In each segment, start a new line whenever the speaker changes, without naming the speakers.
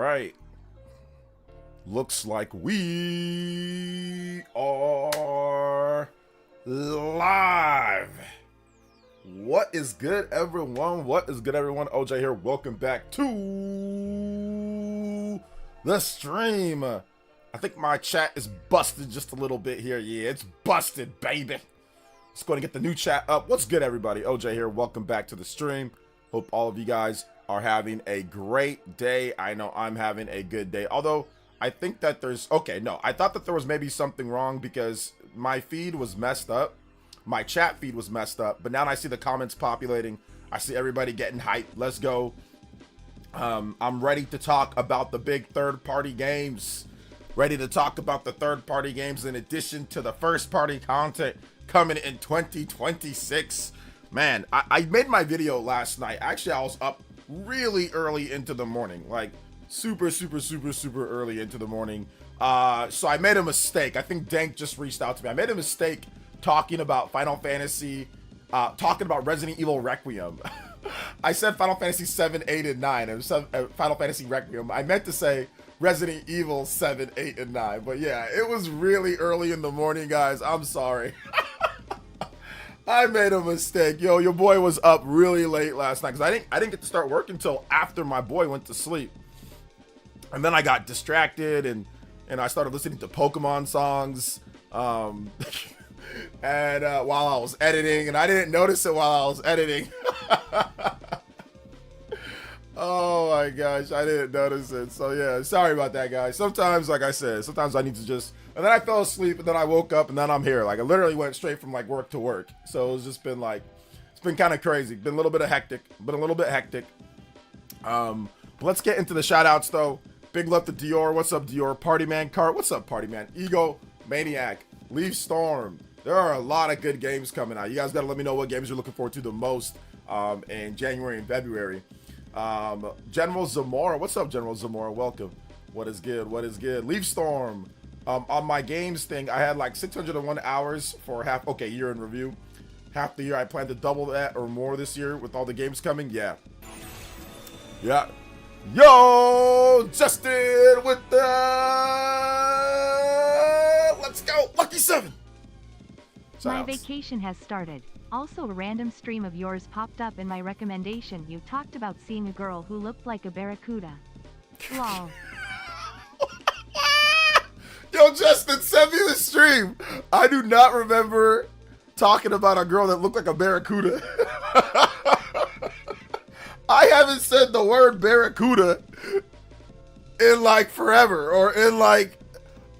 right. Looks like we are live. What is good, everyone? What is good, everyone? OJ here. Welcome back to the stream. I think my chat is busted just a little bit here. Yeah, it's busted, baby. Let's go and get the new chat up. What's good, everybody? OJ here. Welcome back to the stream. Hope all of you guys are having a great day. I know I'm having a good day. Although, I think that there's... Okay, no. I thought that there was maybe something wrong because my feed was messed up. My chat feed was messed up. But now I see the comments populating. I see everybody getting hyped. Let's go. I'm ready to talk about the big third-party games. Ready to talk about the third-party games in addition to the first-party content coming in 2026. Man, I made my video last night. Actually, I was up really early into the morning, like super early into the morning. So I made a mistake. I think Dank just reached out to me. I made a mistake talking about Final Fantasy, talking about Resident Evil Requiem. I said Final Fantasy 7, 8, and 9. It was Final Fantasy Requiem. I meant to say Resident Evil 7, 8, and 9. But yeah, it was really early in the morning, guys. I'm sorry. I made a mistake. Yo, your boy was up really late last night because I didn't get to start work until after my boy went to sleep. And then I got distracted and I started listening to Pokemon songs. And while I was editing, and I didn't notice it while I was editing. Oh my gosh, I didn't notice it. So yeah, sorry about that, guys. Sometimes, like I said, sometimes I need to just... And then I fell asleep, and then I woke up, and then I'm here. Like, I literally went straight from, like, work to work. So it's just been, like... It's been kind of crazy. Been a little bit hectic. But let's get into the shout-outs, though. Big love to Dior. What's up, Dior? Party Man Cart. What's up, Party Man? Ego, Maniac, Leaf Storm. There are a lot of good games coming out. You guys got to let me know what games you're looking forward to the most in January and February. General Zamora. What's up, General Zamora? Welcome. What is good? What is good? Leaf Storm. On my games thing, I had like 601 hours for year in review. Half the year. I plan to double that or more this year with all the games coming. Yeah. Yo, Justin with the... Let's go. Lucky 7.
My vacation has started. Also, a random stream of yours popped up in my recommendation. You talked about seeing a girl who looked like a barracuda. Lol.
Yo, Justin, send me the stream. I do not remember talking about a girl that looked like a barracuda. I haven't said the word barracuda in like forever, or in like,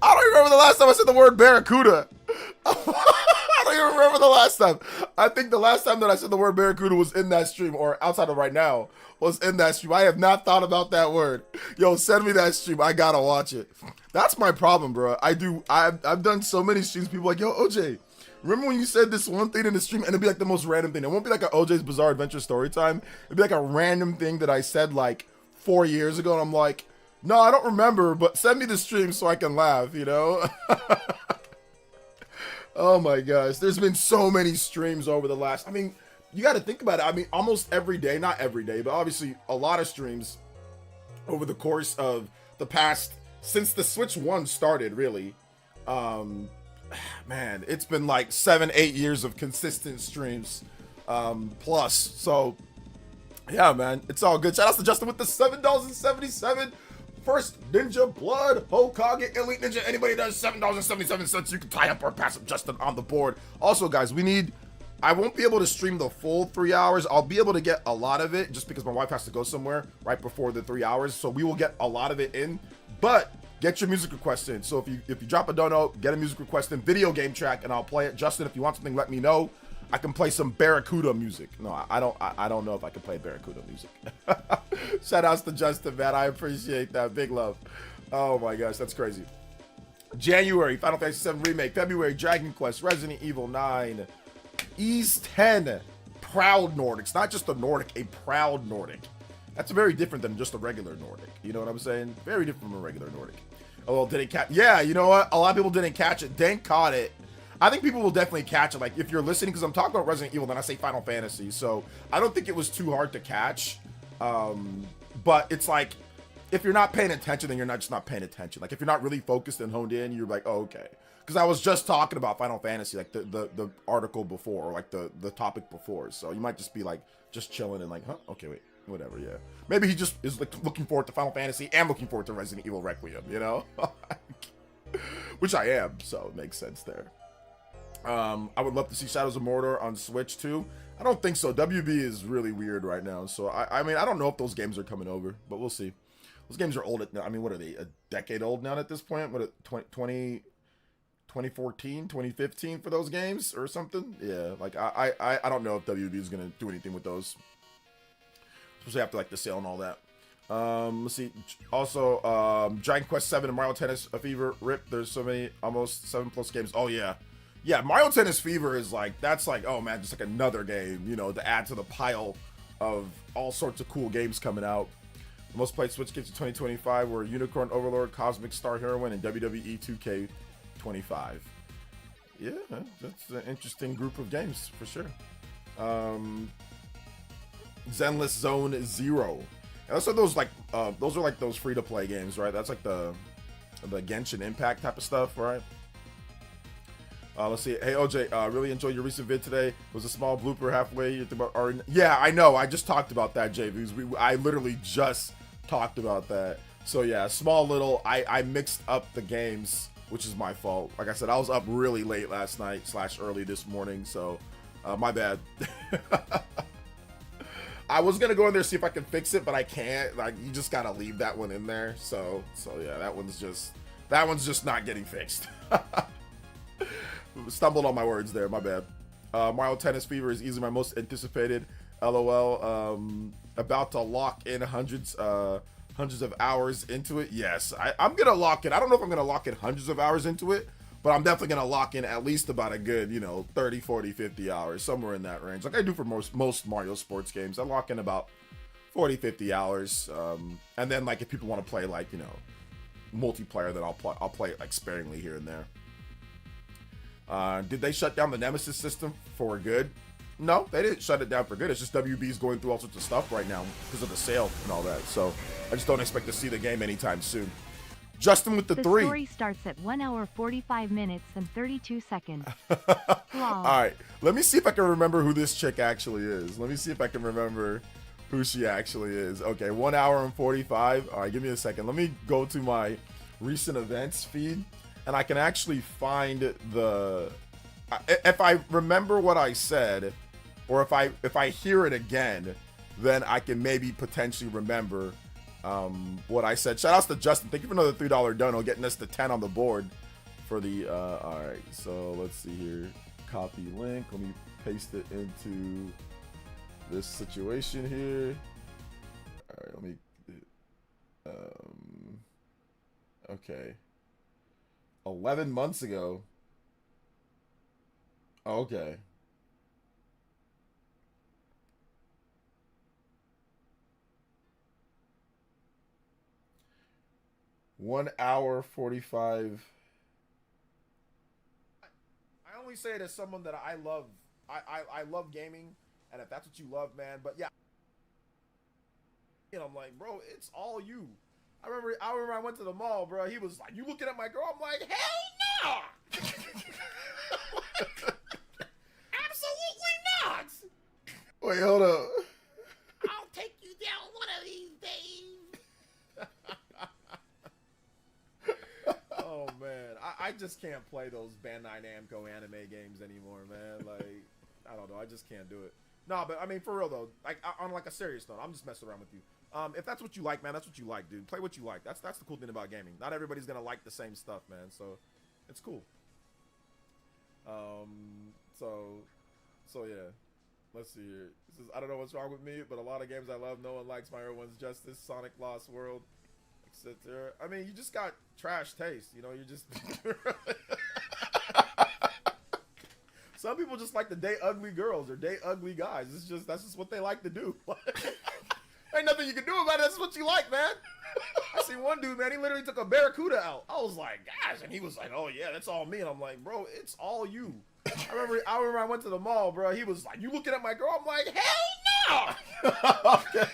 I don't remember the last time I said the word barracuda. I don't even remember the last time. I think the last time that I said the word barracuda was in that stream, or outside of right now, was in that stream. I have not thought about that word. Yo, send me that stream. I gotta watch it. That's my problem, bro. I've done so many streams. People like, yo, OJ, remember when you said this one thing in the stream, and it'd be like the most random thing. It won't be like an OJ's Bizarre Adventure story time. It'd be like a random thing that I said like 4 years ago, and I'm like, no, I don't remember, but send me the stream so I can laugh, you know? Oh my gosh, there's been so many streams over the last... I mean, you got to think about it. I mean, almost every day, not every day, but obviously a lot of streams over the course of the past... Since the Switch 1 started, really. Man, it's been like 7-8 years of consistent streams plus. So, yeah, man, it's all good. Shout out to Justin with the $7.77. First Ninja Blood Hokage Elite Ninja. Anybody does $7.77, you can tie up or pass up Justin on the board. Also, guys, I won't be able to stream the full 3 hours. I'll be able to get a lot of it just because my wife has to go somewhere right before the 3 hours. So we will get a lot of it in, but get your music request in. So if you drop a dono, get a music request in, video game track, and I'll play it. Justin, if you want something, let me know. I can play some Barracuda music. No, I don't know if I can play Barracuda music. Shout outs to Justin, man. I appreciate that. Big love. Oh my gosh, that's crazy. January, Final Fantasy VII Remake. February, Dragon Quest, Resident Evil 9. Ease 10. Proud Nordics. Not just a Nordic, a proud Nordic. That's very different than just a regular Nordic. You know what I'm saying? Very different from a regular Nordic. Oh, well, didn't catch... Yeah, you know what? A lot of people didn't catch it. Dank caught it. I think people will definitely catch it. Like, if you're listening, because I'm talking about Resident Evil, then I say Final Fantasy. So, I don't think it was too hard to catch. But it's like, if you're not paying attention, then you're not just not paying attention. Like if you're not really focused and honed in, you're like, oh, okay. Because I was just talking about Final Fantasy, like the article before, or like the topic before. So you might just be like just chilling and like, huh? Okay, wait, whatever, yeah. Maybe he just is like looking forward to Final Fantasy and looking forward to Resident Evil Requiem, you know? Which I am, so it makes sense there. I would love to see Shadows of Mordor on Switch too. I don't think so. WB is really weird right now. So I mean, I don't know if those games are coming over, but we'll see. Those games are old. I mean, what are they? A decade old now at this point? What, 2014, 2015 for those games or something? Yeah, like I don't know if WB is going to do anything with those. Especially after like the sale and all that. Let's see. Also, Dragon Quest 7 and Mario Tennis Fever RIP. There's so many, almost 7+ games. Oh yeah. Yeah, Mario Tennis Fever is like, that's like, oh man, just like another game, you know, to add to the pile of all sorts of cool games coming out. The most played Switch games of 2025 were Unicorn Overlord, Cosmic Star Heroine, and WWE 2K25. Yeah, that's an interesting group of games for sure. Zenless Zone Zero. And those are like those free-to-play games, right? That's like the Genshin Impact type of stuff, right? Let's see. Hey, OJ, really enjoyed your recent vid today. It was a small blooper halfway. Yeah, I know. I just talked about that, JV. I literally just talked about that. So, yeah, small little. I mixed up the games, which is my fault. Like I said, I was up really late last night / early this morning. So, my bad. I was going to go in there see if I can fix it, but I can't. Like, you just got to leave that one in there. So yeah, that one's just not getting fixed. Stumbled on my words there, my bad. Mario Tennis Fever is easily my most anticipated. LOL. About to lock in hundreds of hours into it. Yes, I'm gonna lock it. I don't know if I'm gonna lock in hundreds of hours into it, but I'm definitely gonna lock in at least about a good, 30, 40, 50 hours, somewhere in that range. Like I do for most Mario sports games. I lock in about 40, 50 hours. And then like if people want to play like, multiplayer, then I'll play it like sparingly here and there. Did they shut down the Nemesis system for good? No, they didn't shut it down for good. It's just WB's going through all sorts of stuff right now because of the sale and all that. So I just don't expect to see the game anytime soon. Justin with the 3.
The story starts at 1 hour 45 minutes and 32 seconds.
All right, let me see if I can remember who this chick actually is. Let me see if I can remember who she actually is. Okay, 1 hour and 45. All right, give me a second. Let me go to my recent events feed. And I can actually find if I remember what I said, or if I hear it again, then I can maybe potentially remember what I said. Shout outs to Justin. Thank you for another $3 dono, getting us to 10 on the board for the. All right, so let's see here. Copy link. Let me paste it into this situation here. All right, let me. Okay. 11 months ago. Okay. One hour 45. I only say it as someone that I love. I love gaming, and if that's what you love, man. But yeah, and I'm like, bro, it's all you. I remember I went to the mall, bro. He was like, "You looking at my girl?" I'm like, "Hell no!" Absolutely not. Wait, hold up. I'll take you down one of these days. Oh man, I just can't play those Bandai Namco anime games anymore, man. Like, I don't know, I just can't do it. No, but I mean, for real though, like on like a serious note, I'm just messing around with you. If that's what you like, man, that's what you like, dude. Play what you like. That's the cool thing about gaming. Not everybody's gonna like the same stuff, man. So it's cool. So yeah. Let's see here. This is, I don't know what's wrong with me, but a lot of games I love, no one likes. My one's Justice, Sonic Lost World, etc. I mean, you just got trash taste, you know. You just some people just like to date ugly girls or date ugly guys. That's just what they like to do. Ain't nothing you can do about it. That's what you like, man. I seen one dude, man, he literally took a barracuda out. I was like, gosh, and he was like, oh yeah, that's all me. And I'm like, bro, it's all you. I remember I went to the mall, bro. He was like, you looking at my girl? I'm like, hell no. Okay.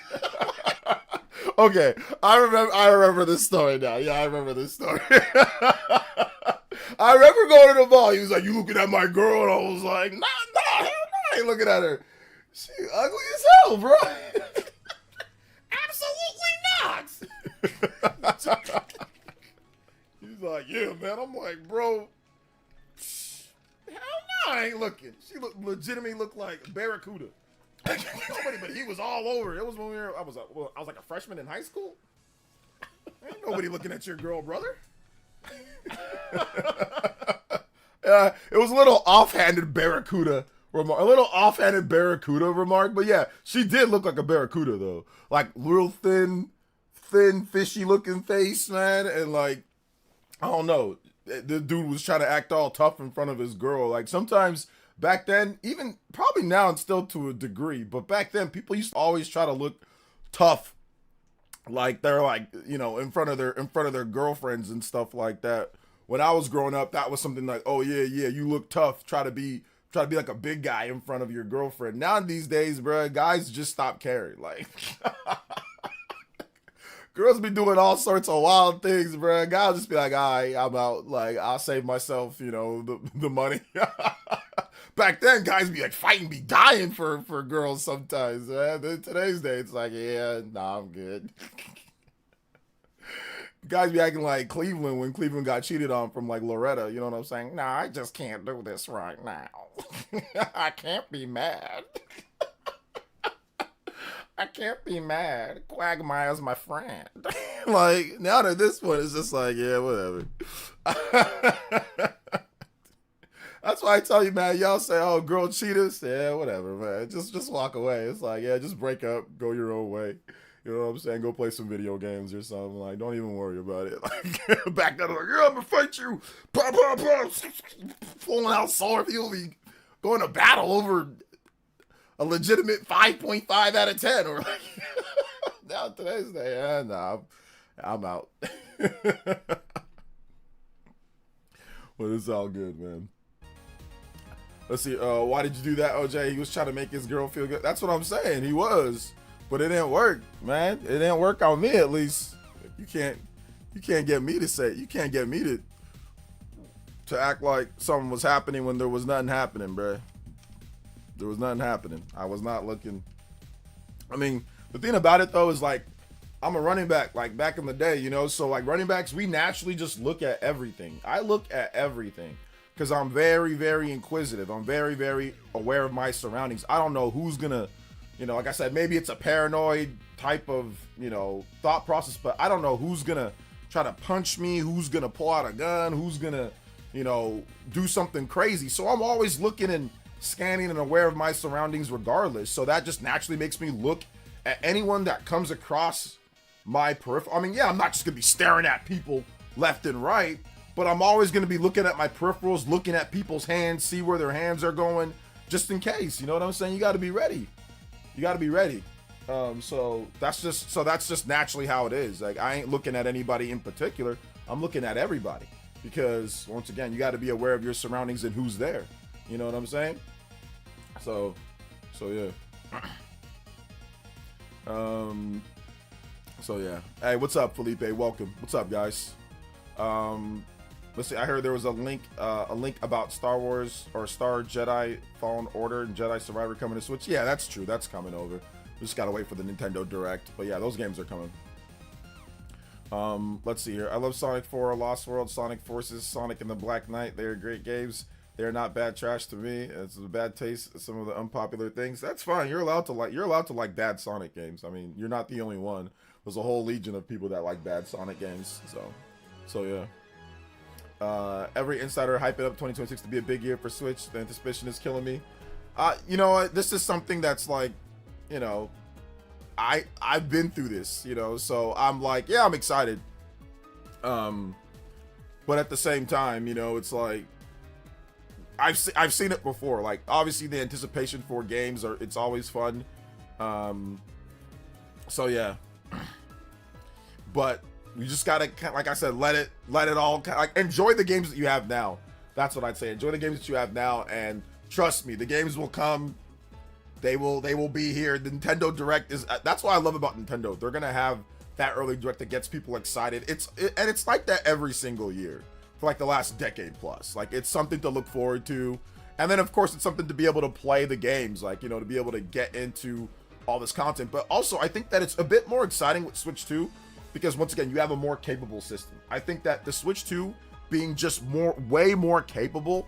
Okay, I remember this story now. Yeah, I remember this story. I remember going to the mall. He was like, "You looking at my girl?" And I was like, "Nah, hell no, I ain't looking at her. She ugly as hell, bro." Absolutely not. He's like, "Yeah, man." I'm like, "Bro, hell no, I ain't looking." She legitimately looked like Barracuda. Nobody, but he was all over. It was when I was like a freshman in high school. Ain't nobody looking at your girl, brother. It was a little offhanded Barracuda remark. A little offhanded Barracuda remark, but yeah, she did look like a Barracuda though. Like real thin, fishy looking face, man, and like I don't know. The dude was trying to act all tough in front of his girl. Like sometimes back then, even probably now and still to a degree, but back then people used to always try to look tough, like they're like, you know, in front of their girlfriends and stuff like that. When I was growing up, that was something like, oh yeah, you look tough. Try to be like a big guy in front of your girlfriend. Now these days, bro, guys just stop caring. Like girls be doing all sorts of wild things, bro. Guys just be like, all right, I'm out. Like I'll save myself, you know, the money. Back then, guys be like fighting, be dying for girls sometimes. Man. Today's day, it's like, yeah, nah, I'm good. Guys be acting like Cleveland when Cleveland got cheated on from like Loretta. You know what I'm saying? Nah, I just can't do this right now. I can't be mad. I can't be mad. Quagmire's my friend. Like, now that this one is just like, yeah, whatever. That's why I tell you, man, y'all say, oh, girl cheaters. Yeah, whatever, man. Just walk away. It's like, yeah, just break up, go your own way. You know what I'm saying? Go play some video games or something. Like, don't even worry about it. Like, back then, like, yeah, I'm gonna fight you. Pop, pop, pop. Pulling out sword. You'll be going to battle over a legitimate 5.5 out of 10. Or like, now today's day, yeah, nah, I'm out. But it's all good, man. Let's see. Why did you do that, OJ? He was trying to make his girl feel good. That's what I'm saying. He was. But it didn't work, man. It didn't work on me, at least. You can't get me to say it. You can't get me to act like something was happening when there was nothing happening, bruh. There was nothing happening. I was not looking. I mean, the thing about it though is like, I'm a running back, like back in the day, you know. So like running backs, we naturally just look at everything. I look at everything because I'm very, very inquisitive. I'm very, very aware of my surroundings. I don't know who's gonna. You know, like I said, maybe it's a paranoid type of, you know, thought process, but I don't know who's going to try to punch me, who's going to pull out a gun, who's going to, you know, do something crazy. So I'm always looking and scanning and aware of my surroundings regardless. So that just naturally makes me look at anyone that comes across my peripheral. I mean, yeah, I'm not just going to be staring at people left and right, but I'm always going to be looking at my peripherals, looking at people's hands, see where their hands are going, just in case. You know what I'm saying? You got to be ready. You got to be ready. So that's just naturally how it is. Like, I ain't looking at anybody in particular. I'm looking at everybody because once again, you got to be aware of your surroundings and who's there. You know what I'm saying? So yeah. So yeah. Hey, what's up, Felipe? Welcome. What's up, guys? Let's see. I heard there was a link about Star Wars or Star Jedi Fallen Order and Jedi Survivor coming to Switch. Yeah, that's true. That's coming over. We just gotta wait for the Nintendo Direct. But yeah, those games are coming. Let's see here. I love Sonic 4, Lost World, Sonic Forces, Sonic and the Black Knight. They are great games. They are not bad trash to me. It's a bad taste. Some of the unpopular things. That's fine. You're allowed to like bad Sonic games. I mean, you're not the only one. There's a whole legion of people that like bad Sonic games. So yeah. Every insider hyping up 2026 to be a big year for Switch. The anticipation is killing me. You know, this is something that's like, you know, I've been through this, you know, so I'm like, yeah, I'm excited. But at the same time, you know, it's like I've seen it before. Like, obviously the anticipation for games it's always fun. So yeah. But you just gotta, like I said, let it all, like, enjoy the games that you have now. That's what I'd say. Enjoy the games that you have now, and trust me, the games will come. They will be here. The Nintendo Direct is. That's what I love about Nintendo. They're gonna have that early direct that gets people excited. And it's like that every single year for like the last decade plus. Like, it's something to look forward to. And then, of course, it's something to be able to play the games, like, you know, to be able to get into all this content. But also, I think that it's a bit more exciting with Switch 2 because, once again, you have a more capable system. I think that the Switch 2 being just way more capable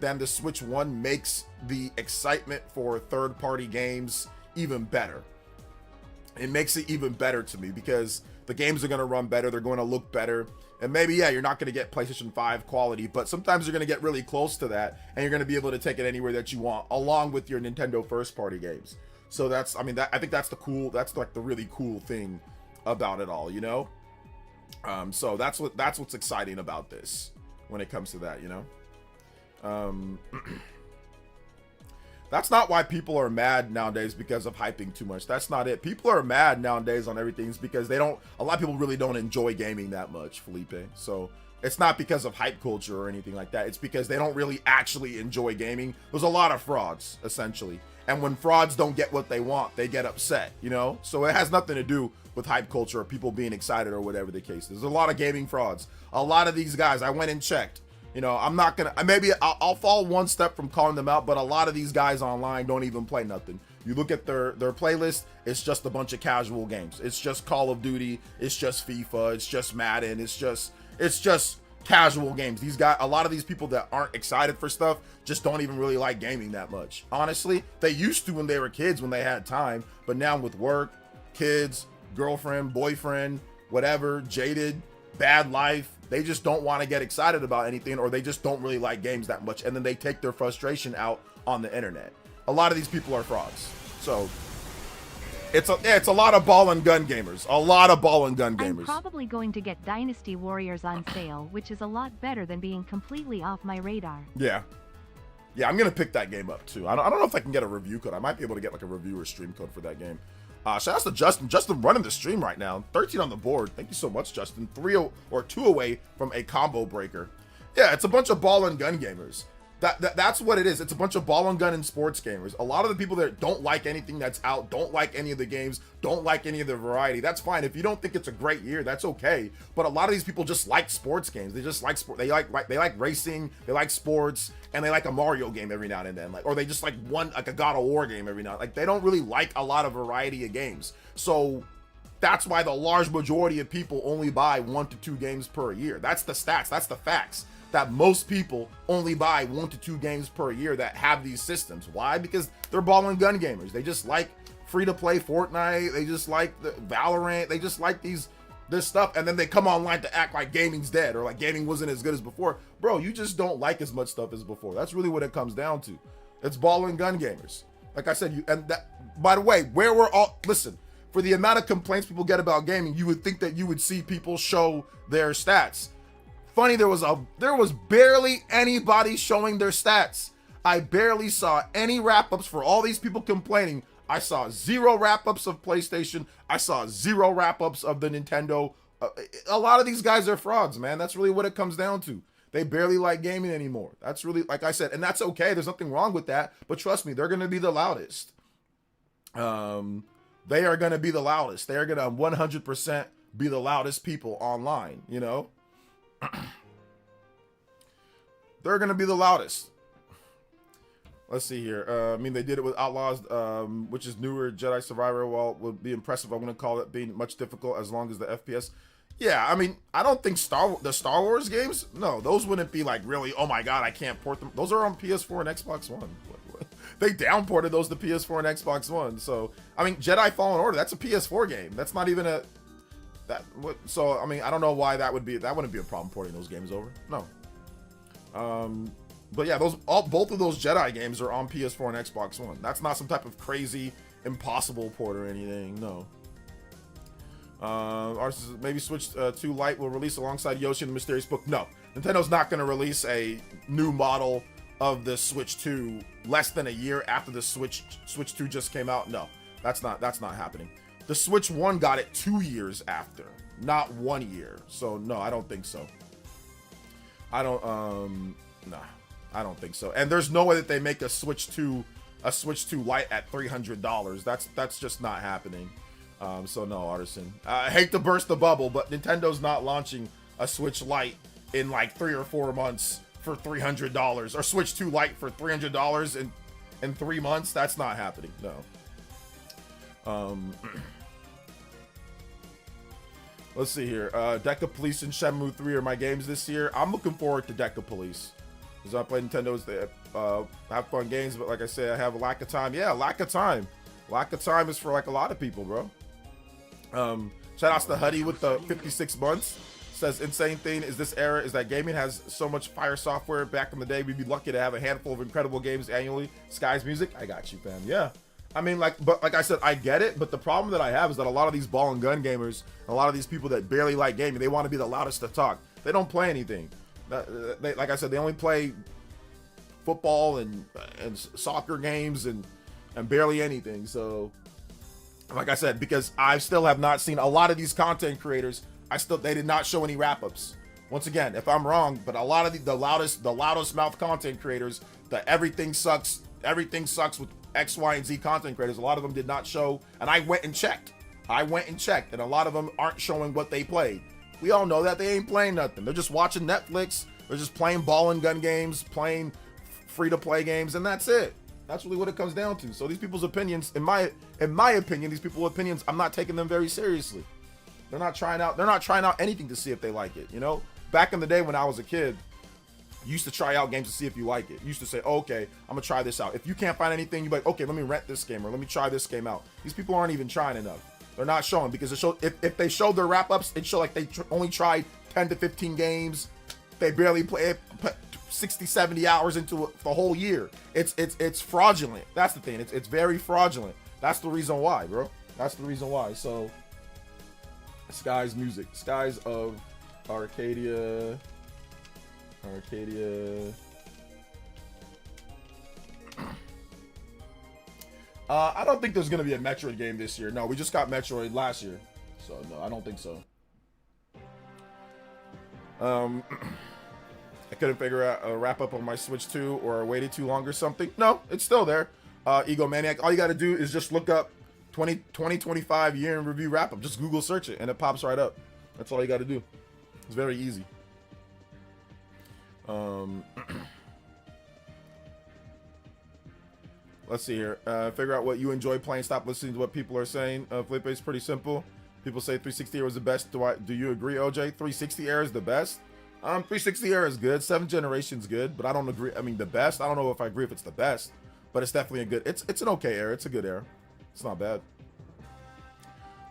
than the Switch 1 makes the excitement for third-party games even better. It makes it even better to me because the games are going to run better, they're going to look better, and maybe, yeah, you're not going to get PlayStation 5 quality, but sometimes you're going to get really close to that, and you're going to be able to take it anywhere that you want, along with your Nintendo first-party games. So that's, I mean, I think that's like the really cool thing about it all, you know? So that's what's exciting about this when it comes to that, you know? That's not why people are mad nowadays because of hyping too much. That's not it. People are mad nowadays on everything because a lot of people really don't enjoy gaming that much, Felipe. So it's not because of hype culture or anything like that. It's because they don't really actually enjoy gaming. There's a lot of frauds, essentially. And when frauds don't get what they want, they get upset, you know? So it has nothing to do with hype culture or people being excited or whatever the case is. There's a lot of gaming frauds. A lot of these guys, I went and checked. You know, I'm not gonna, maybe I'll fall one step from calling them out, but a lot of these guys online don't even play nothing. You look at their playlist, it's just a bunch of casual games. It's just Call of Duty, it's just FIFA, it's just Madden, it's just casual games. These guys, a lot of these people that aren't excited for stuff just don't even really like gaming that much. Honestly, they used to when they were kids, when they had time, but now with work, kids, girlfriend, boyfriend, whatever, jaded, bad life, they just don't want to get excited about anything, or they just don't really like games that much, and then they take their frustration out on the internet. A lot of these people are frauds. So it's a lot of ball and gun gamers. A lot of ball and gun gamers.
I'm probably going to get Dynasty Warriors on sale, which is a lot better than being completely off my radar.
Yeah, I'm gonna pick that game up too. I don't know if I can get a review code. I might be able to get like a review or stream code for that game. Shout out to Justin. Justin running the stream right now. 13 on the board. Thank you so much, Justin. 2 away from a combo breaker. Yeah, it's a bunch of ball and gun gamers. That's what it is. It's a bunch of ball and gun and sports gamers. A lot of the people that don't like anything that's out, don't like any of the games, don't like any of the variety. That's fine. If you don't think it's a great year, that's okay. But a lot of these people just like sports games. They just like sport. They like racing. They like sports, and they like a Mario game every now and then. Or they just like a God of War game every now. Like, they don't really like a lot of variety of games. So that's why the large majority of people only buy 1 to 2 games per year. That's the stats. That's the facts. That most people only buy 1 to 2 games per year that have these systems. Why? Because they're ball and gun gamers. They just like free-to-play Fortnite. They just like the Valorant. They just like this stuff. And then they come online to act like gaming's dead, or like gaming wasn't as good as before. Bro, you just don't like as much stuff as before. That's really what it comes down to. It's ball and gun gamers. Like I said, by the way, listen, for the amount of complaints people get about gaming, you would think that you would see people show their stats. Funny, there was barely anybody showing their stats. I barely saw any wrap-ups for all these people complaining. I saw 0 wrap-ups of PlayStation. I saw 0 wrap-ups of the Nintendo. A lot of these guys are frauds, man. That's really what it comes down to. They barely like gaming anymore. That's really, like I said, and that's okay. There's nothing wrong with that. But trust me, they're going to be the loudest. They are going to be the loudest. They are going to 100% be the loudest people online, you know? They're gonna be the loudest. Let's see here. I mean, they did it with Outlaws, which is newer. Jedi Survivor, while would be impressive, I'm gonna call it being much difficult as long as the FPS. Yeah, I mean, I don't think the Star Wars games, no, those wouldn't be like really, oh my god, I can't port them. Those are on PS4 and Xbox One. They downported those to PS4 and Xbox One. So, I mean, Jedi Fallen Order, that's a PS4 game. That's not even so I mean, I don't know why that wouldn't be a problem porting those games over. No. But yeah, both of those Jedi games are on PS4 and Xbox One. That's not some type of crazy impossible port or anything. No. Maybe Switch 2 Lite will release alongside Yoshi and the Mysterious Book. No, Nintendo's not going to release a new model of the Switch 2 less than a year after the Switch 2 just came out. No, that's not happening. The Switch 1 got it 2 years after, not 1 year. So no, I don't think so. I don't think so. And there's no way that they make a Switch 2 Lite at $300. That's just not happening. So no, Artisan. I hate to burst the bubble, but Nintendo's not launching a Switch Lite in like 3 or 4 months for $300, or Switch 2 Lite for $300 in 3 months. That's not happening. No. Let's see here. Deca Police and Shenmue 3 are my games this year. I'm looking forward to Deca Police. Because I play Nintendo's, they have fun games, but like I said, I have a lack of time. Yeah, lack of time. Lack of time is for like a lot of people, bro. Shout outs to Huddy with the 56 months. Says, insane thing is this era is that gaming has so much fire software. Back in the day, we'd be lucky to have a handful of incredible games annually. Sky's Music, I got you, fam. Yeah. I mean, but like I said, I get it, but the problem that I have is that a lot of these ball and gun gamers, a lot of these people that barely like gaming, they want to be the loudest to talk. They don't play anything. Like I said, they only play football and soccer games and barely anything. So, like I said, because I still have not seen a lot of these content creators, they did not show any wrap-ups. Once again, if I'm wrong, but a lot of the loudest mouth content creators, the everything sucks with X, Y, and Z content creators, a lot of them did not show, and I went and checked, and a lot of them aren't showing what they played. We all know that they ain't playing nothing. They're just watching Netflix, they're just playing ball and gun games, playing free-to-play games, and that's it. That's really what it comes down to. So these people's opinions, in my opinion, these people's opinions, I'm not taking them very seriously. They're not trying out anything to see if they like it, you know? Back in the day when I was a kid, you used to try out games to see if you like it. You used to say, oh, okay, I'm gonna try this out. If you can't find anything, you're like, okay, let me rent this game or let me try this game out. These people aren't even trying enough. They're not showing, because if they showed their wrap-ups, it showed like they only tried 10 to 15 games. They barely put 60, 70 hours into it the whole year. It's fraudulent. That's the thing. It's very fraudulent. That's the reason why, bro. That's the reason why. So, Sky's Music. Skies of Arcadia. I don't think there's gonna be a Metroid game this year. No, we just got Metroid last year, so no, I don't think so. I couldn't figure out a wrap up on my Switch 2, or I waited too long or something. No, it's still there. Egomaniac, all you gotta do is just look up 2025 year in review wrap up. Just Google search it and it pops right up. That's all you gotta do. It's very easy. Let's see here. Figure out what you enjoy playing. Stop listening to what people are saying. Felipe, is pretty simple. People say 360 era is the best. Do you agree, OJ? 360 era is the best. 360 era is good. 7th generation's good, but I don't agree. I mean, the best. I don't know if I agree if it's the best, but it's definitely a good. It's an okay era. It's a good era. It's not bad.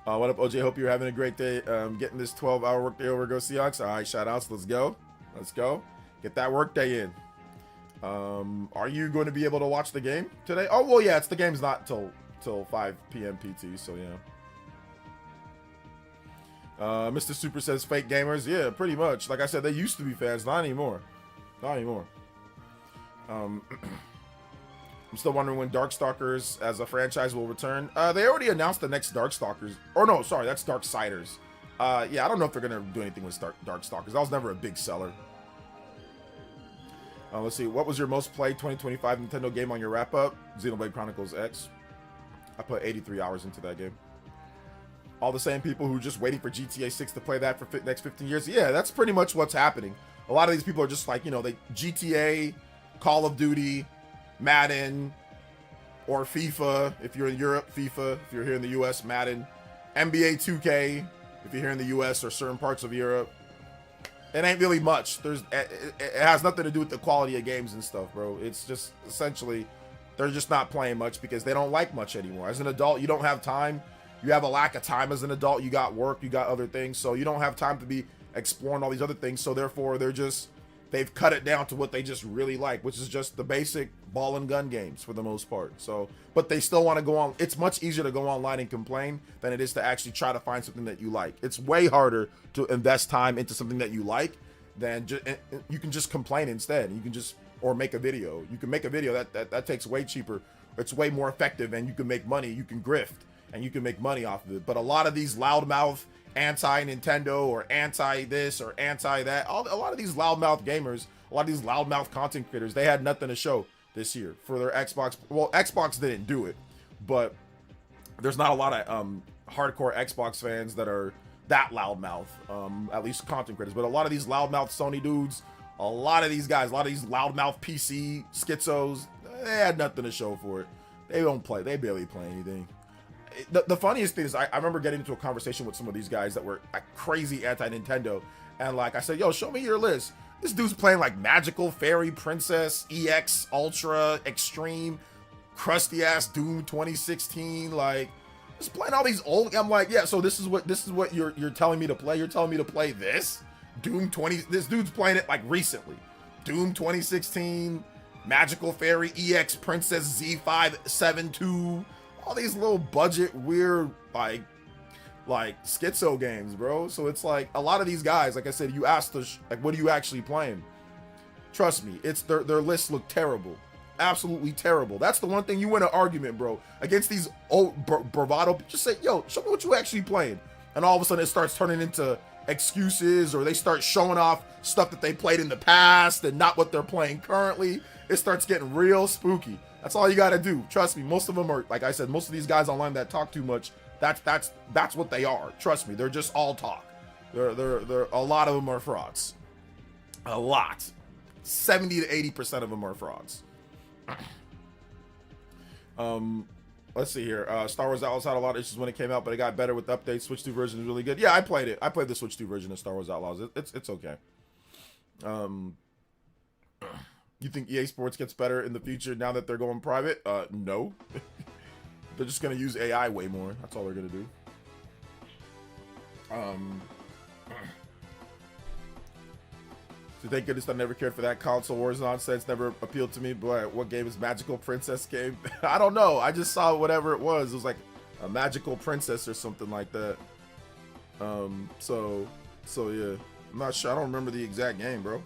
What up, OJ? Hope you're having a great day. Getting this 12-hour workday over. Go Seahawks. All right, shout outs. Let's go. Let's go. Get that workday in. Are you going to be able to watch the game today? Oh, well, yeah, the game's not till 5 p.m. PT, so yeah. Mr. Super says fake gamers. Yeah, pretty much. Like I said, they used to be fans, not anymore. Not anymore. I'm still wondering when Darkstalkers as a franchise will return. They already announced the next Darkstalkers. Or no, sorry, that's Darksiders. Yeah, I don't know if they're gonna do anything with Darkstalkers. That was never a big seller. Let's see. What was your most played 2025 Nintendo game on your wrap up? Xenoblade Chronicles X. I put 83 hours into that game. All the same people who just waiting for GTA 6 to play that for next 15 years. Yeah, that's pretty much what's happening. A lot of these people are just like, you know, they GTA, Call of Duty, Madden, or FIFA. If you're in Europe, FIFA. If you're here in the US, Madden. NBA 2K. If you're here in the US or certain parts of Europe. It ain't really much. It has nothing to do with the quality of games and stuff, bro. It's just essentially they're just not playing much because they don't like much anymore. As an adult, you don't have time. You have a lack of time as an adult. You got work, you got other things, so you don't have time to be exploring all these other things. So therefore, they've cut it down to what they just really like, which is just the basic ball and gun games for the most part. So, but they still want to go on. It's much easier to go online and complain than it is to actually try to find something that you like. It's way harder to invest time into something that you like than you can just complain instead. You can just, or make a video. You can make a video that takes way cheaper. It's way more effective, and you can make money. You can grift, and you can make money off of it. But a lot of these loudmouth anti-Nintendo or anti-this or anti-that, a lot of these loudmouth gamers, a lot of these loudmouth content creators, they had nothing to show this year for their Xbox. Well, Xbox didn't do it, but there's not a lot of hardcore Xbox fans that are that loudmouth, at least content creators. But a lot of these loudmouth Sony dudes, a lot of these guys, a lot of these loudmouth PC schizos, they had nothing to show for it. They don't play. They barely play anything. The funniest thing is I remember getting into a conversation with some of these guys that were like crazy anti-Nintendo. And like I said, yo, show me your list. This dude's playing like Magical, Fairy, Princess, EX, Ultra, Extreme, crusty ass Doom 2016, like just playing all these old. I'm like, yeah, so this is what you're telling me to play. You're telling me to play this Doom 20. This dude's playing it like recently. Doom 2016, Magical Fairy, EX, Princess, Z572, all these little budget weird like schizo games, bro. So it's like a lot of these guys, like I said, you asked us like, what are you actually playing? Trust me, it's their lists look terrible. Absolutely terrible. That's the one thing you win an argument, bro, against these old bravado. Just say, yo, show me what you actually playing. And all of a sudden it starts turning into excuses, or they start showing off stuff that they played in the past and not what they're playing currently. It starts getting real spooky. That's all you got to do. Trust me. Most of them are, like I said, most of these guys online that talk too much, that's what they are. Trust me. They're just all talk. They're a lot of them are frauds. A lot. 70 to 80% of them are frauds. Let's see here. Star Wars Outlaws had a lot of issues when it came out, but it got better with updates. Switch 2 version is really good. Yeah, I played it. I played the Switch 2 version of Star Wars Outlaws. It's okay. You think EA Sports gets better in the future now that they're going private? No. They're just gonna use AI way more. That's all they're gonna do. So thank goodness I never cared for that console wars nonsense. Never appealed to me. But what game is Magical Princess game? I don't know. I just saw whatever it was. It was like a Magical Princess or something like that. So yeah. I'm not sure. I don't remember the exact game, bro.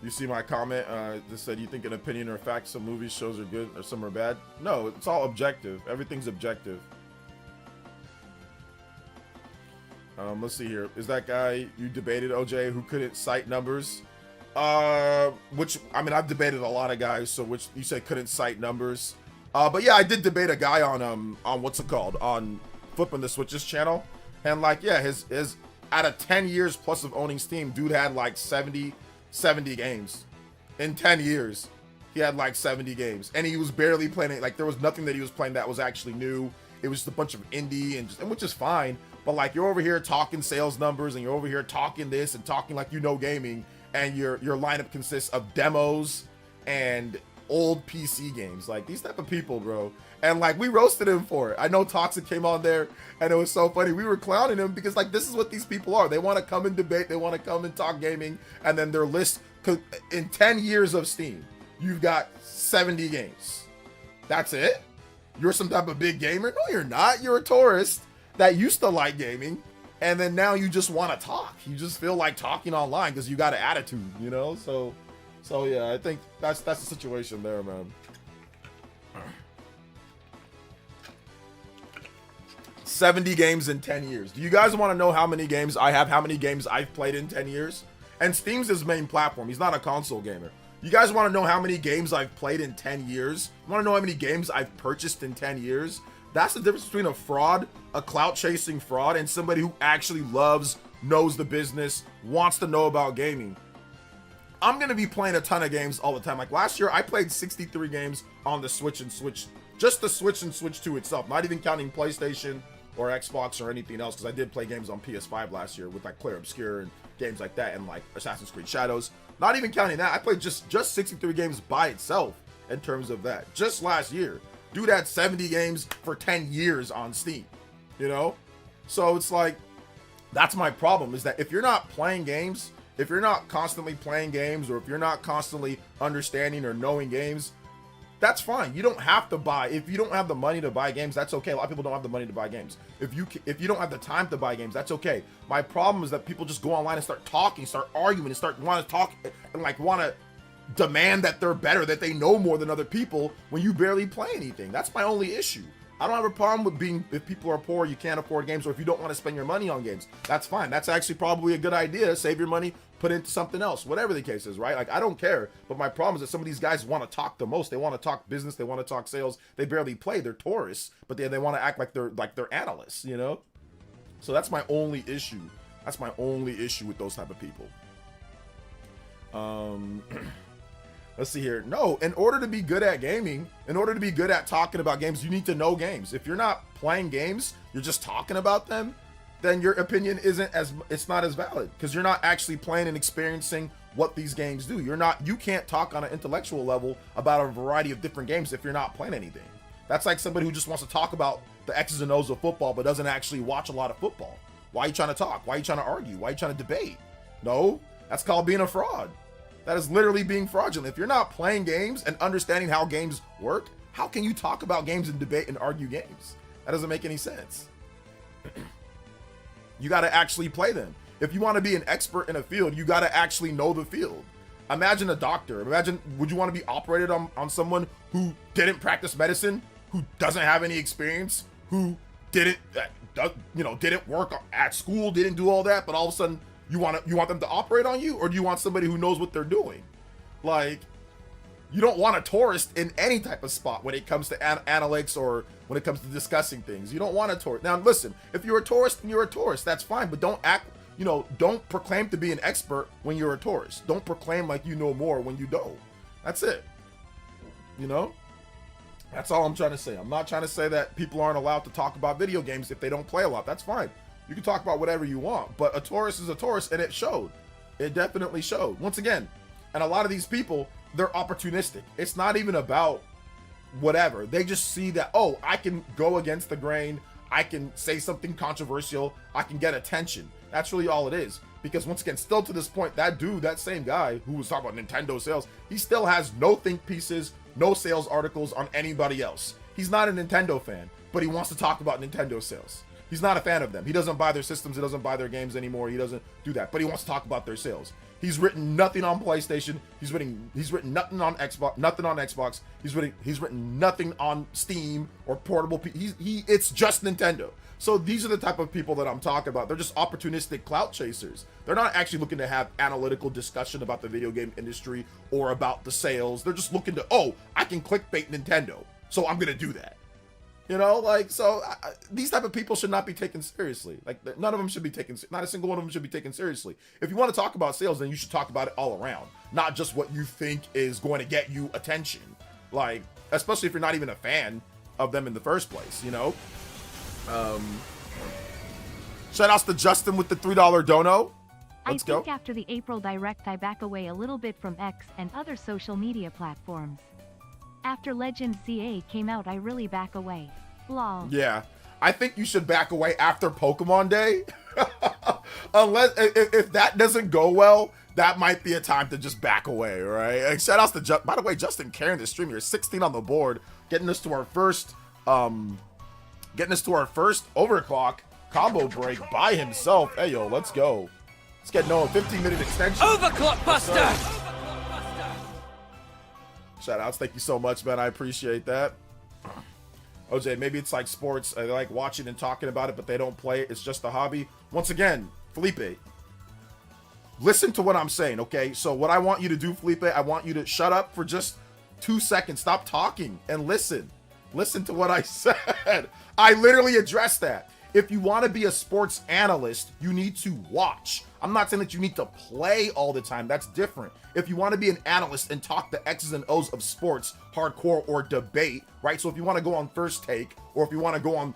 You see my comment? Just said, you think an opinion or fact some movies, shows are good or some are bad? No, it's all objective. Everything's objective. Let's see here. Is that guy you debated, OJ, who couldn't cite numbers? Which, I mean, I've debated a lot of guys, so which you said couldn't cite numbers. But yeah, I did debate a guy on what's it called? On Flipping the Switches channel. And like, yeah, his out of 10 years plus of owning Steam, dude had like 70 games. In 10 years, he had like 70 games. And he was barely playing it. Like, there was nothing that he was playing that was actually new. It was just a bunch of indie, and which is fine. But like, you're over here talking sales numbers, and you're over here talking this and talking like you know gaming, and your lineup consists of demos and old PC games. Like, these type of people, bro. And like, we roasted him for it. I know Toxic came on there, and it was so funny. We were clowning him because like, this is what these people are. They want to come and debate. They want to come and talk gaming, and then their list, in 10 years of Steam, you've got 70 games. That's it? You're some type of big gamer? No, you're not. You're a tourist that used to like gaming, and then now you just want to talk. You just feel like talking online because you got an attitude, you know? So yeah, I think that's the situation there, man. 70 games in 10 years. Do you guys want to know how many games I have, how many games I've played in 10 years? And Steam's his main platform. He's not a console gamer. You guys want to know how many games I've played in 10 years? You want to know how many games I've purchased in 10 years? That's the difference between a fraud, a clout-chasing fraud, and somebody who actually loves, knows the business, wants to know about gaming. I'm going to be playing a ton of games all the time. Like last year, I played 63 games on the Switch and Switch, just the Switch and Switch 2 itself, not even counting PlayStation or Xbox or anything else, because I did play games on PS5 last year with like Player Obscure and games like that, and like Assassin's Creed Shadows. Not even counting that, I played just 63 games by itself in terms of that. Just last year. Dude had 70 games for 10 years on Steam, you know? So it's like, that's my problem, is that if you're not playing games, if you're not constantly playing games, or if you're not constantly understanding or knowing games, that's fine. You don't have to buy. If you don't have the money to buy games, that's okay. A lot of people don't have the money to buy games. If you don't have the time to buy games, that's okay. My problem is that people just go online and start talking, start arguing, and want to talk and like want to demand that they're better, that they know more than other people when you barely play anything. That's my only issue. I don't have a problem with being, if people are poor, you can't afford games, or if you don't want to spend your money on games, that's fine. That's actually probably a good idea. Save your money, put it into something else, whatever the case is, right? Like, I don't care. But my problem is that some of these guys want to talk the most. They want to talk business. They want to talk sales. They barely play. They're tourists, but they want to act like they're analysts, you know? So that's my only issue. That's my only issue with those type of people. Let's see here. No, in order to be good at gaming, in order to be good at talking about games, you need to know games. If you're not playing games, you're just talking about them, then your opinion it's not as valid, because you're not actually playing and experiencing what these games do. You can't talk on an intellectual level about a variety of different games if you're not playing anything. That's like somebody who just wants to talk about the X's and O's of football, but doesn't actually watch a lot of football. Why are you trying to talk? Why are you trying to argue? Why are you trying to debate? No, that's called being a fraud. That is literally being fraudulent. If you're not playing games and understanding how games work, how can you talk about games and debate and argue games? That doesn't make any sense. You got to actually play them. If you want to be an expert in a field, you got to actually know the field. Imagine a doctor. Would you want to be operated on someone who didn't practice medicine, who doesn't have any experience, who didn't work at school, didn't do all that, but all of a sudden you want them to operate on you? Or do you want somebody who knows what they're doing? Like, you don't want a tourist in any type of spot when it comes to analytics or when it comes to discussing things. You don't want a tourist. Now, listen, if you're a tourist, then you're a tourist. That's fine, but don't proclaim to be an expert when you're a tourist. Don't proclaim like you know more when you don't. That's it. You know? That's all I'm trying to say. I'm not trying to say that people aren't allowed to talk about video games if they don't play a lot. That's fine. You can talk about whatever you want, but a tourist is a tourist, and it showed. It definitely showed. Once again, and a lot of these people, they're opportunistic. It's not even about whatever. They just see that, oh, I can go against the grain. I can say something controversial. I can get attention. That's really all it is. Because once again, still to this point, that same guy who was talking about Nintendo sales, he still has no think pieces, no sales articles on anybody else. He's not a Nintendo fan, but he wants to talk about Nintendo sales. He's not a fan of them. He doesn't buy their systems. He doesn't buy their games anymore. He doesn't do that, but he wants to talk about their sales. He's written nothing on PlayStation. He's written nothing on Xbox. He's written nothing on Steam or portable. It's just Nintendo. So these are the type of people that I'm talking about. They're just opportunistic clout chasers. They're not actually looking to have analytical discussion about the video game industry or about the sales. They're just looking to, oh, I can clickbait Nintendo, so I'm gonna do that. You know, like, so these type of people should not be taken seriously. Like, none of them should be taken, not a single one of them should be taken seriously. If you want to talk about sales, then you should talk about it all around, not just what you think is going to get you attention. Like, especially if you're not even a fan of them in the first place, you know? Shout outs to Justin with the $3 dono. Let's go.
I think after the April Direct, I back away a little bit from X and other social media platforms. After Legend CA came out, I really back away. Lol.
Yeah, I think you should back away after Pokemon Day. Unless, if that doesn't go well, that might be a time to just back away, right? And shout outs to, by the way, Justin carrying the stream here, 16 on the board, getting us to our first overclock combo break by himself. Hey, yo, let's go. Let's get Noah 15-minute extension.
Overclock Buster!
Shout outs, thank you so much, man. I appreciate that. OJ, maybe it's like sports. They like watching and talking about it, but they don't play it. It's just a hobby. Once again, Felipe, listen to what I'm saying, okay? So what I want you to do, Felipe, I want you to shut up for just 2 seconds. Stop talking and listen. Listen to what I said. I literally addressed that. If you want to be a sports analyst, you need to watch. I'm not saying that you need to play all the time. That's different. If you want to be an analyst and talk the X's and O's of sports, hardcore or debate, right? So if you want to go on First Take, or if you want to go on,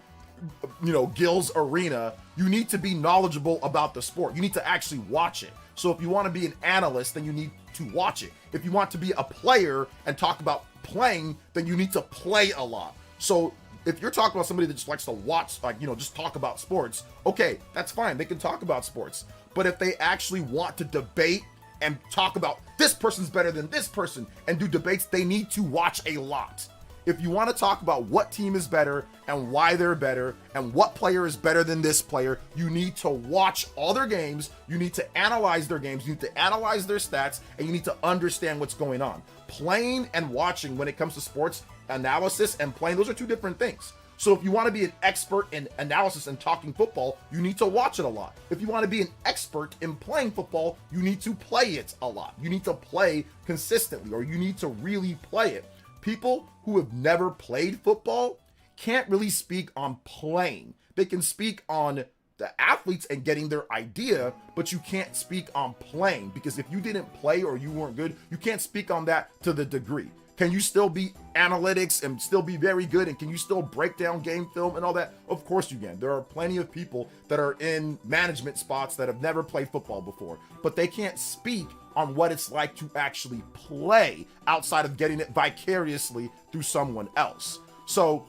Gil's Arena, you need to be knowledgeable about the sport. You need to actually watch it. So if you want to be an analyst, then you need to watch it. If you want to be a player and talk about playing, then you need to play a lot. So if you're talking about somebody that just likes to watch, just talk about sports, okay, that's fine. They can talk about sports. But if they actually want to debate and talk about this person's better than this person and do debates, they need to watch a lot. If you want to talk about what team is better and why they're better and what player is better than this player, you need to watch all their games. You need to analyze their games. You need to analyze their stats, and you need to understand what's going on. Playing and watching when it comes to sports analysis and playing, those are two different things. So if you want to be an expert in analysis and talking football, you need to watch it a lot. If you want to be an expert in playing football, you need to play it a lot. You need to play consistently, or you need to really play it. People who have never played football can't really speak on playing. They can speak on the athletes and getting their idea, but you can't speak on playing, because if you didn't play or you weren't good, you can't speak on that to the degree. Can you still be analytics and still be very good? And can you still break down game film and all that? Of course you can. There are plenty of people that are in management spots that have never played football before, but they can't speak on what it's like to actually play outside of getting it vicariously through someone else. So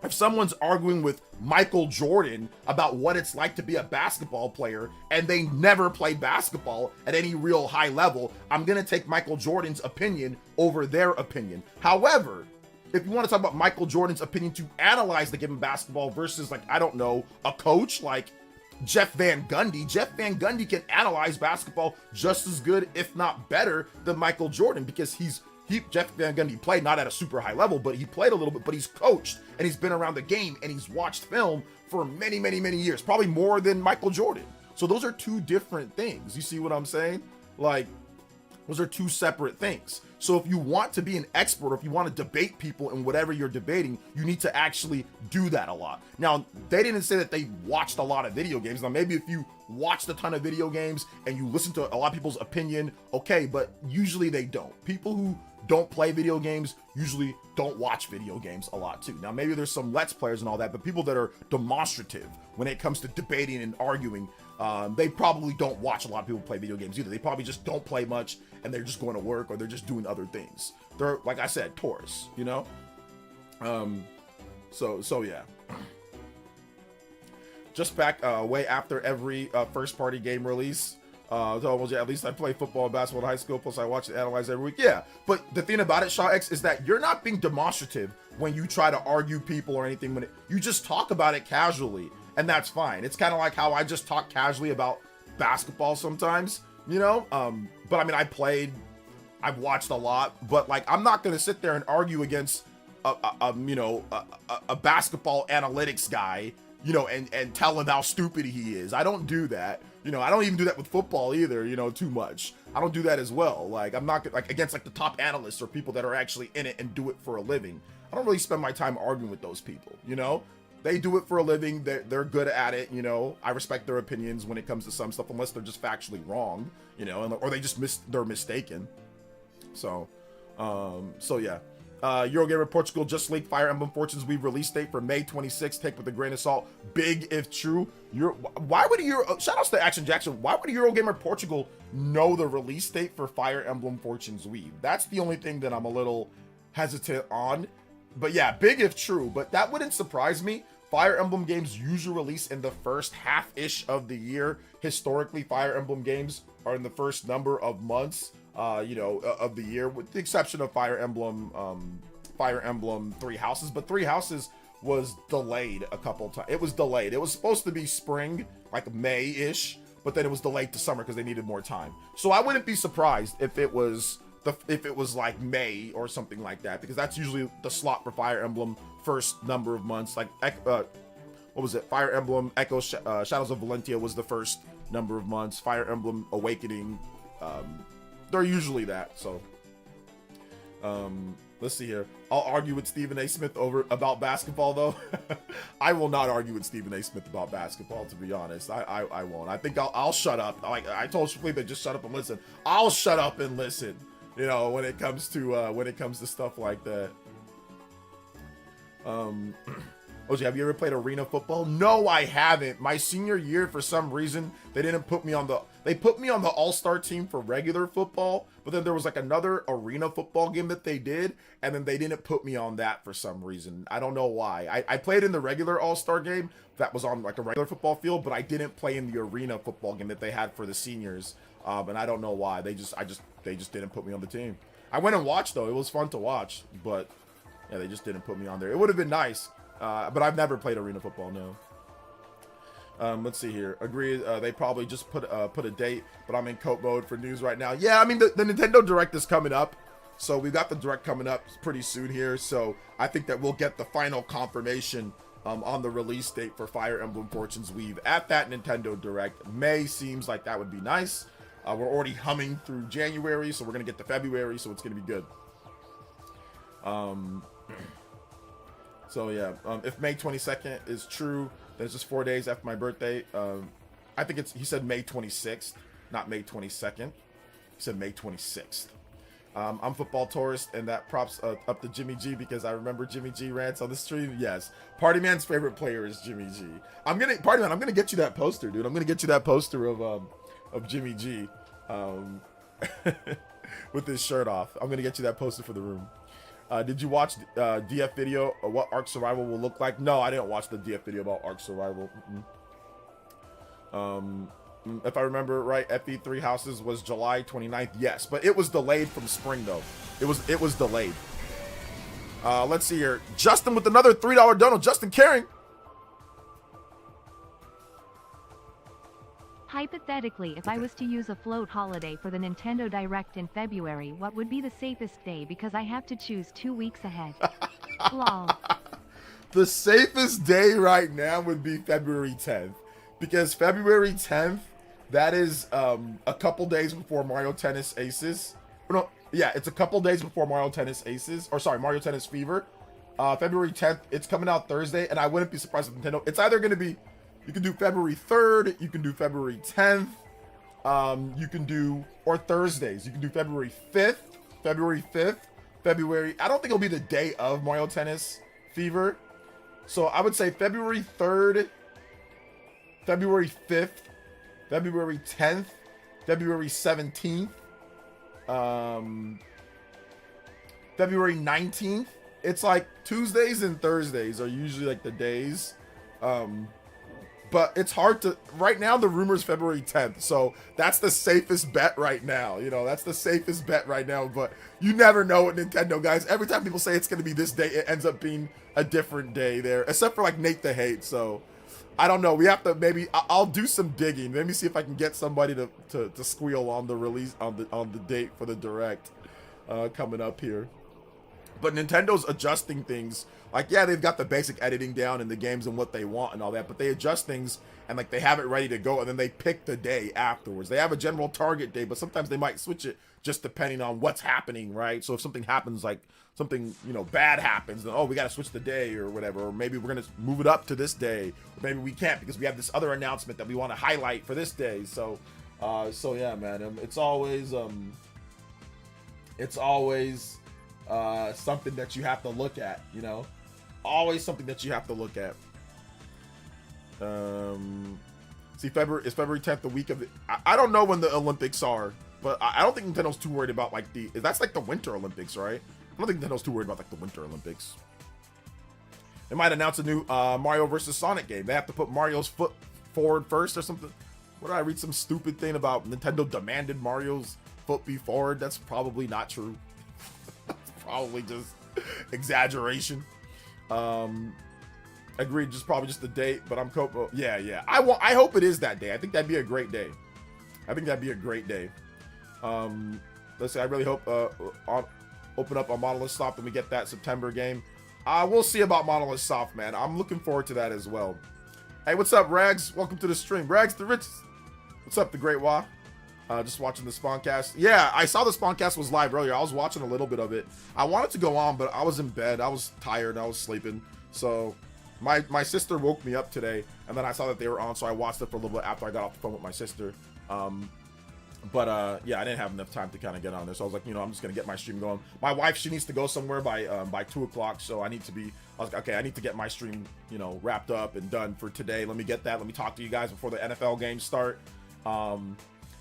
if someone's arguing with Michael Jordan about what it's like to be a basketball player and they never played basketball at any real high level, I'm going to take Michael Jordan's opinion over their opinion. However, if you want to talk about Michael Jordan's opinion to analyze the game of basketball versus, like, I don't know, a coach like Jeff Van Gundy can analyze basketball just as good, if not better, than Michael Jordan, because Jeff Van Gundy played not at a super high level, but he played a little bit, but he's coached and he's been around the game and he's watched film for many, many, many years, probably more than Michael Jordan. So those are two different things. You see what I'm saying? Like, those are two separate things. So if you want to be an expert, or if you want to debate people in whatever you're debating, you need to actually do that a lot. Now, they didn't say that they watched a lot of video games. Now, maybe if you watched a ton of video games and you listen to a lot of people's opinion, okay, but usually they don't. People who don't play video games usually don't watch video games a lot too. Now, maybe there's some Let's Players and all that, but people that are demonstrative when it comes to debating and arguing, they probably don't watch a lot of people play video games either. They probably just don't play much and they're just going to work, or they're just doing other things. They're, like I said, tourists, you know? So yeah. Just back way after every first party game release. So at least I play football and basketball in high school, plus I watch it analyze every week. Yeah, but the thing about it, Shaw X, is that you're not being demonstrative when you try to argue people or anything. When you just talk about it casually, and that's fine. It's kind of like how I just talk casually about basketball sometimes, you know? But I mean, I've watched a lot, but like, I'm not going to sit there and argue against a basketball analytics guy, you know, and tell him how stupid he is. I don't do that. You know, I don't even do that with football either, you know, too much. I don't do that as well. Like, I'm not like against like the top analysts or people that are actually in it and do it for a living. I don't really spend my time arguing with those people, you know? They do it for a living. They're good at it, you know? I respect their opinions when it comes to some stuff, unless they're just factually wrong, you know, or they just they're mistaken. So yeah. Eurogamer Portugal just leaked Fire Emblem Fortunes Weave release date for May 26th. Take with a grain of salt. Big if true. Why would shout outs to Action Jackson. Why would Eurogamer Portugal know the release date for Fire Emblem Fortunes Weave? That's the only thing that I'm a little hesitant on. But yeah, big if true. But that wouldn't surprise me. Fire Emblem games usually release in the first half-ish of the year. Historically, Fire Emblem games are in the first number of months, of the year, with the exception of Fire Emblem Three Houses. But Three Houses was delayed a couple times. It was delayed. It was supposed to be spring, like May-ish, but then it was delayed to summer because they needed more time. So I wouldn't be surprised if it was like May or something like that, because that's usually the slot for Fire Emblem first number of months. Like what was it? Fire Emblem Echo Shadows of Valentia was the first number of months. Fire Emblem Awakening, they're usually that. So let's see here. I'll argue with Stephen A. Smith about basketball, though. I will not argue with Stephen A. Smith about basketball, to be honest. I won't. I think I'll shut up. Like I told Felipe, just shut up and listen. I'll shut up and listen. You know, when it comes to stuff like that. OG, have you ever played arena football? No, I haven't. My senior year, for some reason, they put me on the all-star team for regular football, but then there was like another arena football game that they did, and then they didn't put me on that for some reason. I don't know why. I played in the regular all-star game that was on like a regular football field, but I didn't play in the arena football game that they had for the seniors. And I don't know why. They just didn't put me on the team. I went and watched though. It was fun to watch, but yeah, they just didn't put me on there. It would have been nice. But I've never played arena football, no. Let's see here. Agree, they probably just put a date, but I'm in coat mode for news right now. Yeah, I mean, the Nintendo Direct is coming up. So we got the direct coming up pretty soon here. So I think that we'll get the final confirmation on the release date for Fire Emblem Fortune's Weave at that Nintendo Direct. May seems like that would be nice. We're already humming through January, so we're going to get to February, so it's going to be good. So yeah, if May 22nd is true, then it's just 4 days after my birthday. I think he said May 26th, not May 22nd. He said May 26th. I'm football tourist, and that props up to Jimmy G, because I remember Jimmy G rants on the stream. Yes, Party Man's favorite player is Jimmy G. Party Man, I'm gonna get you that poster, dude. I'm gonna get you that poster of Jimmy G, with his shirt off. I'm gonna get you that poster for the room. Did you watch DF video of what Ark Survival will look like? No, I didn't watch the DF video about Ark Survival. If I remember right, FE3 Houses was July 29th. Yes, but it was delayed from spring though. It was delayed. Let's see here. Justin with another $3 donut. Justin Caring.
Hypothetically, if I was to use a float holiday for the Nintendo Direct in February, what would be the safest day, because I have to choose 2 weeks ahead? Lol.
The safest day right now would be February 10th, because February 10th, that is a couple days before Mario Tennis Aces. No, yeah, it's a couple days before Mario Tennis Aces, or sorry, Mario Tennis Fever. February 10th, it's coming out Thursday, and I wouldn't be surprised if Nintendo, it's either going to be, you can do February 3rd, you can do February 10th, you can do, or Thursdays, you can do February 5th, I don't think it'll be the day of Mario Tennis Fever, so I would say February 3rd, February 5th, February 10th, February 17th, February 19th, it's like Tuesdays and Thursdays are usually like the days, but it's hard to, right now the rumor is February 10th, so that's the safest bet right now, that's the safest bet right now, but you never know with Nintendo, guys. Every time people say it's going to be this day, it ends up being a different day there, except for like Nate the Hate, so I don't know, we have to, maybe, I'll do some digging, let me see if I can get somebody to squeal on the release, on the date for the Direct, coming up here. But Nintendo's adjusting things. Like, yeah, they've got the basic editing down in the games and what they want and all that, but they adjust things and like they have it ready to go, and then they pick the day afterwards. They have a general target day, but sometimes they might switch it just depending on what's happening, right? So if something happens, like something, bad happens, then, oh, we got to switch the day or whatever, or maybe we're going to move it up to this day, or maybe we can't because we have this other announcement that we want to highlight for this day. So yeah, man, it's always something that you have to look at, always something that you have to look at. See, it's February 10th, the week of it. I don't know when the Olympics are, but I don't think Nintendo's too worried about like that's like the Winter Olympics, right? I don't think Nintendo's too worried about like the Winter Olympics. They might announce a new Mario versus Sonic game. They have to put Mario's foot forward first or something. What did I read? Some stupid thing about Nintendo demanded Mario's foot be forward. That's probably not true. Probably just exaggeration. Agreed, probably just the date, but I'm yeah. I hope it is that day. I think that'd be a great day. Let's say I really hope open up on Monolith Soft and we get that September game. We'll see about Monolith Soft, man. I'm looking forward to that as well. Hey, what's up, Rags? Welcome to the stream. Rags the Richest. What's up, the Great Wah? Just watching the Spawncast. Yeah, I saw the Spawncast was live earlier. I was watching a little bit of it. I wanted to go on, but I was in bed. I was tired. I was sleeping. So my sister woke me up today, and then I saw that they were on, so I watched it for a little bit after I got off the phone with my sister. But yeah, I didn't have enough time to kind of get on there, so I was like, I'm just gonna get my stream going. My wife, she needs to go somewhere by 2 o'clock, so I was like, okay, I need to get my stream, wrapped up and done for today. Let me get that. Let me talk to you guys before the NFL games start.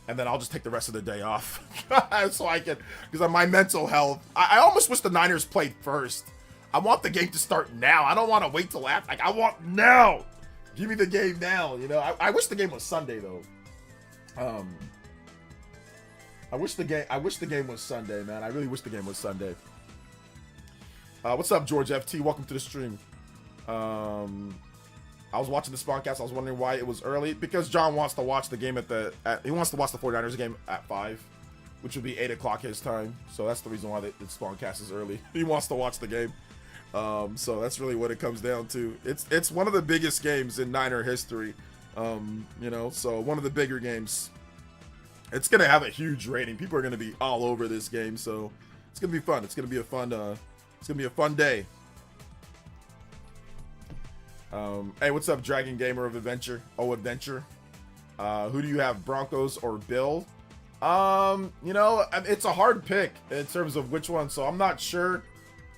And then I'll just take the rest of the day off so I can, because of my mental health. I almost wish the Niners played first. I want the game to start now. I don't want to wait till after. Like, I want now. Give me the game now. I wish the game was Sunday though. I wish the game was Sunday, man. I really wish the game was Sunday. What's up, George FT? Welcome to the stream. I was watching the Spawncast. I was wondering why it was early. Because John wants to watch the game he wants to watch the 49ers game at 5. which would be 8 o'clock his time. So that's the reason why the spawn cast is early. He wants to watch the game. So that's really what it comes down to. It's one of the biggest games in Niner history. You know, so one of the bigger games. It's gonna have a huge rating. People are gonna be all over this game, so it's gonna be fun. It's gonna be a fun day. Hey, what's up, Dragon Gamer of Adventure? Oh, Adventure. Who do you have, Broncos or Bill? You know, it's a hard pick in terms of which one, so I'm not sure.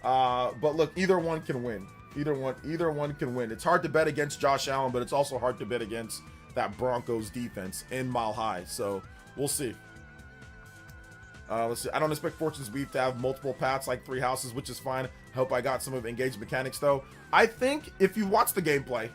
But look, either one can win. Either one can win. It's hard to bet against Josh Allen, but it's also hard to bet against that Broncos defense in Mile High. So we'll see. Let's see. I don't expect Fortune's Beef to have multiple paths like 3 houses, which is fine. I hope I got some of Engaged mechanics though. I think if you watch the gameplay,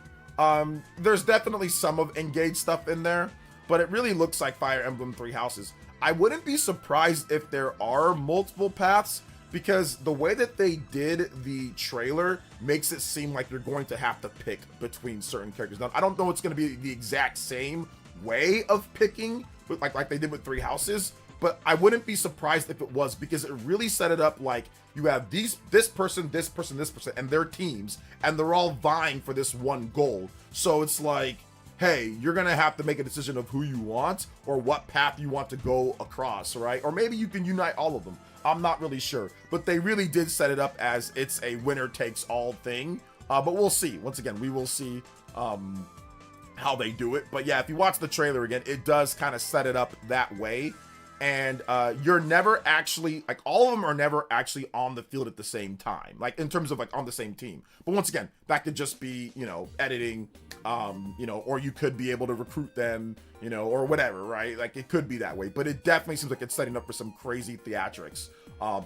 there's definitely some of Engaged stuff in there, but it really looks like Fire Emblem 3 houses. I wouldn't be surprised if there are multiple paths, because the way that they did the trailer makes it seem like you're going to have to pick between certain characters. Now, I don't know it's going to be the exact same way of picking, like they did with 3 houses, but I wouldn't be surprised if it was, because it really set it up like you have this person, and their teams, and they're all vying for this one goal. So it's like, hey, you're gonna have to make a decision of who you want or what path you want to go across, right? Or maybe you can unite all of them. I'm not really sure, but they really did set it up as it's a winner takes all thing. But we'll see. Once again, we will see how they do it. But yeah, if you watch the trailer again, it does kind of set it up that way. And you're never actually, like, all of them are never actually on the field at the same time, like in terms of like on the same team. But once again, that could just be, you know, editing, you know, or you could be able to recruit them, you know, or whatever, right? Like it could be that way, but it definitely seems like it's setting up for some crazy theatrics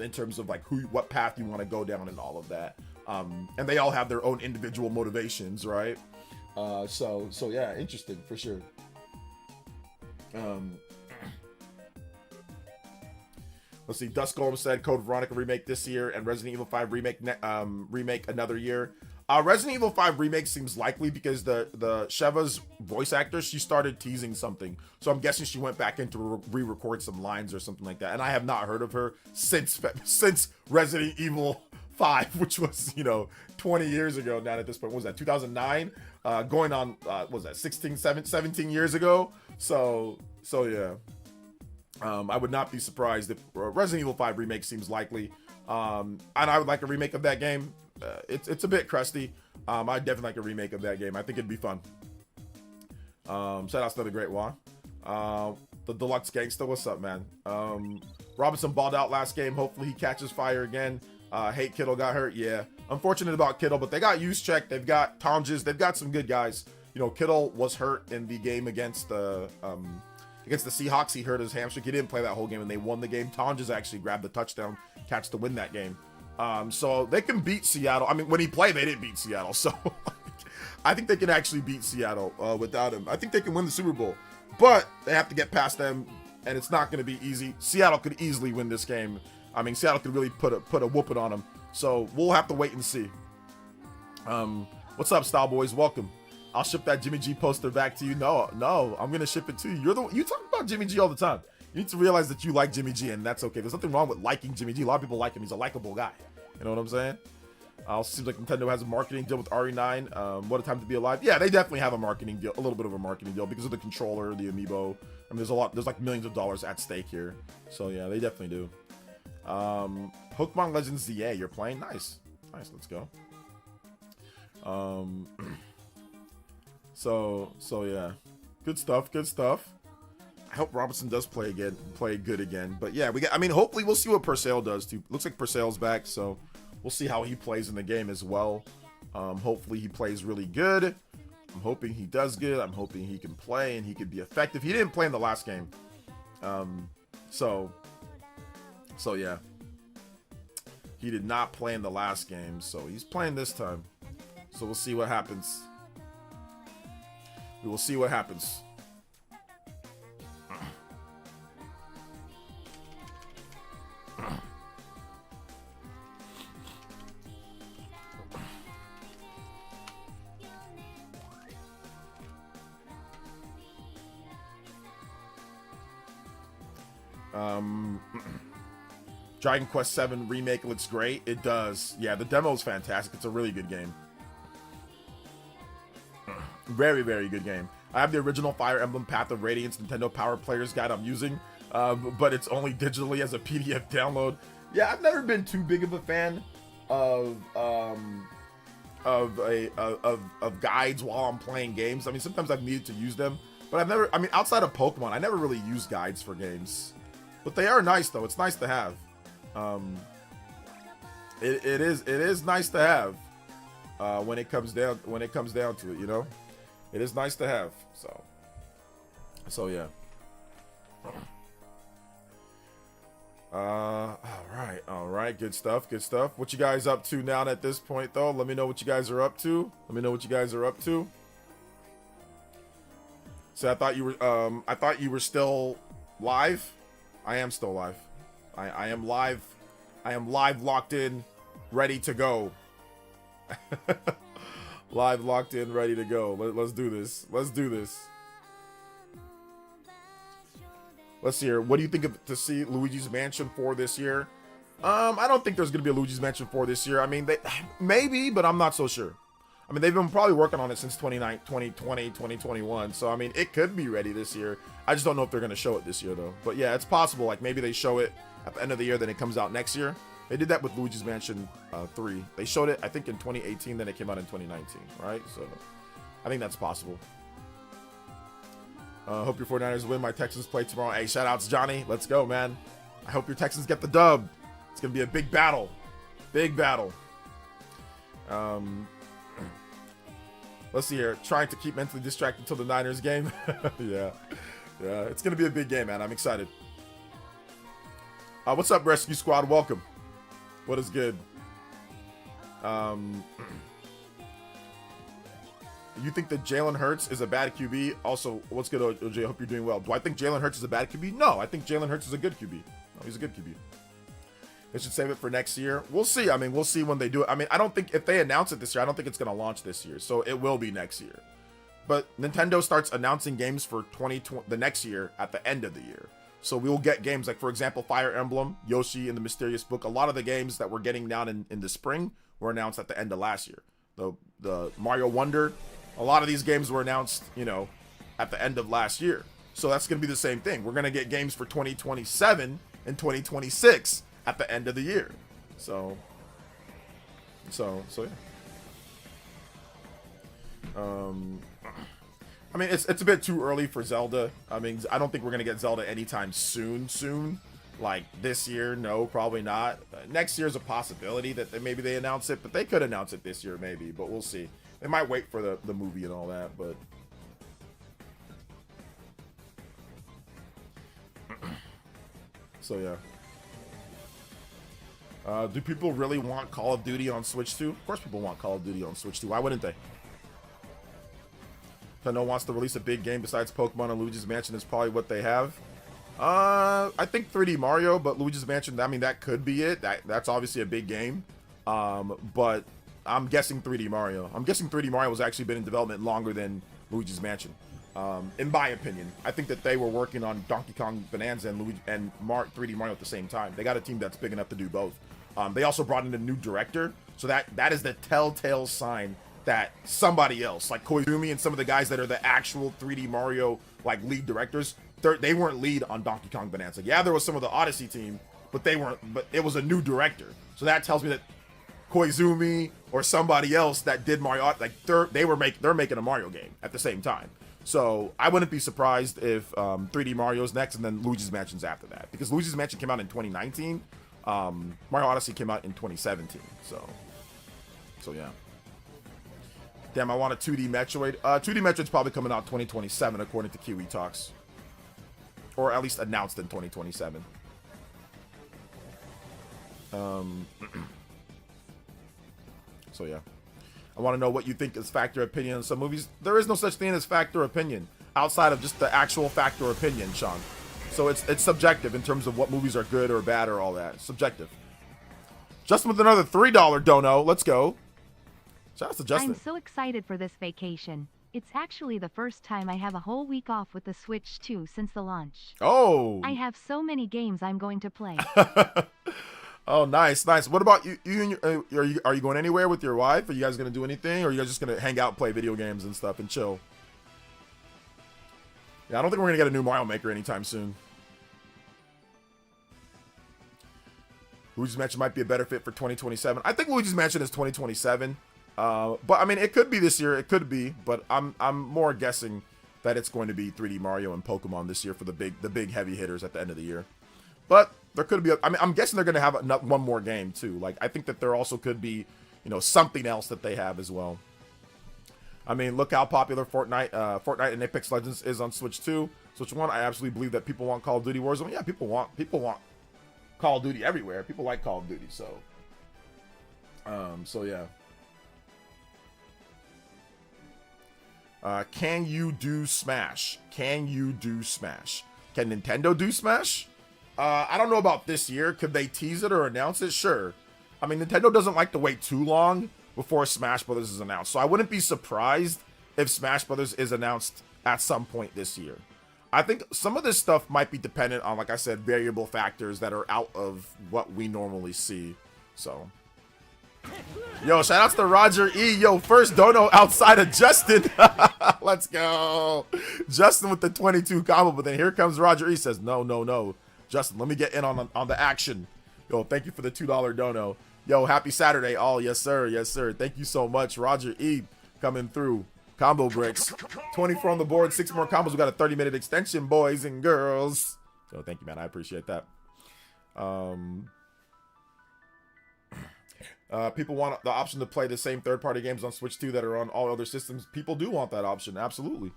in terms of like what path you want to go down and all of that. And they all have their own individual motivations, right? So yeah, interesting for sure. Let's see. Dust Golem said Code Veronica remake this year and Resident Evil 5 remake another year. Resident Evil 5 remake seems likely because the Sheva's voice actor, she started teasing something, so I'm guessing she went back in to re-record some lines or something like that. And I have not heard of her since Resident Evil 5, which was, you know, 20 years ago now at this point. What was that, 2009? Going on, what was that, 17 years ago? So yeah. I would not be surprised if Resident Evil 5 remake seems likely. And I would like a remake of that game. It's a bit crusty. I'd definitely like a remake of that game. I think it'd be fun. Shout out to the Great Juan. The Deluxe Gangsta, what's up, man? Robinson balled out last game. Hopefully he catches fire again. Hate Kittle got hurt. Yeah. Unfortunate about Kittle, but they got use check. They've got Tonjes. They've got some good guys. You know, Kittle was hurt in the game against the Seahawks. He hurt his hamstring. He didn't play that whole game, and they won the game. Tonjes actually grabbed the touchdown catch to win that game. So they can beat Seattle. I mean, when he played, they didn't beat Seattle. So I think they can actually beat Seattle without him. I think they can win the Super Bowl, but they have to get past them, and it's not going to be easy. Seattle could easily win this game. I mean, Seattle could really put a whooping on them. So we'll have to wait and see. What's up, Style Boys? Welcome. I'll ship that Jimmy G poster back to you. No, I'm gonna ship it to you. You talk about Jimmy G all the time. You need to realize that you like Jimmy G, and that's okay. There's nothing wrong with liking Jimmy G. A lot of people like him. He's a likable guy. You know what I'm saying? Seems like Nintendo has a marketing deal with RE9. What a time to be alive. Yeah, they definitely have a marketing deal, a little bit of a marketing deal because of the controller, the amiibo. I mean, there's like millions of dollars at stake here. So yeah, they definitely do. Pokemon Legends ZA, you're playing? Nice, let's go. So yeah, good stuff. I hope Robinson does play good again. But yeah, I mean, hopefully we'll see what Purcell does too. Looks like Purcell's back, so we'll see how he plays in the game as well. Hopefully he plays really good. I'm hoping he does good. I'm hoping he can play and he could be effective. He didn't play in the last game. So yeah. He did not play in the last game, so he's playing this time. So we'll see what happens. We will see what happens. Dragon Quest 7 remake looks great. It does. Yeah, the demo is fantastic. It's a really good game. Very, very good game. I have the original Fire Emblem Path of Radiance Nintendo Power Player's Guide I'm using, but it's only digitally as a PDF download. Yeah, I've never been too big of a fan of guides while I'm playing games. I mean, sometimes I've needed to use them, but I've never. I mean, outside of Pokemon, I never really used guides for games. But they are nice, though. It's nice to have. It is nice to have when it comes down to it, you know. It is nice to have. So yeah. All right, good stuff. What you guys up to now at this point, though? Let me know what you guys are up to. So I thought you were still live. I am still live. I am live. I am live, locked in, ready to go. Live, locked in, ready to go. Let's do this. Let's see here. What do you think to see Luigi's Mansion 4 this year? I don't think there's going to be a Luigi's Mansion 4 this year. I mean, maybe, but I'm not so sure. I mean, they've been probably working on it since 2020, 2021. So, I mean, it could be ready this year. I just don't know if they're going to show it this year, though. But, yeah, it's possible. Like, maybe they show it at the end of the year, then it comes out next year. They did that with Luigi's Mansion 3. They showed it, I think, in 2018, then it came out in 2019, right? So, I think that's possible. Hope your 49ers win. My Texans play tomorrow. Hey, shout-outs, Johnny. Let's go, man. I hope your Texans get the dub. It's going to be a big battle. Big battle. Let's see here. Trying to keep mentally distracted until the Niners game. Yeah. It's going to be a big game, man. I'm excited. What's up, Rescue Squad? Welcome. What is good? You think that Jalen Hurts is a bad QB? Also, what's good, OJ? I hope you're doing well. Do I think Jalen Hurts is a bad QB? No, I think Jalen Hurts is a good QB. No, he's a good QB. They should save it for next year. We'll see. I mean, we'll see when they do it. I mean, I don't think if they announce it this year, I don't think it's going to launch this year. So it will be next year. But Nintendo starts announcing games for 2020, the next year at the end of the year. So we will get games like, for example, Fire Emblem, Yoshi and the Mysterious Book. A lot of the games that we're getting down in the spring were announced at the end of last year. The Mario Wonder, a lot of these games were announced, you know, at the end of last year. So that's going to be the same thing. We're going to get games for 2027 and 2026 at the end of the year. So yeah. I mean, it's a bit too early for Zelda. I mean, I don't think we're going to get Zelda anytime soon. Like this year, no, probably not. Next year's a possibility that maybe they announce it, but they could announce it this year maybe, but we'll see. They might wait for the movie and all that, but... So, yeah. Do people really want Call of Duty on Switch 2? Of course people want Call of Duty on Switch 2. Why wouldn't they? Nintendo wants to release a big game besides Pokemon and Luigi's Mansion is probably what they have. I think 3D Mario, but Luigi's Mansion, I mean, that could be it. That's obviously a big game. But I'm guessing 3D Mario. I'm guessing 3D Mario has actually been in development longer than Luigi's Mansion. In my opinion, I think that they were working on Donkey Kong Bonanza and 3D Mario at the same time. They got a team that's big enough to do both. They also brought in a new director, so that is the telltale sign that somebody else, like Koizumi and some of the guys that are the actual 3D Mario like lead directors, they weren't lead on Donkey Kong Bonanza. Yeah, there was some of the Odyssey team, but they weren't. But it was a new director, so that tells me that Koizumi or somebody else that did Mario, like they're making a Mario game at the same time. So I wouldn't be surprised if 3D Mario's next and then Luigi's Mansion's after that, because Luigi's Mansion came out in 2019. Mario Odyssey came out in 2017. So yeah. Damn, I want a 2D Metroid. 2D Metroid's probably coming out 2027 according to Kiwi Talks, or at least announced in 2027. So yeah. I want to know what you think is factor opinion on some movies. There is no such thing as factor opinion outside of just the actual factor opinion, Sean. So it's subjective in terms of what movies are good or bad or all that. Subjective. Justin with another $3 dono. Let's go. Shout out to Justin.
I'm so excited for this vacation. It's actually the first time I have a whole week off with the Switch 2 since the launch.
Oh.
I have so many games I'm going to play.
Oh, nice, nice. What about you? Are you going anywhere with your wife? Are you guys gonna do anything, or are you guys just gonna hang out, play video games and stuff, and chill? Yeah, I don't think we're gonna get a new Mario Maker anytime soon. Luigi's Mansion might be a better fit for 2027. I think Luigi's Mansion is 2027. But I mean, it could be this year. It could be, but I'm more guessing that it's going to be 3D Mario and Pokemon this year for the big heavy hitters at the end of the year. But there could be, I mean, I'm guessing they're going to have one more game too. Like, I think that there also could be, you know, something else that they have as well. I mean, look how popular Fortnite and Apex Legends is on Switch 2. Switch 1, I absolutely believe that people want Call of Duty Warzone. Yeah, people want Call of Duty everywhere. People like Call of Duty, so yeah. Can you do Smash? Can you do Smash? Can Nintendo do Smash? I don't know about this year. Could they tease it or announce it? Sure. I mean, Nintendo doesn't like to wait too long before Smash Brothers is announced. So I wouldn't be surprised if Smash Brothers is announced at some point this year. I think some of this stuff might be dependent on, like I said, variable factors that are out of what we normally see. So, yo, shout outs to Roger E. Yo, first dono outside of Justin. Let's go. Justin with the 22 combo, but then here comes Roger E. Says, no. Justin, let me get in on the action. Yo, thank you for the $2 dono. Yo, happy Saturday, all. Yes, sir. Yes, sir. Thank you so much. Roger E. coming through. Combo bricks. 24 on the board. 6 more combos. We got a 30-minute extension, boys and girls. So thank you, man. I appreciate that. People want the option to play the same third-party games on Switch 2 that are on all other systems. People do want that option. Absolutely.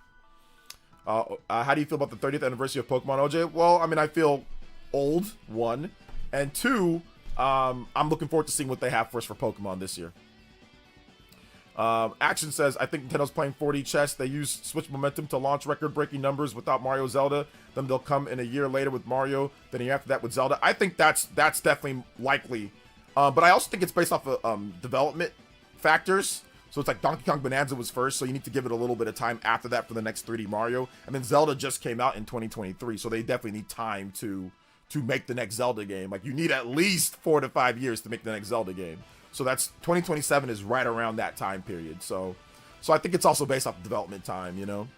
How do you feel about the 30th anniversary of Pokemon, OJ? Well, I mean, I feel old, 1. And 2, I'm looking forward to seeing what they have for us for Pokemon this year. Action says, I think Nintendo's playing 4D chess. They use Switch momentum to launch record-breaking numbers without Mario Zelda. Then they'll come in a year later with Mario. Then a year after that with Zelda. I think that's definitely likely. But I also think it's based off of development factors. So it's like Donkey Kong Bonanza was first, so you need to give it a little bit of time after that for the next 3D Mario. And then Zelda just came out in 2023, so they definitely need time to make the next Zelda game. Like, you need at least 4 to 5 years to make the next Zelda game. So that's 2027 is right around that time period. So I think it's also based off development time, you know.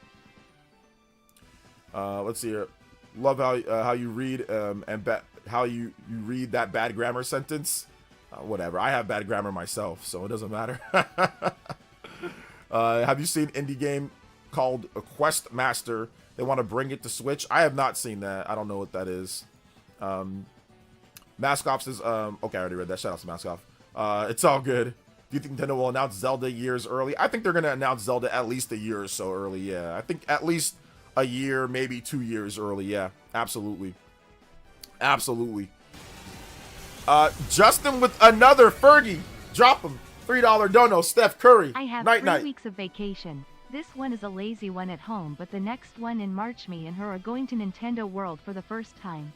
Let's see here. Love how you read how you read that bad grammar sentence. Whatever. I have bad grammar myself, so it doesn't matter. Have you seen indie game called Quest Master? They want to bring it to Switch. I have not seen that. I don't know what that is. Maskoff says, okay, I already read that. Shout out to Maskoff. It's all good. Do you think Nintendo will announce Zelda years early? I think they're going to announce Zelda at least a year or so early, yeah. I think at least a year, maybe 2 years early, yeah. Absolutely. Absolutely. Justin with another Fergie. Drop him. $3 dono. Steph Curry.
I have 3 weeks of vacation. This one is a lazy one at home, but the next one in March me and her are going to Nintendo World for the first time.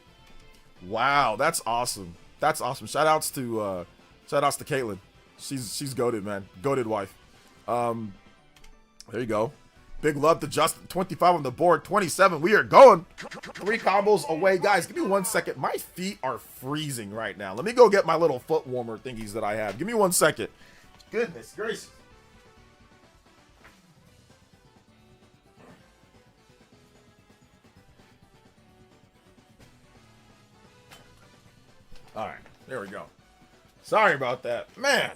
Wow, that's awesome. That's awesome. Shout outs to Caitlin. She's goated, man. Goated wife. There you go. Big love to Justin. 25 on the board. 27. We are going. 3 combos away. Guys, give me 1 second. My feet are freezing right now. Let me go get my little foot warmer thingies that I have. Give me 1 second. Goodness gracious. All right. There we go. Sorry about that. Man.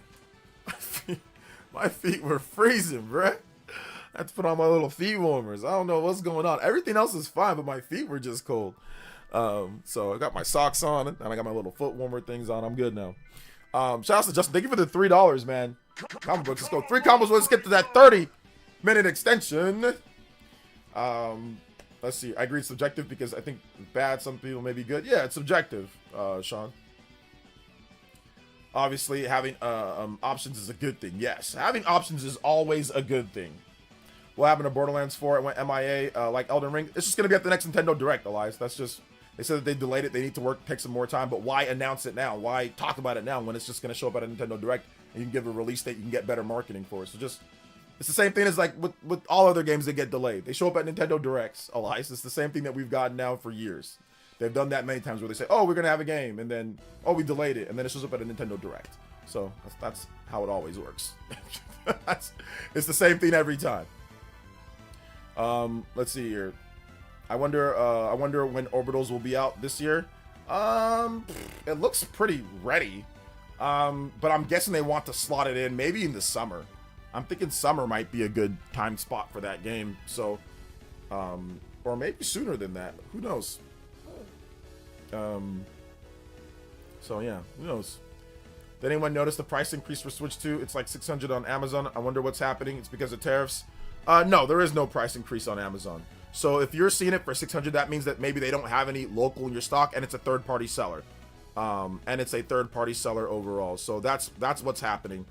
My feet were freezing, bruh. I had to put on my little feet warmers. I don't know what's going on. Everything else is fine, but my feet were just cold. So I got my socks on, and I got my little foot warmer things on. I'm good now. Shout out to Justin. Thank you for the $3, man. Comic books. Let's go. 3 combos. Let's get to that 30-minute extension. Let's see. I agree it's subjective because I think bad, some people may be good. Yeah, it's subjective, Sean. Obviously, having options is a good thing. Yes, having options is always a good thing. What happened to Borderlands 4? It went MIA like Elden Ring. It's just going to be at the next Nintendo Direct, Elias. That's just... They said that they delayed it. They need to take some more time. But why announce it now? Why talk about it now when it's just going to show up at a Nintendo Direct and you can give a release date, you can get better marketing for it? So just It's the same thing as like with all other games that get delayed. They show up at Nintendo Directs, Elias. It's the same thing that we've gotten now for years. They've done that many times where they say, oh, we're going to have a game. And then, oh, we delayed it. And then it shows up at a Nintendo Direct. So that's how it always works. It's the same thing every time. Let's see here. I wonder when Orbitals will be out this year. It looks pretty ready. But I'm guessing they want to slot it in maybe in the summer. I'm thinking summer might be a good time spot for that game. So, or maybe sooner than that. Who knows? So yeah, who knows? Did anyone notice the price increase for Switch 2? It's like $600 on Amazon. I wonder what's happening. It's because of tariffs. No, there is no price increase on Amazon. So if you're seeing it for $600, that means that maybe they don't have any local in your stock, and it's a third-party seller. And it's a third-party seller overall. So that's what's happening.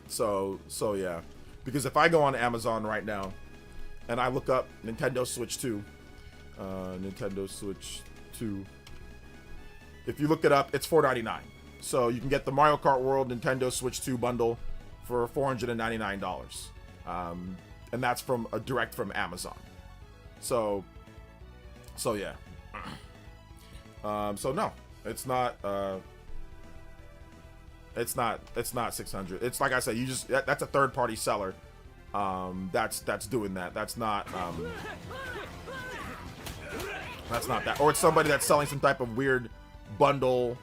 So yeah, because if I go on Amazon right now and I look up Nintendo Switch 2, Nintendo Switch 2, if you look it up, it's $499. So you can get the Mario Kart World Nintendo Switch 2 bundle for $499. And that's from a direct from Amazon. So yeah. So no, it's not 600. It's like I said, that's a third party seller. That's doing that. That's not that. Or it's somebody that's selling some type of weird bundle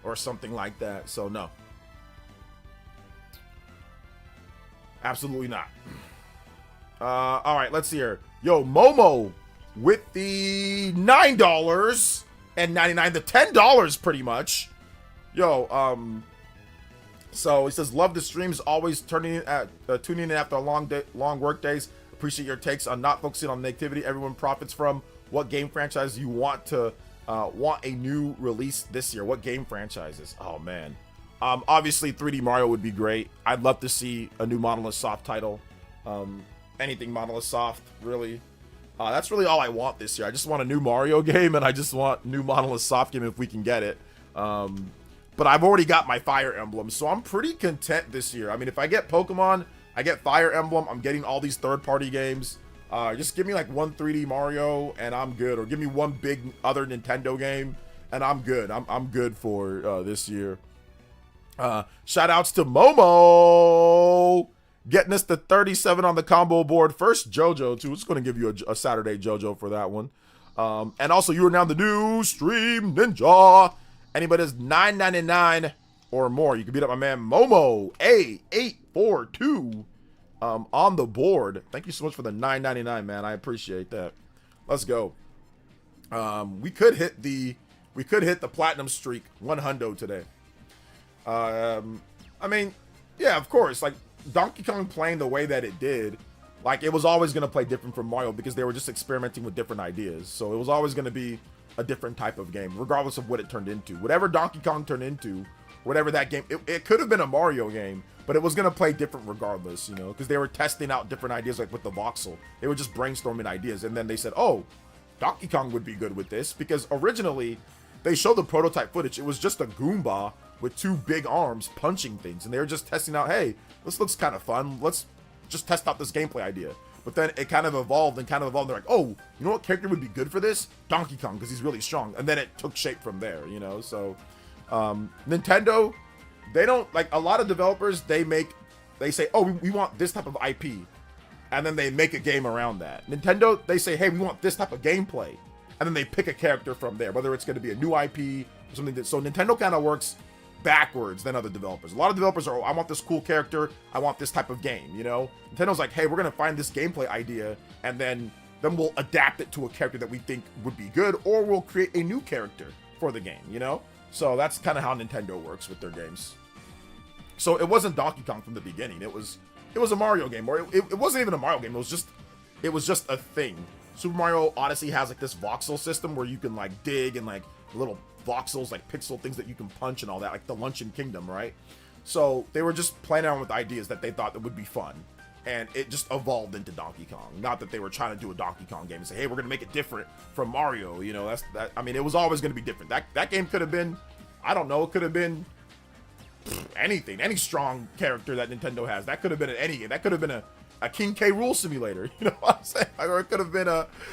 or something like that. So no. Absolutely not. All right, let's see here. Yo, Momo with the $9.99, the $10 pretty much. Yo, so he says, love the streams, always tuning in after long work days. Appreciate your takes on not focusing on negativity everyone profits from. What game franchise you want a new release this year? What game franchises? Oh man. Obviously 3D Mario would be great. I'd love to see a new Monolith Soft title. Anything Monolith Soft, really. That's really all I want this year. I just want a new Mario game, and I just want new Monolith Soft game if we can get it. But I've already got my Fire Emblem, so I'm pretty content this year. I mean, if I get Pokemon, I get Fire Emblem, I'm getting all these third-party games. Just give me like one 3D Mario, and I'm good. Or give me one big other Nintendo game, and I'm good. I'm good for this year. Shout outs to Momo getting us to 37 on the combo board. First JoJo too. It's going to give you a Saturday JoJo for that one. And also you are now the new Stream Ninja. Anybody that's $9.99 or more, you can beat up my man Momo A842 on the board. Thank you so much for the $9.99, man. I appreciate that. Let's go. We could hit the platinum streak 100 today. I mean, yeah, of course, like Donkey Kong playing the way that it did, like it was always going to play different from Mario because they were just experimenting with different ideas. So it was always going to be a different type of game, regardless of what it turned into. Whatever Donkey Kong turned into, whatever that game, it could have been a Mario game, but it was going to play different regardless, you know, because they were testing out different ideas, like with the voxel. They were just brainstorming ideas, and then they said, oh, Donkey Kong would be good with this, because originally they showed the prototype footage. It was just a Goomba with two big arms punching things, and they were just testing out, hey, this looks kind of fun, let's just test out this gameplay idea. But then it kind of evolved and they're like, oh, you know what character would be good for this? Donkey Kong, because he's really strong. And then it took shape from there, you know. So Nintendo, they don't, like, a lot of developers, they say, oh, we want this type of IP, and then they make a game around that. Nintendo, they say, hey, we want this type of gameplay, and then they pick a character from there, whether it's going to be a new IP or something. So Nintendo kind of works backwards than other developers. A lot of developers are, oh, I want this cool character, I want this type of game, you know. Nintendo's like, hey, we're gonna find this gameplay idea, and then we'll adapt it to a character that we think would be good, or we'll create a new character for the game, you know. So that's kind of how Nintendo works with their games. So it wasn't Donkey Kong from the beginning. It was a Mario game, or it wasn't even a Mario game. It was just a thing. Super Mario Odyssey has like this voxel system where you can like dig and like little voxels, like pixel things that you can punch and all that, like the Luncheon Kingdom, right? So they were just playing around with ideas that they thought that would be fun, and it just evolved into Donkey Kong. Not that they were trying to do a Donkey Kong game and say, hey, we're gonna make it different from Mario, you know. I mean, it was always gonna be different. That game could have been, I don't know, it could have been anything, any strong character that Nintendo has. That could have been any game. That could have been a King K. Rool simulator. You know what I'm saying? Or it could have been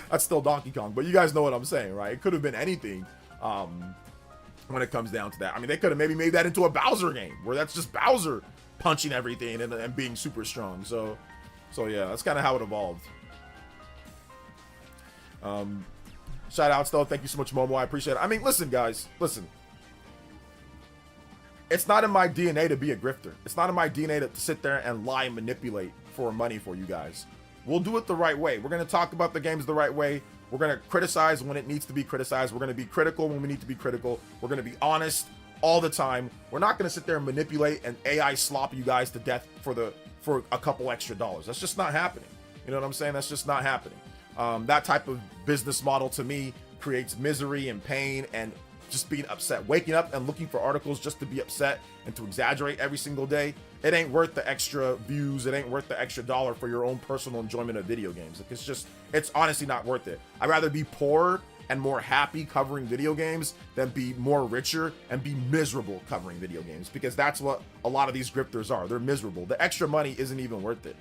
that's still Donkey Kong, but you guys know what I'm saying, right? It could have been anything. When it comes down to that, I mean, they could have maybe made that into a Bowser game where that's just Bowser punching everything and being super strong. So yeah, that's kind of how it evolved. Shout outs though. Thank you so much, Momo. I appreciate it. I mean, listen, guys, listen. It's not in my DNA to be a grifter. It's not in my DNA to sit there and lie and manipulate for money for you guys. We'll do it the right way. We're going to talk about the games the right way. We're going to criticize when it needs to be criticized. We're going to be critical when we need to be critical. We're going to be honest all the time. We're not going to sit there and manipulate and AI slop you guys to death for a couple extra dollars. That's just not happening. You know what I'm saying? That's just not happening. That type of business model to me creates misery and pain and just being upset. Waking up and looking for articles just to be upset and to exaggerate every single day. It ain't worth the extra views. It ain't worth the extra dollar for your own personal enjoyment of video games. Like, it's honestly not worth it. I'd rather be poor and more happy covering video games than be more richer and be miserable covering video games, because that's what a lot of these grifters are. They're miserable. The extra money isn't even worth it.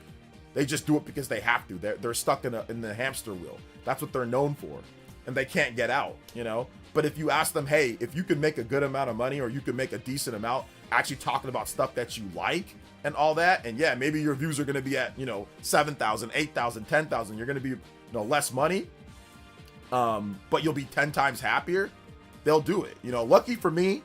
They just do it because they have to. They're stuck in the hamster wheel. That's what they're known for, and they can't get out, you know? But if you ask them, hey, if you could make a good amount of money or you could make a decent amount actually talking about stuff that you like and all that, and yeah, maybe your views are going to be at, 7,000, 8,000, 10,000, you're going to be, less money, but you'll be 10 times happier, they'll do it. Lucky for me,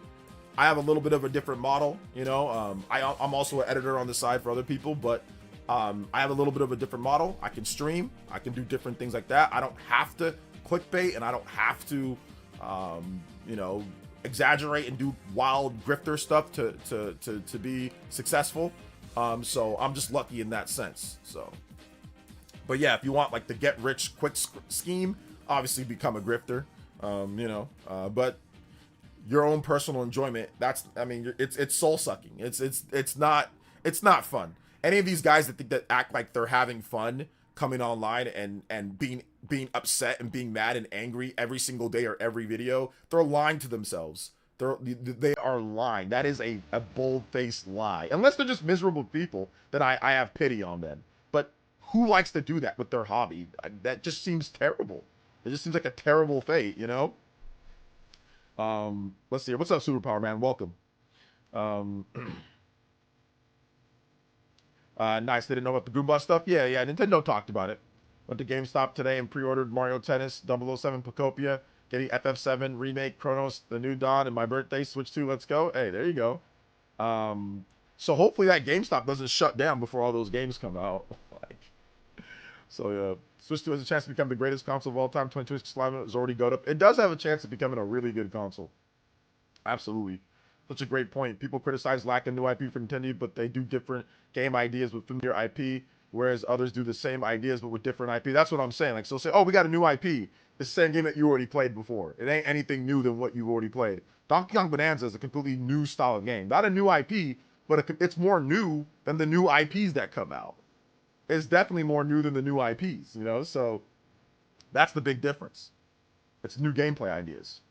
I have a little bit of a different model. I'm also an editor on the side for other people, but I have a little bit of a different model. I can stream, I can do different things like that. I don't have to clickbait, and I don't have to exaggerate and do wild grifter stuff to be successful. So I'm just lucky in that sense. So, but yeah, if you want like the get rich quick scheme, obviously become a grifter. But your own personal enjoyment, it's soul sucking. It's not fun. Any of these guys that act like they're having fun coming online and being upset and being mad and angry every single day or every video, they're lying to themselves. They are lying. That is a bold-faced lie. Unless they're just miserable people, then I have pity on them. But who likes to do that with their hobby? That just seems terrible. It just seems like a terrible fate, Let's see. What's up, Superpower Man? Welcome. Nice. They didn't know about the Goomba stuff. Yeah. Nintendo talked about it. Went to GameStop today and pre-ordered Mario Tennis, 007 Pocopia, getting FF7 Remake, Chronos, The New Dawn, and my birthday, Switch 2, let's go. Hey, there you go. So hopefully that GameStop doesn't shut down before all those games come out. Switch 2 has a chance to become the greatest console of all time. 2026 Live is already got up. It does have a chance of becoming a really good console. Absolutely. Such a great point. People criticize lack of new IP for Nintendo, but they do different game ideas with familiar IP, whereas others do the same ideas but with different IP. That's what I'm saying. Like, so say, oh, we got a new IP. It's the same game that you already played before. It ain't anything new than what you've already played. Donkey Kong Bonanza is a completely new style of game. Not a new IP, but it's more new than the new IPs that come out. It's definitely more new than the new IPs, So that's the big difference. It's new gameplay ideas.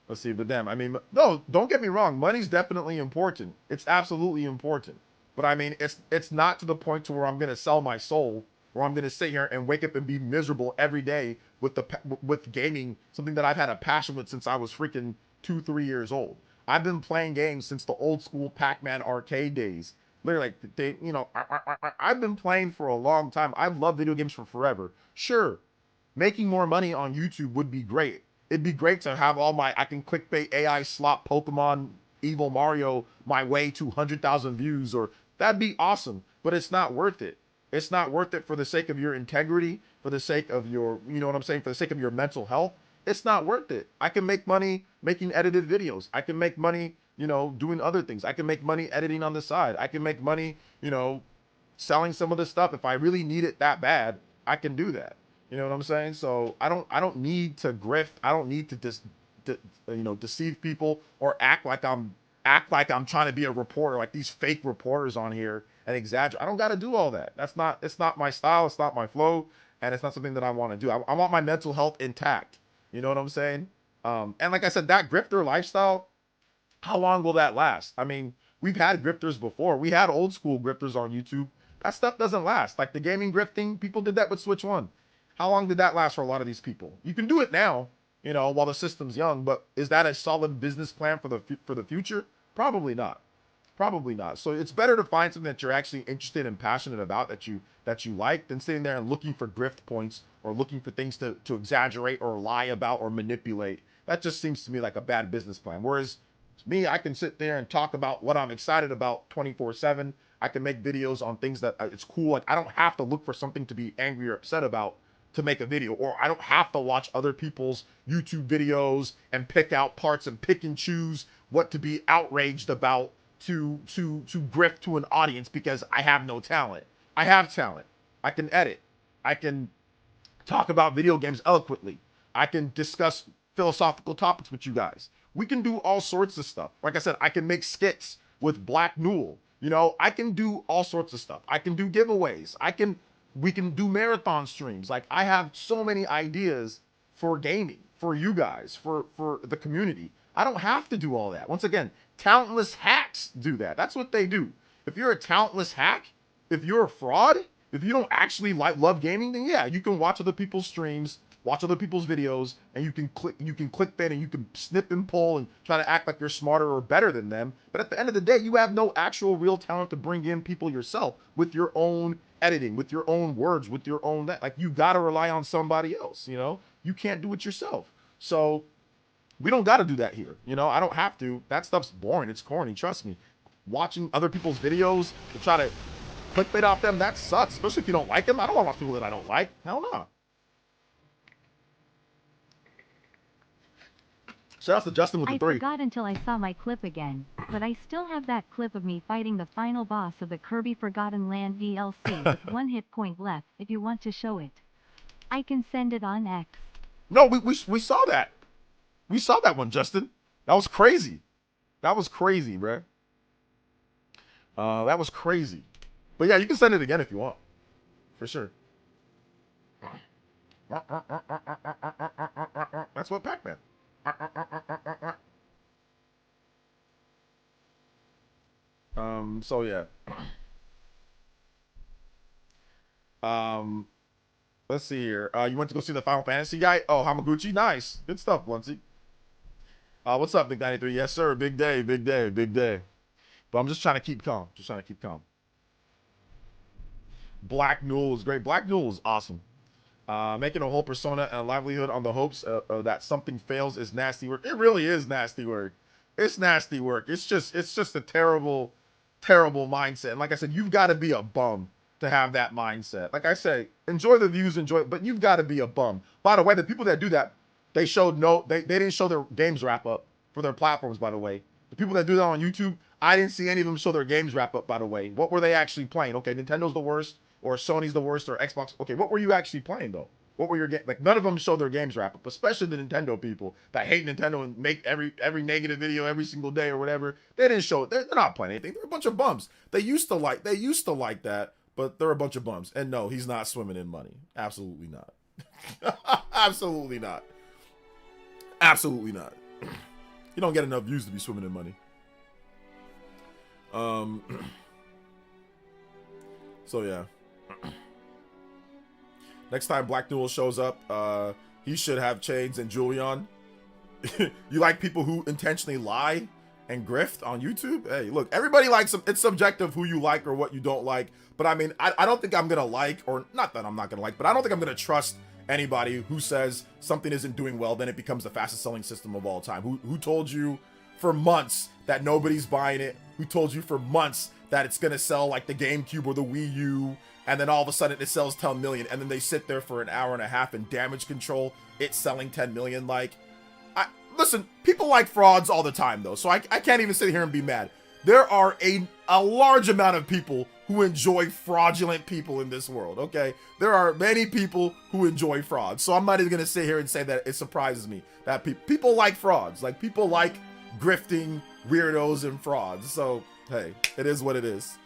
Let's see, but damn, no, don't get me wrong. Money's definitely important. It's absolutely important. But it's not to the point to where I'm going to sell my soul, where I'm going to sit here and wake up and be miserable every day with gaming, something that I've had a passion with since I was freaking 2-3 years old. I've been playing games since the old school Pac-Man arcade days. Literally, I've been playing for a long time. I've loved video games for forever. Sure, making more money on YouTube would be great. It'd be great to have I can clickbait AI slop Pokemon Evil Mario my way to 100,000 views, or that'd be awesome, but it's not worth it. It's not worth it for the sake of your integrity, for the sake of your, for the sake of your mental health. It's not worth it. I can make money making edited videos. I can make money, doing other things. I can make money editing on the side. I can make money, selling some of the stuff. If I really need it that bad, I can do that. You know what I'm saying? So I don't need to grift. I don't need to deceive people or act like I'm trying to be a reporter, like these fake reporters on here, and exaggerate. I don't got to do all that. It's not my style. It's not my flow, and it's not something that I want to do. I want my mental health intact. You know what I'm saying? And like I said, that grifter lifestyle, how long will that last? I mean, we've had grifters before. We had old school grifters on YouTube. That stuff doesn't last. Like the gaming grifting, people did that with Switch 1. How long did that last for a lot of these people? You can do it now, you know, while the system's young, but is that a solid business plan for the future? Probably not. Probably not. So it's better to find something that you're actually interested and passionate about, that you like, than sitting there and looking for grift points or looking for things to exaggerate or lie about or manipulate. That just seems to me like a bad business plan. Whereas me, I can sit there and talk about what I'm excited about 24/7. I can make videos on things that it's cool. Like I don't have to look for something to be angry or upset about to make a video, or I don't have to watch other people's YouTube videos and pick out parts and pick and choose what to be outraged about to grift to an audience because I have no talent. I have talent. I can edit. I can talk about video games eloquently. I can discuss philosophical topics with you guys. We can do all sorts of stuff. Like I said, I can make skits with Black Newell. You know, I can do all sorts of stuff. I can do giveaways. We can do marathon streams. Like I have so many ideas for gaming, for you guys, for the community. I don't have to do all that. Once again, talentless hacks do that. That's what they do. If you're a talentless hack, if you're a fraud, if you don't actually love gaming, then yeah, you can watch other people's streams, watch other people's videos, and you can clickbait and you can snip and pull and try to act like you're smarter or better than them. But at the end of the day, you have no actual real talent to bring in people yourself with your own editing, with your own words, with your own like you gotta rely on somebody else, you know? You can't do it yourself. So we don't gotta do that here. You know, I don't have to. That stuff's boring. It's corny, trust me. Watching other people's videos to try to clickbait off them, that sucks. Especially if you don't like them. I don't want to watch people that I don't like. Hell no. Shout out to Justin with the 3.
I forgot until I saw my clip again, but I still have that clip of me fighting the final boss of the Kirby Forgotten Land DLC with 1 hit point left if you want to show it. I can send it on X.
No, we saw that. We saw that one, Justin. That was crazy. That was crazy, bruh. That was crazy. But yeah, you can send it again if you want. For sure. That's what Pac-Man. So yeah. Let's see here. You went to go see the Final Fantasy guy? Oh, Hamaguchi? Nice. Good stuff, Luncey. What's up, Big 93? Yes, sir. Big day, big day, big day. But I'm just trying to keep calm. Just trying to keep calm. Black Newell is great. Black Newell is awesome. Making a whole persona and a livelihood on the hopes that something fails is nasty work. It really is nasty work. It's nasty work. It's just a terrible, terrible mindset. And like I said, you've got to be a bum to have that mindset. Like I say, enjoy the views, enjoy it, but you've got to be a bum. By the way, the people that do that, they didn't show their games wrap up for their platforms, by the way. The people that do that on YouTube, I didn't see any of them show their games wrap up, by the way. What were they actually playing? Okay, Nintendo's the worst, or Sony's the worst, or Xbox. Okay, what were you actually playing, though? What were your games? Like, none of them show their games wrap up, especially the Nintendo people that hate Nintendo and make every negative video every single day or whatever. They didn't show it. They're not playing anything. They're a bunch of bums. They used to like that, but they're a bunch of bums. And no, he's not swimming in money. Absolutely not. Absolutely not. Absolutely not. You don't get enough views to be swimming in money. So yeah. Next time Black Newell shows up, he should have chains and jewelry on. You like people who intentionally lie and grift on YouTube? Hey, look, everybody likes them. It's subjective who you like or what you don't like. But I mean, I don't think I'm gonna like, or not that I'm not gonna like, but I don't think I'm gonna trust anybody who says something isn't doing well, then it becomes the fastest selling system of all time. Who told you for months that nobody's buying it? Who told you for months that it's gonna sell like the GameCube or the Wii U, and then all of a sudden it sells 10 million, and then they sit there for an hour and a half in damage control, it's selling 10 million? Like, listen, people like frauds all the time though, so I can't even sit here and be mad. There are a large amount of people who enjoy fraudulent people in this world, okay? There are many people who enjoy frauds, so I'm not even gonna sit here and say that it surprises me that people like frauds. Like, people like grifting weirdos and frauds, so hey, it is what it is.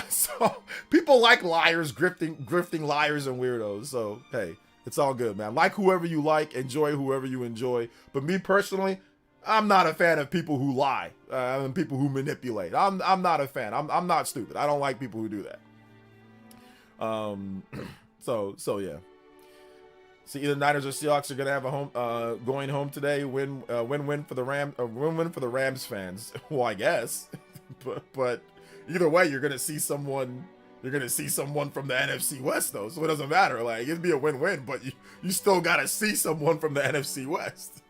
So people like liars, grifting liars and weirdos, so hey, It's all good, man. Like whoever you like, enjoy whoever you enjoy. But me personally, I'm not a fan of people who lie and people who manipulate. I'm not a fan. I'm not stupid. I don't like people who do that. So yeah. See, either Niners or Seahawks are gonna have a home going home today. Win for the win for the Rams fans. Well, I guess, but either way, you're gonna see someone. You're gonna see someone from the NFC West though, so it doesn't matter. Like it'd be a win-win, but you still gotta see someone from the NFC West.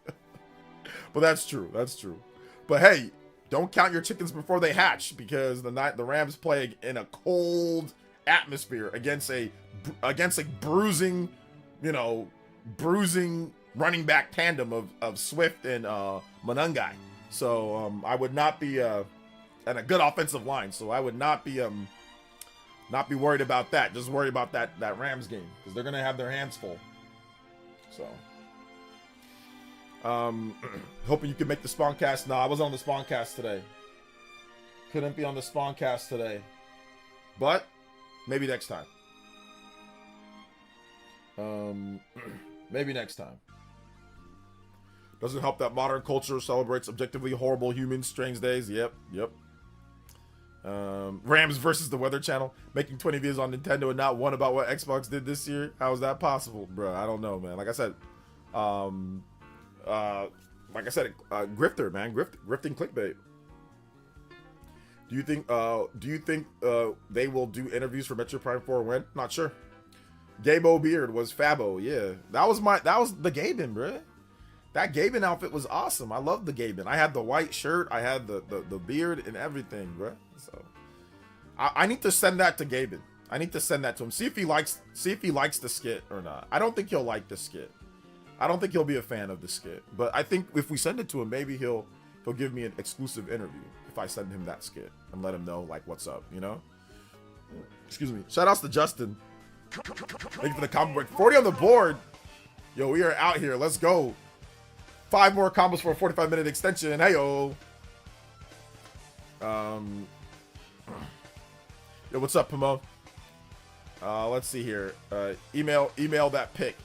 But that's true. That's true. But hey, don't count your chickens before they hatch, because the Rams play in a cold atmosphere against a bruising, bruising running back tandem of Swift and Monangai. So I would not be and a good offensive line. So I would not be worried about that. Just worry about that Rams game, because they're gonna have their hands full. So hoping you can make the Spawncast. No, I was on the Spawncast today. Couldn't be on the Spawncast today, but maybe next time. Maybe next time. Doesn't help that modern culture celebrates objectively horrible humans, strange days. Yep. Rams versus the Weather Channel, making 20 videos on Nintendo and not one about what Xbox did this year. How is that possible, bro? I don't know, man. Like I said, grifter, man, grifting clickbait. Do you think they will do interviews for Metro Prime 4 when? Not sure. Gabo Beard was Fabo. Yeah, that was the Gaben, bro. That Gaben outfit was awesome. I love the Gaben. I had the white shirt. I had the beard and everything, bro. So I need to send that to Gaben. I need to send that to him. See if he likes the skit or not. I don't think he'll like the skit. I don't think he'll be a fan of the skit. But I think if we send it to him, maybe he'll give me an exclusive interview if I send him that skit and let him know like what's up, Excuse me. Shout outs to Justin. Thank you for the comment break. 40 on the board. Yo, we are out here. Let's go. 5 more combos for a 45-minute extension. Hey yo. Yo, what's up, Pamo? Let's see here. Email that pic.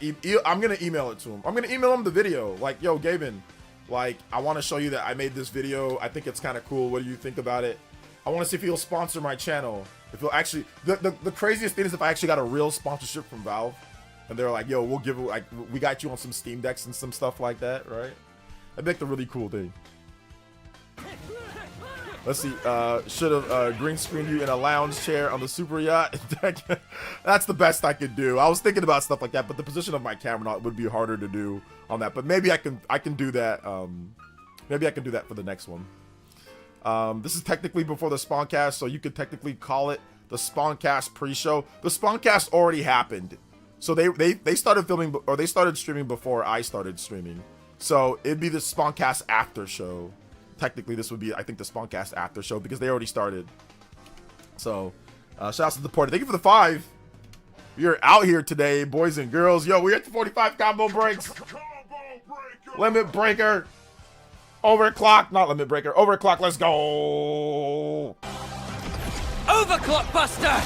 I'm gonna email it to him. I'm gonna email him the video. Like, yo, Gaben, like, I want to show you that I made this video. I think it's kind of cool. What do you think about it? I want to see if he'll sponsor my channel. If he'll actually, the craziest thing is if I actually got a real sponsorship from Valve, and they're like, yo, we'll give, like, we got you on some Steam Decks and some stuff like that, right? That'd make the really cool thing. Let's see, should have green screened you in a lounge chair on the super yacht. That's the best I could do. I was thinking about stuff like that, but the position of my camera would be harder to do on that. But maybe I can do that. Maybe I can do that for the next one. This is technically before the Spawncast, so you could technically call it the Spawncast pre-show. The Spawncast already happened, so they started filming, or they started streaming before I started streaming. So it'd be the Spawncast after show. Technically, this would be, I think, the Spawncast after show because they already started. So, shout out to the party. Thank you for the 5. You're out here today, boys and girls. Yo, we're at the 45 combo breaks. Limit breaker. Overclock. Not limit breaker. Overclock. Let's go.
Overclock buster.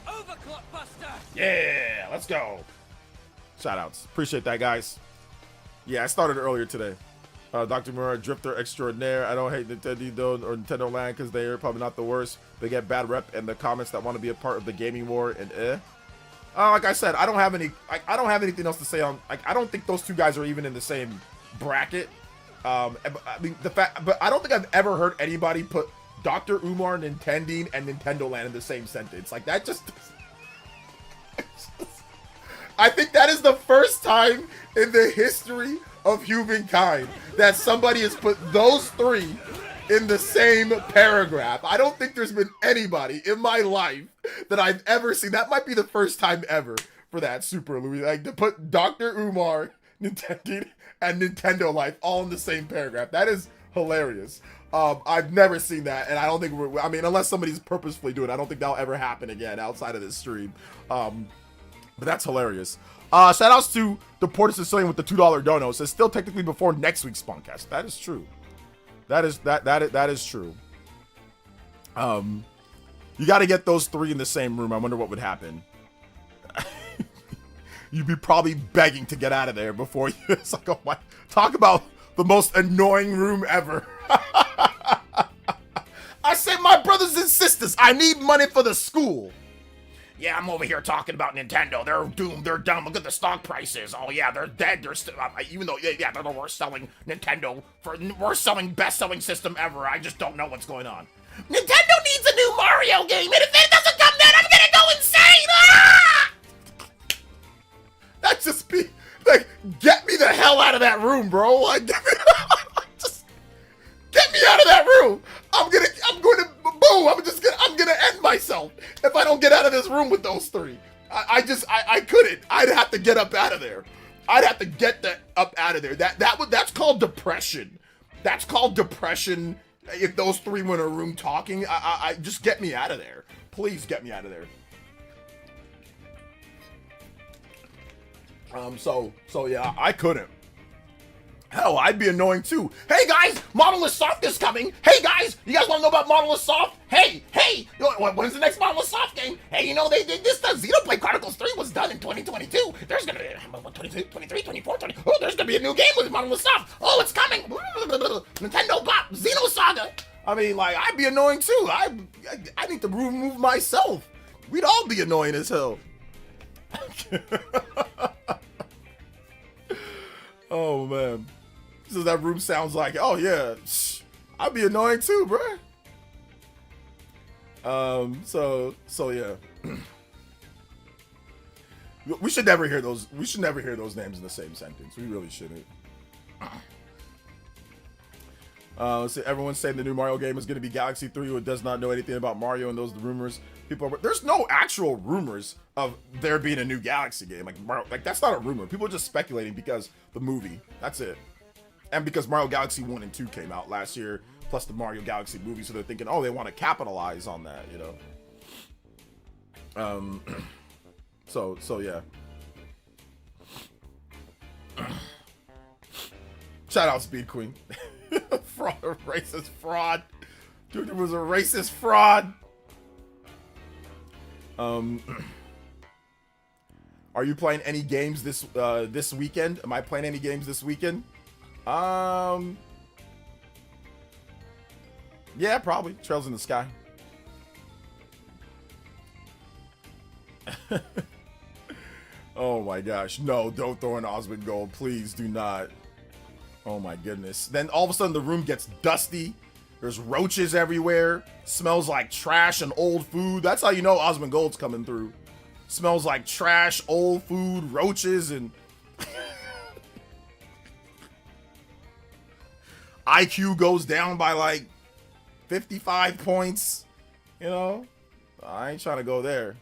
Overclock buster.
Yeah, let's go. Shout outs. Appreciate that, guys. Yeah, I started earlier today. Dr. Murray, Drifter Extraordinaire. I don't hate Nintendo though, or Nintendo Land, because they're probably not the worst. They get bad rep in the comments that want to be a part of the gaming war and like I said, I don't have anything else to say on. Like, I don't think those two guys are even in the same bracket. I mean, but I don't think I've ever heard anybody put Dr. Umar, Nintending, and Nintendo Land in the same sentence. Like, that just. I think that is the first time in the history of humankind that somebody has put those 3 in the same paragraph. I don't think there's been anybody in my life that I've ever seen. That might be the first time ever for that, Super Louis. Like, to put Dr. Umar, Nintendo, and Nintendo Life all in the same paragraph. That is hilarious. I've never seen that, and I don't think I mean, unless somebody's purposefully doing it, I don't think that'll ever happen again outside of this stream. But that's hilarious. Shout outs to the Porter Sicilian with the $2 dono. Says still technically before next week's Spawncast. That is true. That is true. You got to get those 3 in the same room. I wonder what would happen. you'd be probably begging to get out of there before you. It's like, oh my, talk about the most annoying room ever. I said, my brothers and sisters, I need money for the school. Yeah, I'm over here talking about Nintendo. They're doomed. They're done. Look at the stock prices. Oh yeah, they're dead. They're still, even though yeah, they're the worst selling Nintendo best selling system ever. I just don't know what's going on. Nintendo needs a new Mario game, and if it doesn't come then I'm gonna go insane. Ah! That's just me. Like, get me the hell out of that room, bro. Like, just get me out of that room. I'm gonna boom. I'm gonna end myself if I don't get out of this room with those three. I couldn't. I'd have to get up out of there. I'd have to get up out of there. That's called depression. That's called depression. If those three were in a room talking, I just get me out of there. Please get me out of there. So yeah, I couldn't. Hell, I'd be annoying too. Hey guys, Monolith Soft is coming. Hey guys, you guys want to know about Monolith Soft? Hey, when's the next Monolith Soft game? Hey, you know, they did this. Xenoblade Chronicles 3 was done in 2022. There's gonna be 22, 23, 24, 20. Oh, there's gonna be a new game with Monolith Soft. Oh, it's coming. Nintendo Bop, Xenosaga. I mean, like, I'd be annoying too. I need to remove myself. We'd all be annoying as hell. Oh man. So that room sounds like, oh yeah, I'd be annoying too, bro. So yeah. We should never hear those. We should never hear those names in the same sentence. We really shouldn't. Let's see, everyone's saying the new Mario game is going to be Galaxy 3, who does not know anything about Mario, and those are the rumors. There's no actual rumors of there being a new Galaxy game. Like Mario, like that's not a rumor. People are just speculating because the movie. That's it. And because Mario Galaxy 1 and 2 came out last year, plus the Mario Galaxy movie, so they're thinking, oh, they want to capitalize on that, you know. So yeah. Shout out Speed Queen. Fraud, racist fraud. Dude, it was a racist fraud. Are you playing any games this weekend? Am I playing any games this weekend? Yeah, probably. Trails in the Sky. Oh my gosh. No, don't throw in Osmond Gold. Please do not. Oh my goodness. Then all of a sudden the room gets dusty. There's roaches everywhere. Smells like trash and old food. That's how you know Osmond Gold's coming through. Smells like trash, old food, roaches, and IQ goes down by like 55 points. You know, I ain't trying to go there.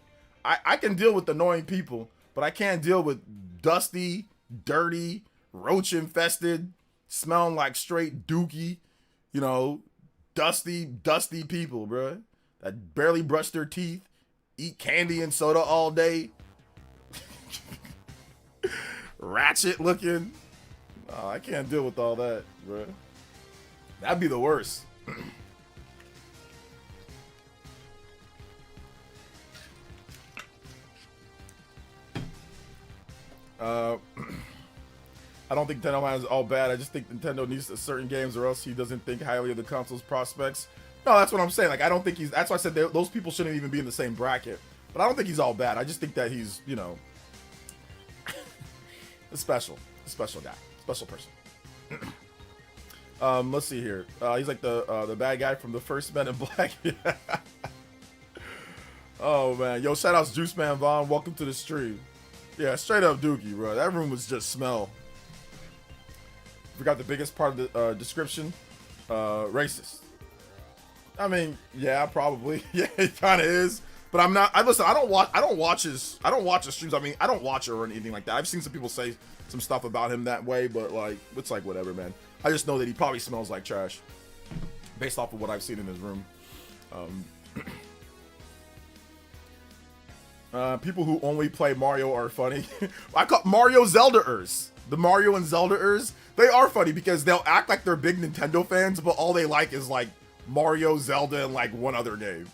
I can deal with annoying people, but I can't deal with dusty, dirty, roach infested, smelling like straight dookie, you know, dusty people, bro, that barely brush their teeth, eat candy and soda all day, ratchet looking. Oh, I can't deal with all that, bro. That'd be the worst. I don't think Nintendo is all bad. I just think Nintendo needs certain games, or else he doesn't think highly of the console's prospects. No, that's what I'm saying. Like, I don't think he's. That's why I said those people shouldn't even be in the same bracket. But I don't think he's all bad. I just think that he's, you know, a special guy, special person. Let's see here. He's like the bad guy from the first Men in Black. Oh man, yo, shout outs Juice Man Vaughn. Welcome to the stream. Yeah, straight up dookie, bro. That room was just smell. Forgot the biggest part of the description. Racist. I mean, yeah, probably. Yeah, it kind of is. But I'm not. Listen. I don't watch his streams. I mean, I don't watch it or anything like that. I've seen some people say some stuff about him that way, but like, it's like whatever, man. I just know that he probably smells like trash, based off of what I've seen in his room. People who only play Mario are funny. I call Mario Zelda-ers. The Mario and Zelda-ers, they are funny because they'll act like they're big Nintendo fans, but all they like is like Mario, Zelda, and like one other game.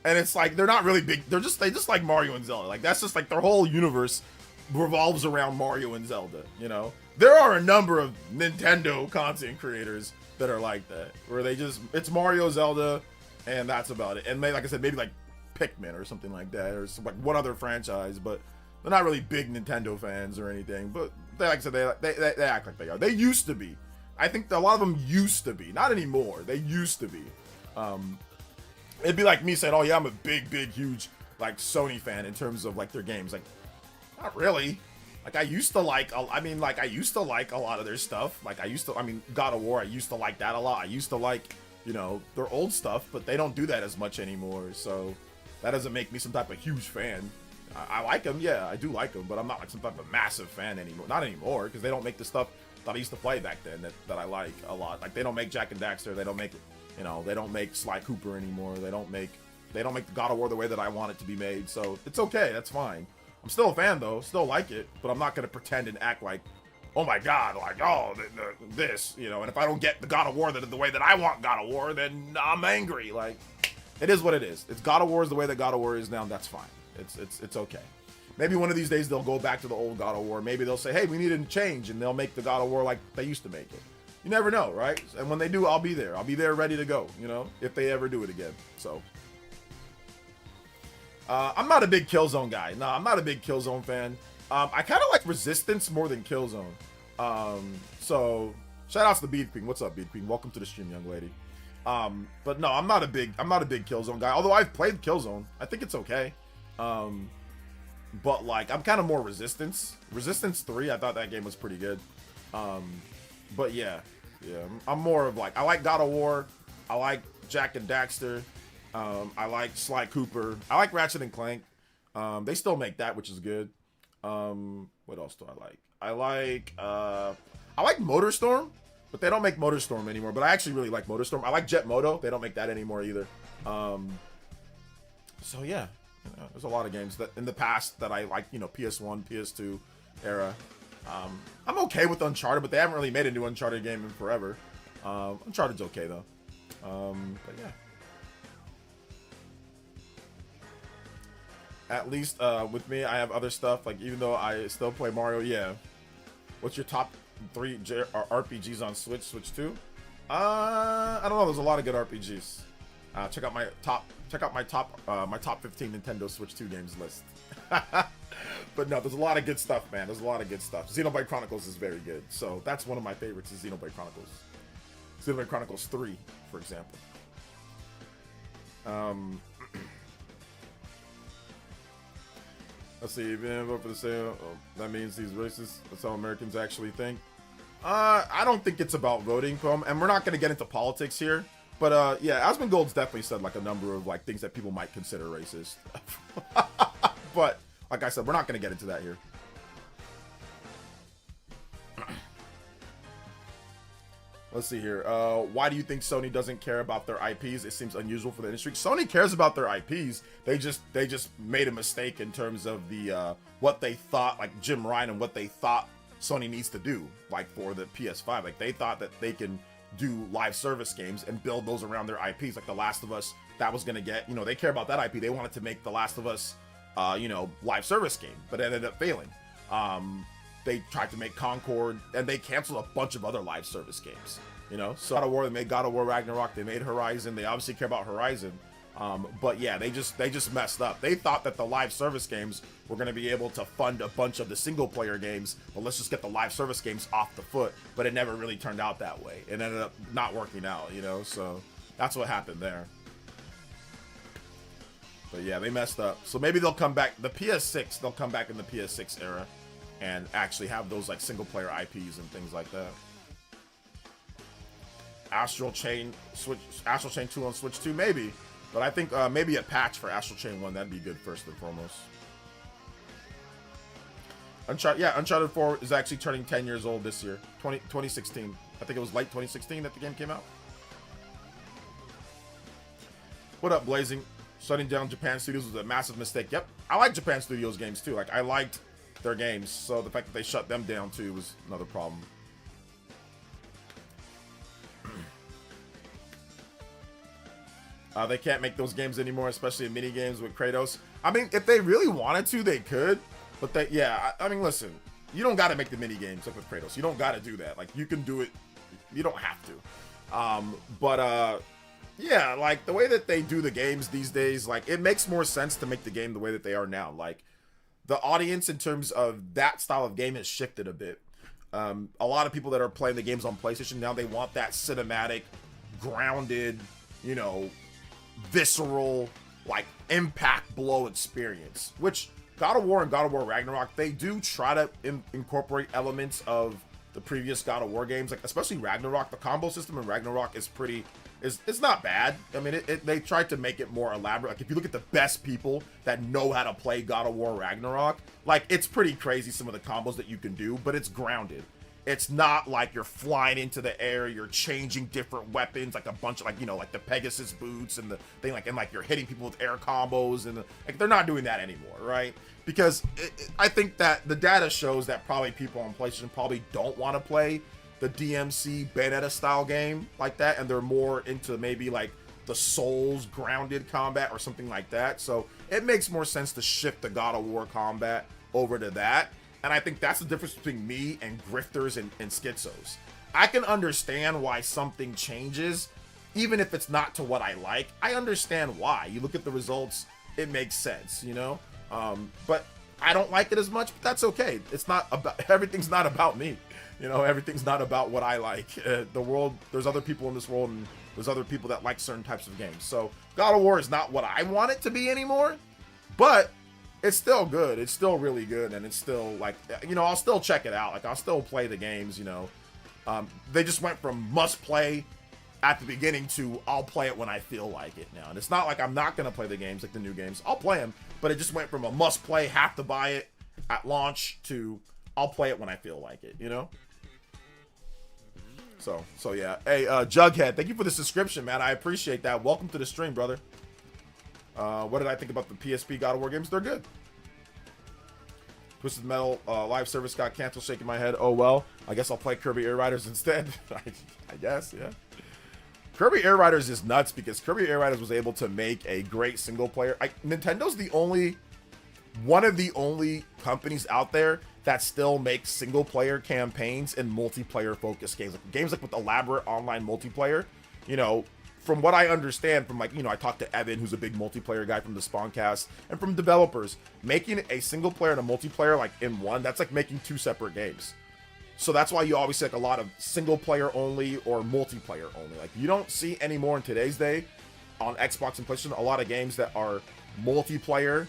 And it's like they're not really big. They just like Mario and Zelda. Like that's just like their whole universe revolves around Mario and Zelda, you know? There are a number of Nintendo content creators that are like that, where they just, it's Mario, Zelda, and that's about it. And maybe, like I said, maybe like Pikmin or something like that, or some, like one other franchise, but they're not really big Nintendo fans or anything. But they, like I said, they act like they are. They used to be. I think a lot of them used to be. Not anymore. They used to be. It'd be like me saying, oh yeah, I'm a big, huge, like, Sony fan in terms of, like, their games. Like, not really. Like, I used to like a lot of their stuff. Like, God of War, I used to like that a lot. I used to like, you know, their old stuff, but they don't do that as much anymore. So that doesn't make me some type of huge fan. I like them, yeah, I do like them, but I'm not like some type of massive fan anymore. Not anymore, because they don't make the stuff that I used to play back then that I like a lot. Like, they don't make Jak and Daxter. They don't make, you know, they don't make Sly Cooper anymore. They don't make the God of War the way that I want it to be made. So it's okay, that's fine. I'm still a fan though, still like it, but I'm not gonna pretend and act like, oh my god, like, oh, this, you know. And if I don't get the God of War the way that I want God of War, then I'm angry. Like, it is what it is. It's God of War is the way that God of War is now. That's fine. It's okay. Maybe one of these days they'll go back to the old God of War. Maybe they'll say, hey, we need a change, and they'll make the God of War like they used to make it. You never know, right? And when they do, I'll be there. I'll be there ready to go, you know, if they ever do it again. So I'm not a big Killzone guy. No, I'm not a big Killzone fan. I kind of like Resistance more than Killzone. So shout outs to Bead Queen. What's up, Bead Queen? Welcome to the stream, young lady. But no, I'm not a big Killzone guy. Although I've played Killzone, I think it's okay. But like, I'm kind of more Resistance. Resistance 3, I thought that game was pretty good. But yeah, I'm more of like, I like God of War. I like Jak and Daxter. I like Sly Cooper. I like Ratchet and Clank. They still make that, which is good. What else do I like? I like Motorstorm, but they don't make Motorstorm anymore. But I actually really like Motorstorm. I like Jet Moto. They don't make that anymore either. So yeah, you know, there's a lot of games that in the past that I like, you know, PS1, PS2 era. I'm okay with Uncharted, but they haven't really made a new Uncharted game in forever. Uncharted's okay though. But yeah. At least with me, I have other stuff. Like, even though I still play Mario, yeah. What's your top 3 RPGs on Switch? Switch 2? I don't know. There's a lot of good RPGs. Check out my top 15 Nintendo Switch 2 games list. But no, there's a lot of good stuff, man. There's a lot of good stuff. Xenoblade Chronicles is very good. So that's one of my favorites. Is Xenoblade Chronicles. Xenoblade Chronicles 3, for example. Let's see, even vote for the sale. Oh, that means he's racist. That's how Americans actually think. I don't think it's about voting, and we're not going to get into politics here. But yeah, Asmongold's definitely said like a number of like things that people might consider racist. But like I said, we're not going to get into that here. Let's see here. Why do you think Sony doesn't care about their IPs? It seems unusual for the industry. Sony cares about their IPs. They just made a mistake in terms of the what they thought, like Jim Ryan, and what they thought Sony needs to do, like for the PS5. Like, they thought that they can do live service games and build those around their IPs. Like The Last of Us, that was gonna get, you know, they care about that IP. They wanted to make The Last of Us, you know, live service game, but it ended up failing. They tried to make Concord, and they canceled a bunch of other live service games. You know, so God of War, they made God of War Ragnarok, they made Horizon. They obviously care about Horizon, but yeah, they just messed up. They thought that the live service games were going to be able to fund a bunch of the single player games, but let's just get the live service games off the foot. But it never really turned out that way. It ended up not working out, you know. So that's what happened there. But yeah, they messed up. So maybe they'll come back. The PS6, they'll come back in the PS6 era and actually have those like single player IPs and things like that. Astral Chain 2 on Switch 2, maybe. But I think maybe a patch for Astral Chain 1, that'd be good first and foremost. Uncharted 4 is actually turning 10 years old this year. 2016. I think it was late 2016 that the game came out. What up, Blazing? Shutting down Japan Studios was a massive mistake. Yep, I like Japan Studios games too. Like, I liked their games, so the fact that they shut them down too was another problem. They can't make those games anymore, especially in mini games with Kratos. I mean, if they really wanted to, they could. But yeah, I mean, listen, you don't got to make the mini games like with Kratos. You don't got to do that. Like, you can do it. You don't have to. Yeah, like the way that they do the games these days, like it makes more sense to make the game the way that they are now. Like the audience in terms of that style of game has shifted a bit. A lot of people that are playing the games on PlayStation now, they want that cinematic, grounded, you know, visceral, like impact blow experience, which God of War and God of War Ragnarok, they do try to incorporate elements of the previous God of War games, like especially Ragnarok. The combo system in Ragnarok is it's not bad. I mean, they tried to make it more elaborate. Like if you look at the best people that know how to play God of War Ragnarok, like it's pretty crazy some of the combos that you can do, but it's grounded. It's not like you're flying into the air, you're changing different weapons, like a bunch of like, you know, like the Pegasus boots and the thing, like, and like you're hitting people with air combos, and like they're not doing that anymore, right? Because I think that the data shows that probably people on PlayStation probably don't want to play the DMC Bayonetta style game like that, and they're more into maybe like the Souls grounded combat or something like that. So it makes more sense to shift the God of War combat over to that. And I think that's the difference between me and grifters and schizos. I can understand why something changes, even if it's not to what I like. I understand why. You look at the results, it makes sense, you know? But I don't like it as much, but that's okay. It's not about, everything's not about me. You know, everything's not about what I like. The world, there's other people in this world, and there's other people that like certain types of games. So God of War is not what I want it to be anymore, but it's still good. It's still really good, and it's still like, you know, I'll still check it out. Like I'll still play the games, you know. They just went from must play at the beginning to I'll play it when I feel like it now. And it's not like I'm not going to play the games, like the new games. I'll play them, but it just went from a must play, have to buy it at launch, to I'll play it when I feel like it, you know? So yeah. Hey, Jughead, thank you for the subscription, man. I appreciate that. Welcome to the stream, brother. What did I think about the PSP God of War games? They're good. Twisted Metal live service got canceled, shaking my head. Oh well, I guess I'll play Kirby Air Riders instead. I guess, yeah. Kirby Air Riders is nuts because Kirby Air Riders was able to make a great single player. Nintendo's one of the only companies out there that still makes single player campaigns and multiplayer focused games. Like games like with elaborate online multiplayer, you know, from what I understand from, like, you know, I talked to Evan, who's a big multiplayer guy from the Spawncast, and from developers, making a single player and a multiplayer like in one, that's like making two separate games. So that's why you always see like a lot of single player only or multiplayer only. Like you don't see anymore in today's day on Xbox and PlayStation a lot of games that are multiplayer,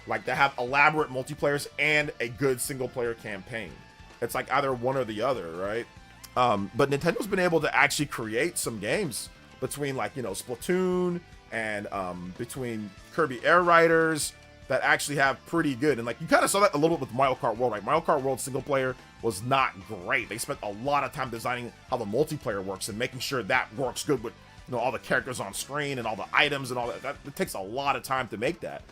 like they have elaborate multiplayers and a good single player campaign. It's like either one or the other, right? But Nintendo's been able to actually create some games between, like, you know, Splatoon and between Kirby Air Riders that actually have pretty good. And like you kind of saw that a little bit with Mario Kart World, right? Mario Kart World single player was not great. They spent a lot of time designing how the multiplayer works and making sure that works good with, you know, all the characters on screen and all the items and all that. It takes a lot of time to make that.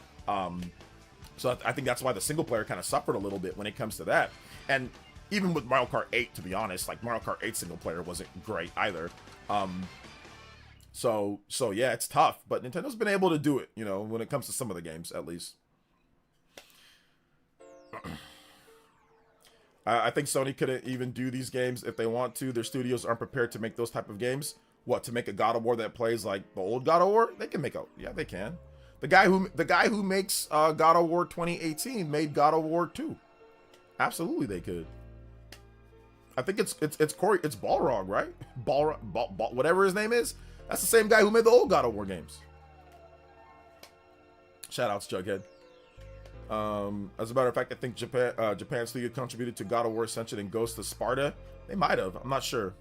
So I think that's why the single player kind of suffered a little bit when it comes to that. And even with Mario Kart 8, to be honest, like Mario Kart 8 single player wasn't great either. So yeah, it's tough, but Nintendo's been able to do it, you know, when it comes to some of the games, at least. I think Sony couldn't even do these games if they want to. Their studios aren't prepared to make those type of games. What, to make a God of War that plays like the old God of War? They can make yeah, they can. The guy who makes God of War 2018 made God of War 2. Absolutely, they could. I think it's Balrog, right? Whatever his name is. That's the same guy who made the old God of War games. Shout outs, Jughead. As a matter of fact, I think Japan's studio contributed to God of War Ascension and Ghost of Sparta. They might have. I'm not sure.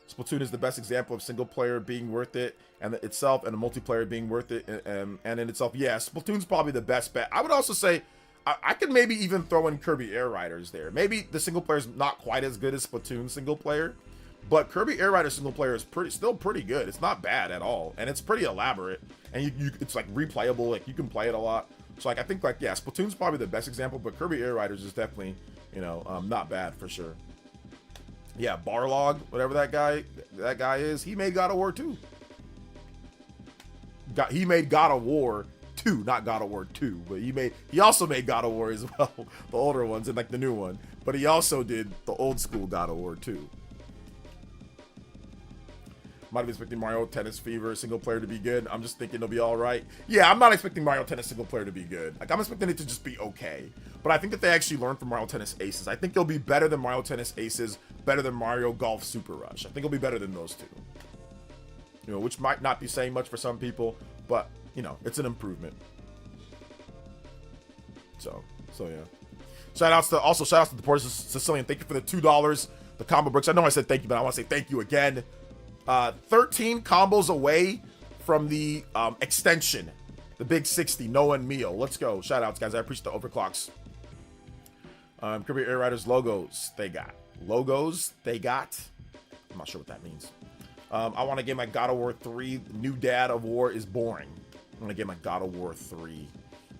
Splatoon is the best example of single player being worth it and itself, and the multiplayer being worth it and in itself. Yeah, Splatoon's probably the best bet. I would also say I could maybe even throw in Kirby Air Riders there. Maybe the single player is not quite as good as Splatoon single player, but Kirby Air Riders single player is still pretty good. It's not bad at all, and it's pretty elaborate, and it's like replayable. Like you can play it a lot. So like I think like, yeah, Splatoon's probably the best example, but Kirby Air Riders is definitely, you know, not bad for sure. Yeah, Barlog, whatever that guy is, he made God of War 2. He made God of War 2, not God of War 2. But he also made God of War as well, the older ones and like the new one. But he also did the old school God of War 2. Might be expecting Mario Tennis Fever single player to be good. I'm just thinking it'll be all right. Yeah, I'm not expecting Mario Tennis single player to be good. Like, I'm expecting it to just be okay. But I think that they actually learned from Mario Tennis Aces. I think it'll be better than Mario Tennis Aces, better than Mario Golf Super Rush. I think it'll be better than those two. You know, which might not be saying much for some people, but, you know, it's an improvement. So yeah. Shout outs to the Port Sicilian. Thank you for the $2. The combo bricks. I know I said thank you, but I want to say thank you again. 13 combos away from the extension, the big 60. Noah and Mio, let's go. Shout outs, guys. I appreciate the overclocks. Kirby Air Riders logos they got. I'm not sure what that means. I want to get my God of War 3. New Dad of War is boring. I'm gonna get my God of War 3.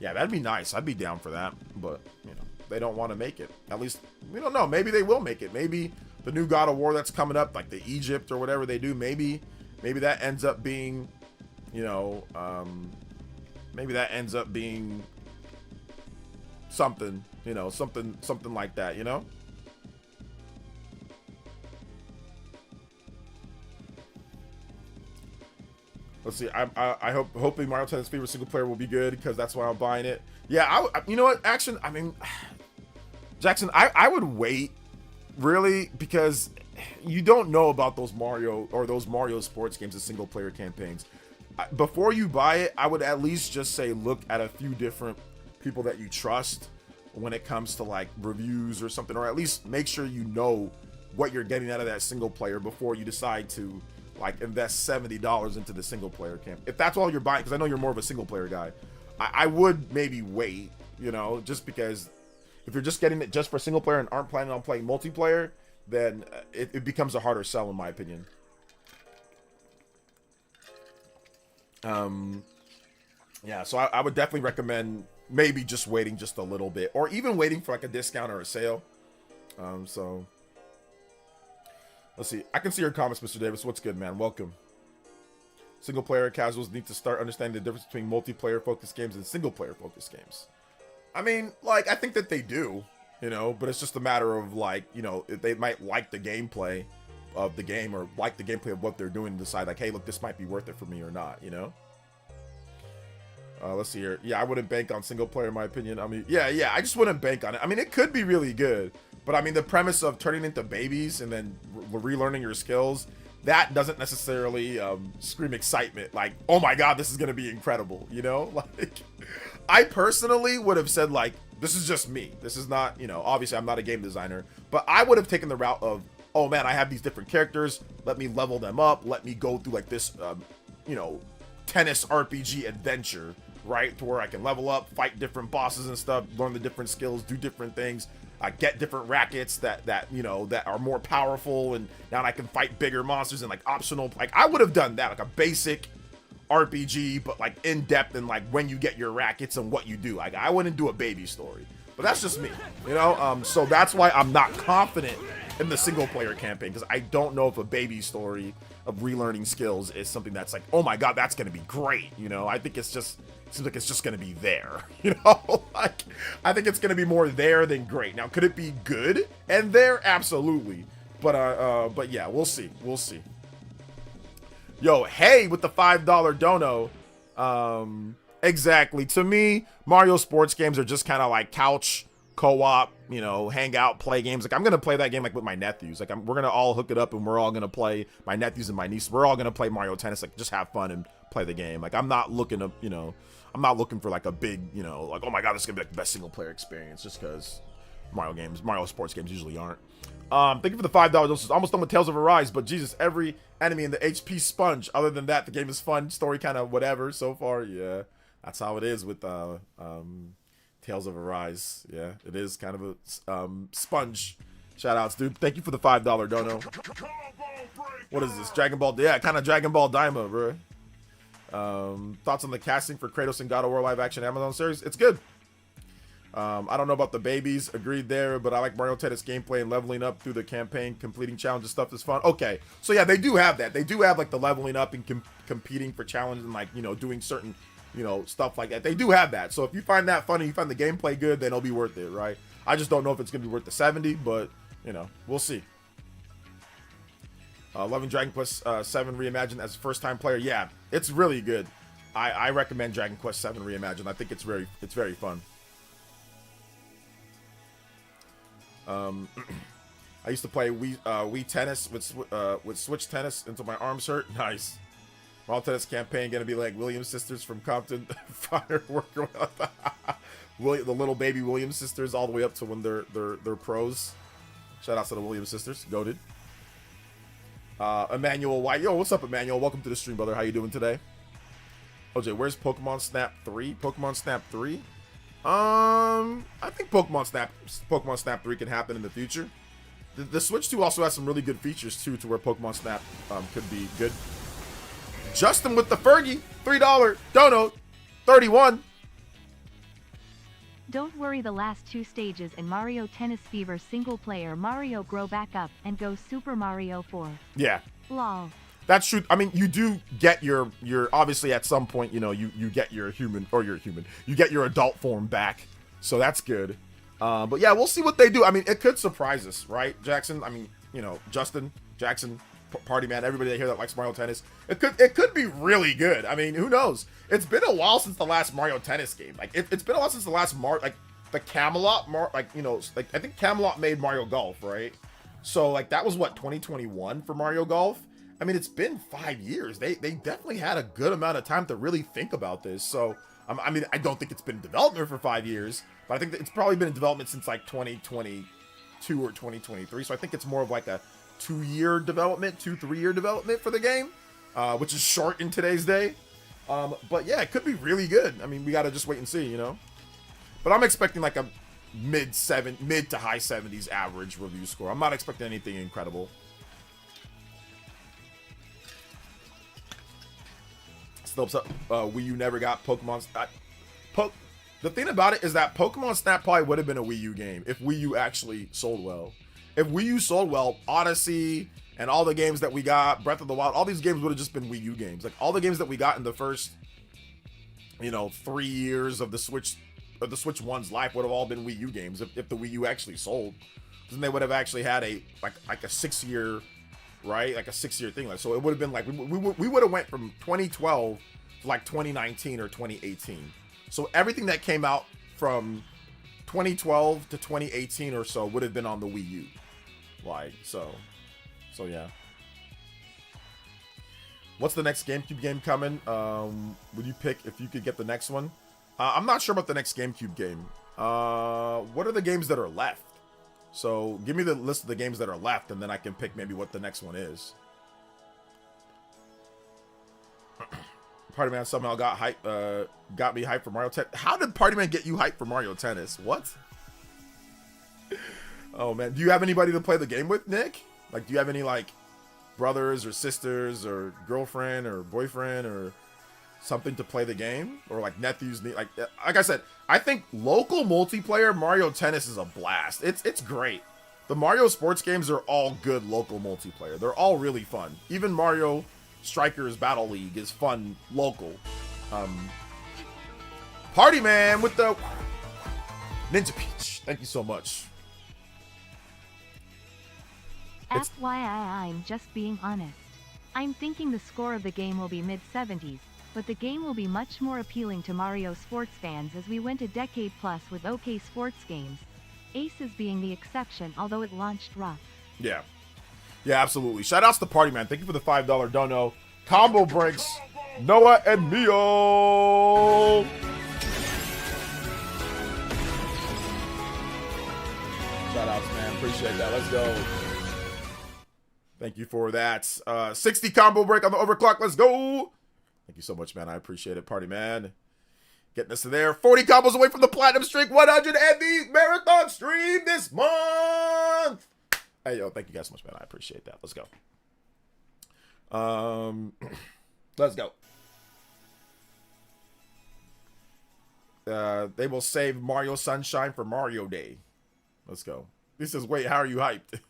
Yeah, that'd be nice. I'd be down for that, but you know they don't want to make it. At least we don't know. Maybe they will make it. Maybe the new God of War that's coming up, like the Egypt or whatever they do, maybe that ends up being, you know, maybe that ends up being something, you know, something like that, you know. Let's see. I hoping Mario Tennis Fever single player will be good because that's why I'm buying it. Yeah, you know what? Jackson, I would wait. Really, because you don't know about those Mario sports games, the single player campaigns. Before you buy it, I would at least just say look at a few different people that you trust when it comes to like reviews or something, or at least make sure you know what you're getting out of that single player before you decide to like invest $70 into the single player camp. If that's all you're buying, because I know you're more of a single player guy, I would maybe wait, you know, just because. If you're just getting it just for single player and aren't planning on playing multiplayer, then it becomes a harder sell, in my opinion. Yeah, so I would definitely recommend maybe just waiting just a little bit, or even waiting for like a discount or a sale. So let's see. I can see your comments, Mr. Davis. What's good, man? Welcome. Single player casuals need to start understanding the difference between multiplayer focused games and single player focused games. I mean, like, I think that they do, you know, but it's just a matter of, like, you know, they might like the gameplay of the game or like the gameplay of what they're doing and decide, like, hey, look, this might be worth it for me or not, you know? Let's see here. Yeah, I wouldn't bank on single player, in my opinion. I mean, yeah, I just wouldn't bank on it. I mean, it could be really good, but I mean, the premise of turning into babies and then relearning your skills, that doesn't necessarily scream excitement. Like, oh my God, this is going to be incredible, you know? Like, I personally would have said, like, this is just me. This is not, you know, obviously I'm not a game designer, but I would have taken the route of, oh man, I have these different characters. Let me level them up. Let me go through like this, you know, tennis RPG adventure, right? To where I can level up, fight different bosses and stuff, learn the different skills, do different things. Get different rackets that you know that are more powerful, and now I can fight bigger monsters and like optional. Like I would have done that, like a basic RPG, but like in depth and like when you get your rackets and what you do. Like I wouldn't do a baby story, but that's just me, you know. So that's why I'm not confident in the single player campaign, because I don't know if a baby story of relearning skills is something that's like, oh my God, that's gonna be great, you know. I think it seems like it's just gonna be there, you know. Like I think it's gonna be more there than great. Now, could it be good and there? Absolutely, but yeah, we'll see. Yo, hey, with the $5 dono. Exactly. To me, Mario sports games are just kind of like couch co-op, you know, hang out, play games. Like I'm gonna play that game like with my nephews. Like we're gonna all hook it up and we're all gonna play. My nephews and my niece, we're all gonna play Mario Tennis. Like just have fun and play the game. Like I'm not looking to, you know, I'm not looking for like a big, you know, like, oh my God, this is gonna be like the best single player experience, just because Mario sports games usually aren't. Thank you for the $5. This is almost done with Tales of Arise, but Jesus, every enemy in the HP sponge. Other than that, the game is fun, story kind of whatever so far. Yeah, that's how it is with Tales of Arise. Yeah, it is kind of a sponge. Shout outs, dude. Thank you for the $5 dono. What is this? Dragon Ball? Yeah, kind of Dragon Ball Daima, bro. Thoughts on the casting for Kratos and God of War live action Amazon series? It's good. I don't know about the babies, agreed there, but I like Mario Tennis gameplay and leveling up through the campaign, completing challenges stuff is fun. Okay, so yeah, they do have that. They do have like the leveling up and competing for challenges and like, you know, doing certain you know, stuff like that. They do have that. So if you find that funny, you find the gameplay good, then it'll be worth it, right? I just don't know if it's going to be worth the 70, but, you know, we'll see. Loving Dragon Quest 7 Reimagined as a first-time player. Yeah, it's really good. I recommend Dragon Quest 7 Reimagined. I think it's very fun. I used to play Wii Tennis with Switch Tennis until my arms hurt. Nice. Mario Tennis campaign gonna be like Williams sisters from Compton. Firework. The little baby Williams sisters all the way up to when they're pros. Shout out to the Williams sisters. Goated. Emmanuel White. Yo, what's up, Emmanuel? Welcome to the stream, brother. How you doing today? OJ, where's Pokemon Snap 3? Pokemon Snap 3? I think Pokemon Snap 3 can happen in the future. The Switch 2 also has some really good features too, to where Pokemon Snap could be good. Justin with the Fergie, $3 dono, 31.
Don't worry, the last 2 stages in Mario Tennis Fever single player Mario grow back up and go Super Mario 4.
Yeah.
Lol.
That's true. I mean, you do get your obviously at some point, you know, you get your you get your adult form back. So that's good. But yeah, we'll see what they do. I mean, it could surprise us, right, Jackson? I mean, you know, Justin, Jackson, Party Man, everybody here that likes Mario Tennis. It could be really good. I mean, who knows? It's been a while since the last Mario Tennis game. Like it's been a while since the last the Camelot like, you know, like I think Camelot made Mario Golf, right? So like that was what, 2021 for Mario Golf? I mean, it's been 5 years. They definitely had a good amount of time to really think about this. So I mean, I don't think it's been in development for 5 years, but I think that it's probably been in development since like 2022 or 2023. So I think it's more of like a 2-year development, 2-3 year development for the game, which is short in today's day. But yeah, it could be really good. I mean, we got to just wait and see, you know. But I'm expecting like a mid to high 70s average review score. I'm not expecting anything incredible. Wii U never got Pokemon. The thing about it is that Pokemon Snap probably would have been a Wii U game if Wii U actually sold well. If Wii U sold well, Odyssey and all the games that we got, Breath of the Wild, all these games would have just been Wii U games. Like all the games that we got in the first, you know, 3 years of the Switch 1's life would have all been Wii U games if the Wii U actually sold. Then they would have actually had a 6-year, right? Like a 6-year thing. Like, so it would have been like we would have went from 2012 to like 2019 or 2018. So everything that came out from 2012 to 2018 or so would have been on the Wii U. Like, so yeah. What's the next GameCube game coming? Would you pick if you could get the next one? I'm not sure about the next GameCube game. What are the games that are left? So give me the list of the games that are left, and then I can pick maybe what the next one is. Party Man somehow got me hyped for Mario Tennis. How did Party Man get you hyped for Mario Tennis? What? Oh man, do you have anybody to play the game with, Nick? Like, do you have any like brothers or sisters or girlfriend or boyfriend or something to play the game, or like nephews? Like I said, I think local multiplayer Mario Tennis is a blast. It's great. The Mario sports games are all good local multiplayer. They're all really fun. Even Mario Strikers Battle League is fun local. Party Man with the Ninja Peach. Thank you so much.
FYI, I'm just being honest. I'm thinking the score of the game will be mid-70s, but the game will be much more appealing to Mario sports fans, as we went a decade plus with OK sports games. Aces being the exception, although it launched rough.
Yeah. Yeah, absolutely. Shout outs to Party Man. Thank you for the $5 dono. Combo breaks. Noah and Mio. Shout outs, man. Appreciate that. Let's go. Thank you for that. 60 combo break on the overclock. Let's go. Thank you so much, man. I appreciate it, Party Man. Getting us to there. 40 combos away from the platinum streak. 100 MB marathon stream this month. Hey, yo, thank you guys so much, man. I appreciate that. Let's go. Let's go. They will save Mario Sunshine for Mario Day. Let's go. He says, wait, how are you hyped?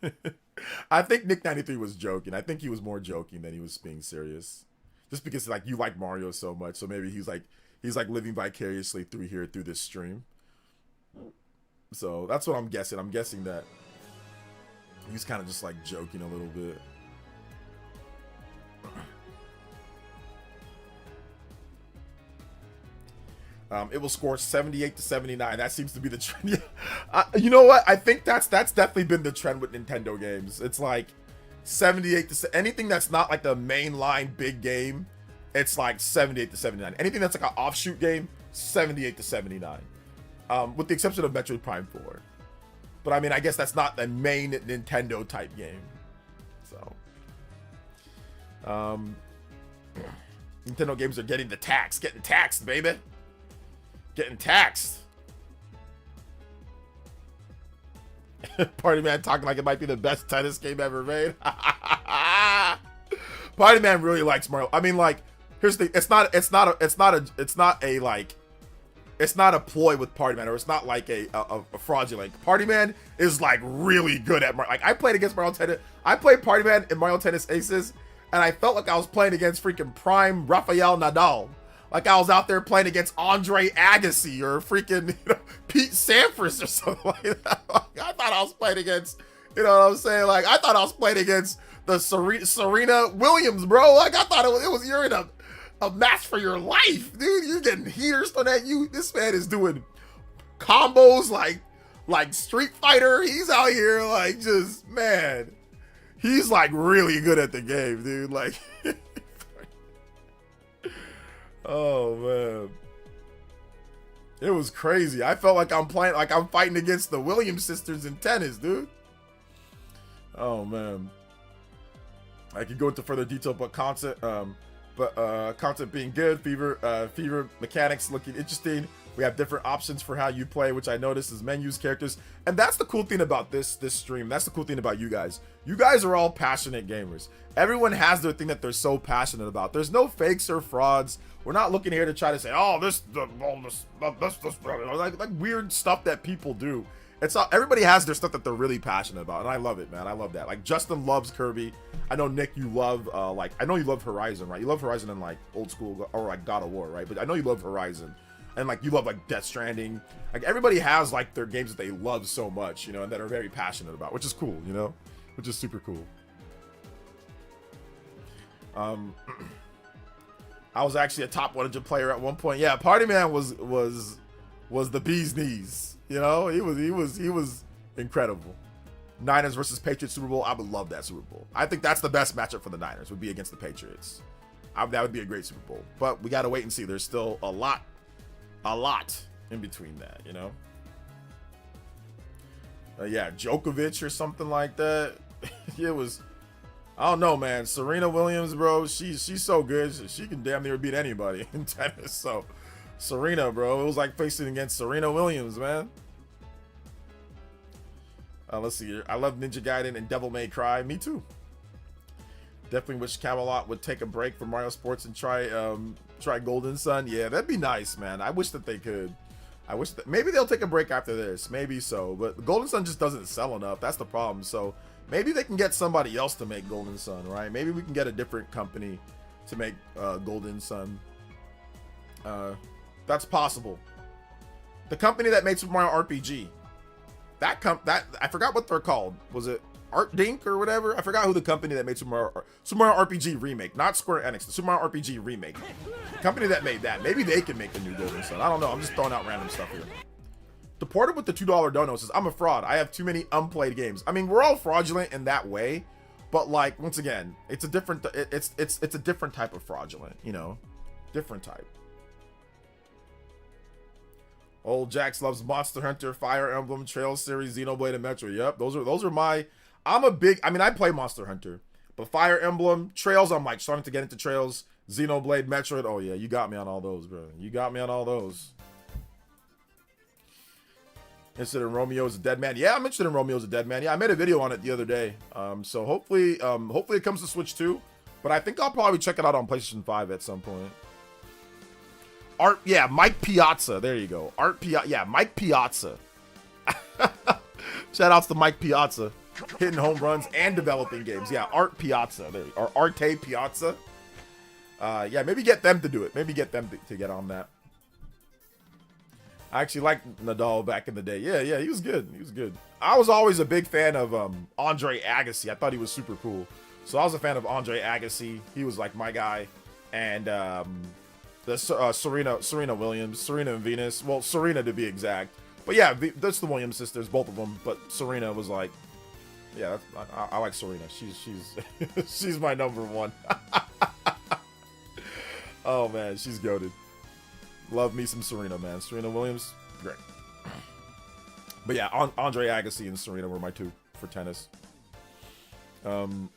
I think Nick93 was joking. I think he was more joking than he was being serious. Just because, like, you like Mario so much. So maybe he's like, he's like living vicariously through this stream. So that's what I'm guessing. I'm guessing that he's kind of just like joking a little bit. It will score 78 to 79. That seems to be the trend. You know what? I think that's definitely been the trend with Nintendo games. It's like 78 to anything that's not like the mainline big game. It's like 78 to 79. Anything that's like an offshoot game, 78 to 79. With the exception of Metroid Prime 4. But I mean, I guess that's not the main Nintendo type game. So, Nintendo games are getting taxed, baby. Getting taxed. Party Man talking like it might be the best tennis game ever made. Party Man really likes Mario. I mean, like, here's the thing. It's not a ploy with Party Man, or it's not like a fraudulent. Party Man is like really good at Mario. Like, I played against Mario Tennis. I played Party Man in Mario Tennis Aces, and I felt like I was playing against freaking prime Rafael Nadal. Like I was out there playing against Andre Agassi or freaking Pete Sampras or something like that. I thought I was playing against, you know what I'm saying? Like I thought I was playing against the Serena Williams, bro. Like I thought it was you're in a match for your life, dude. You're getting heaters thrown at you. This man is doing combos like Street Fighter. He's out here like just, man. He's like really good at the game, dude. Like oh man, it was crazy. I felt like I'm fighting against the Williams sisters in tennis, dude. Oh man, I could go into further detail, but content being good, fever mechanics looking interesting. We have different options for how you play, which I noticed is menus, characters, and that's the cool thing about this stream. That's the cool thing about you guys. You guys are all passionate gamers. Everyone has their thing that they're so passionate about. There's no fakes or frauds. We're not looking here to try to say, oh, this like weird stuff that people do. It's not, everybody has their stuff that they're really passionate about, and I love it, man. I love that. Like Justin loves Kirby. I know Nick, you love I know you love Horizon, right? You love Horizon in like old school or like God of War, right? But I know you love Horizon, and like you love like Death Stranding. Like everybody has like their games that they love so much, you know, and that are very passionate about, which is cool, you know, which is super cool. I was actually a top 100 player at one point. Yeah, Party Man was the bee's knees. You know, he was incredible. Niners versus Patriots Super Bowl. I would love that Super Bowl. I think that's the best matchup for the Niners, would be against the Patriots. That would be a great Super Bowl. But we gotta wait and see. There's still a lot in between that, you know. Yeah, Djokovic or something like that. It was. I don't know, man. Serena Williams, bro, she's so good. She can damn near beat anybody in tennis. So, Serena, bro, it was like facing against Serena Williams, man. Let's see here. I love Ninja Gaiden and Devil May Cry. Me too. Definitely wish Camelot would take a break from Mario Sports and try Golden Sun. Yeah, that'd be nice, man. I wish that they could. I wish that maybe they'll take a break after this. Maybe so. But Golden Sun just doesn't sell enough. That's the problem. So maybe they can get somebody else to make Golden Sun, right? Maybe we can get a different company to make Golden Sun. That's possible. The company that made Super Mario RPG. That I forgot what they're called. Was it Art Dink or whatever? I forgot who the company that made Super Mario RPG Remake, not Square Enix, the Super Mario RPG Remake. The company that made that. Maybe they can make the new Golden Sun. I don't know. I'm just throwing out random stuff here. Deported with the $2 dono says, I'm a fraud. I have too many unplayed games. I mean, we're all fraudulent in that way, but like once again, it's a different it's a different type of fraudulent, you know, different type. Old Jax loves Monster Hunter, Fire Emblem, Trails series, Xenoblade, and Metro. Yep, those are my. I play Monster Hunter, but Fire Emblem, Trails, I'm like starting to get into Trails, Xenoblade, Metroid. Oh yeah, you got me on all those, bro. You got me on all those. Interested in Romeo's a Dead Man? Yeah, I'm interested in Romeo's a Dead Man. Yeah, I made a video on it the other day. So hopefully it comes to Switch too. But I think I'll probably check it out on PlayStation 5 at some point. Mike Piazza. There you go. Mike Piazza. Shout outs to Mike Piazza. Hitting home runs and developing games. Yeah, Art Piazza. There you go. Or Arte Piazza. Maybe get them to do it. Maybe get them to get on that. I actually liked Nadal back in the day. Yeah, he was good. He was good. I was always a big fan of Andre Agassi. I thought he was super cool. So I was a fan of Andre Agassi. He was like my guy. And Serena Williams, Serena and Venus. Well, Serena to be exact. But yeah, that's the Williams sisters, both of them. But Serena was like, yeah, I like Serena. She's she's my number one. Oh man, she's goated. Love me some Serena, man. Serena Williams, great. But yeah, Andre Agassi and Serena were my two for tennis. Roger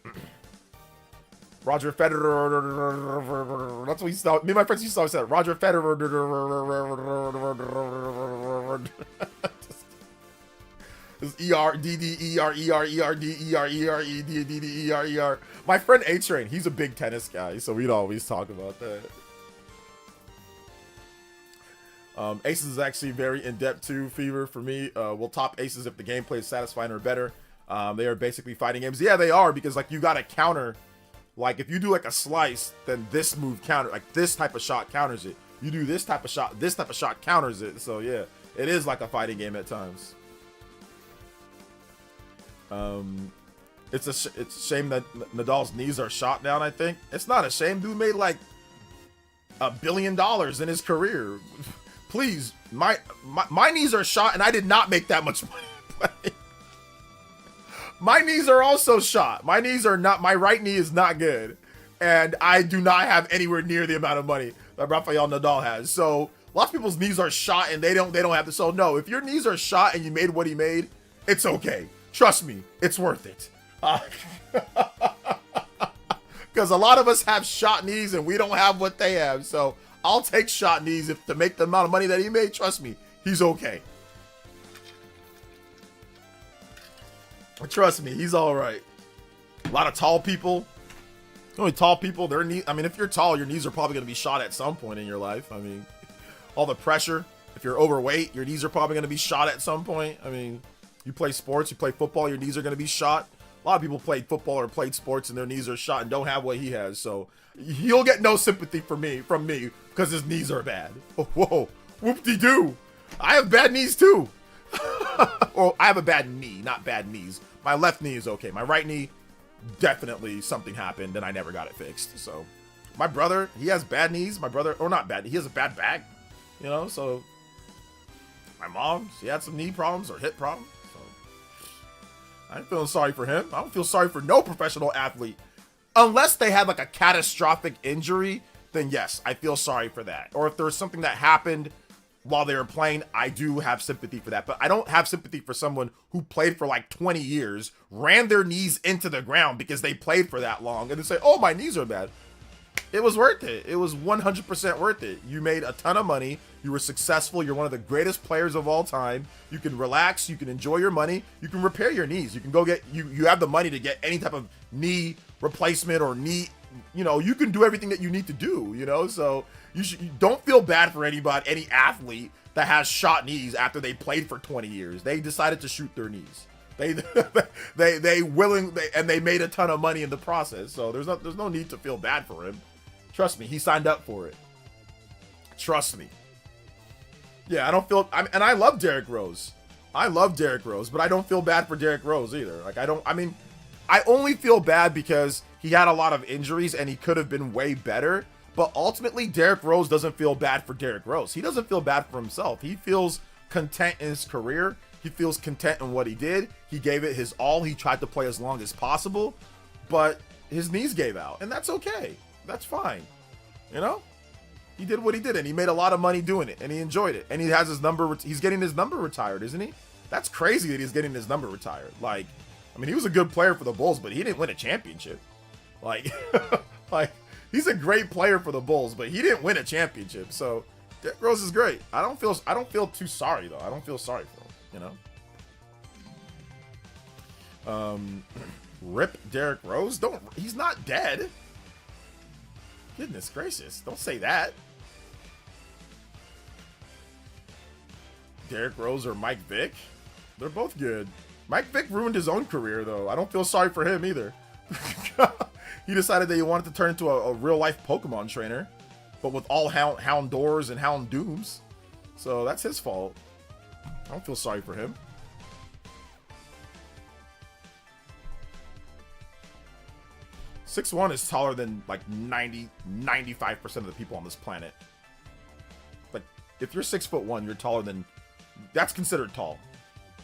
Federer. That's what he saw. Me and my friends used to always say that. Roger Federer. It's ER. My friend A Train, he's a big tennis guy, so we'd always talk about that. Aces is actually very in-depth too, Fever, for me. We'll top Aces if the gameplay is satisfying or better. They are basically fighting games. Yeah, they are, because like you got to counter. Like if you do like a slice, then this move counter, like this type of shot counters it. You do this type of shot counters it. So yeah, it is like a fighting game at times. It's a shame that Nadal's knees are shot down. I think it's not a shame. Dude made like $1 billion in his career. Please, my knees are shot, and I did not make that much money. My knees are also shot. My knees are not. My right knee is not good, and I do not have anywhere near the amount of money that Rafael Nadal has. So lots of people's knees are shot, and they don't have to. So no, if your knees are shot and you made what he made, it's okay. Trust me, it's worth it. Because a lot of us have shot knees and we don't have what they have. So I'll take shot knees if to make the amount of money that he made. Trust me, he's okay. Trust me, he's all right. A lot of tall people. Only tall people, their knee. I mean, if you're tall, your knees are probably going to be shot at some point in your life. I mean, all the pressure. If you're overweight, your knees are probably going to be shot at some point. I mean, you play sports, you play football, your knees are going to be shot. A lot of people played football or played sports and their knees are shot and don't have what he has. So he'll get no sympathy from me because his knees are bad. Oh, whoa, whoop-de-doo. I have bad knees too. Well, I have a bad knee, not bad knees. My left knee is okay. My right knee, definitely something happened and I never got it fixed. So my brother, he has bad knees. My brother, or not bad, he has a bad back, you know, so my mom, she had some knee problems or hip problems. So I ain't feeling sorry for him. I don't feel sorry for no professional athlete. Unless they had like a catastrophic injury, then yes, I feel sorry for that. Or if there's something that happened while they were playing, I do have sympathy for that. But I don't have sympathy for someone who played for like 20 years, ran their knees into the ground because they played for that long, and then say, oh, my knees are bad. It was worth it. It was 100% worth it. You made a ton of money. You were successful. You're one of the greatest players of all time. You can relax. You can enjoy your money. You can repair your knees. You can go get, you have the money to get any type of knee replacement or knee, you know, you can do everything that you need to do, you know, so you don't feel bad for anybody, any athlete that has shot knees after they played for 20 years. They decided to shoot their knees. They made a ton of money in the process. So there's no need to feel bad for him. Trust me, he signed up for it. Trust me. Yeah, I don't feel, and I love Derrick Rose. I love Derrick Rose, but I don't feel bad for Derrick Rose either. Like I only feel bad because he had a lot of injuries and he could have been way better. But ultimately, Derrick Rose doesn't feel bad for Derrick Rose. He doesn't feel bad for himself. He feels content in his career. He feels content in what he did. He gave it his all. He tried to play as long as possible, but his knees gave out, and that's okay. That's fine. You know, he did what he did, and he made a lot of money doing it, and he enjoyed it. And he has his number. He's getting his number retired, isn't he? That's crazy that he's getting his number retired. Like, I mean, he was a good player for the Bulls, but he didn't win a championship. Like, like he's a great player for the Bulls, but he didn't win a championship. So Derrick Rose is great. I don't feel too sorry though. I don't feel sorry for him, you know. Rip Derrick Rose. He's not dead. Goodness gracious, don't say that. Derrick Rose or Mike Vick, they're both good. Mike Vick ruined his own career though. I don't feel sorry for him either. He decided that he wanted to turn into a real life Pokemon trainer, but with all Houndours and Houndooms. So that's his fault. I don't feel sorry for him. .6'1" is taller than like 95% of the people on this planet. Like, if you're 6'1", you're taller than... That's considered tall.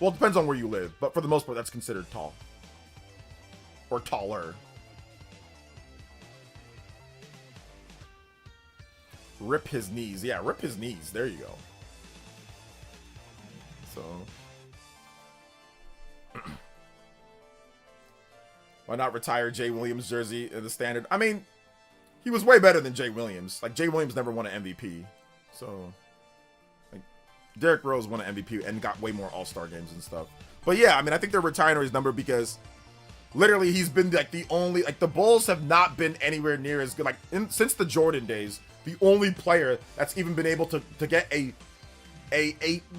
Well, it depends on where you live, but for the most part, that's considered tall. Or taller. Rip his knees. Yeah, rip his knees. There you go. So... Why not retire Jay Williams' jersey in the standard? I mean, he was way better than Jay Williams. Like, Jay Williams never won an MVP. So, like, Derrick Rose won an MVP and got way more All-Star games and stuff. But yeah, I mean, I think they're retiring his number because literally he's been like the only, like, the Bulls have not been anywhere near as good. Like, since the Jordan days, the only player that's even been able to get a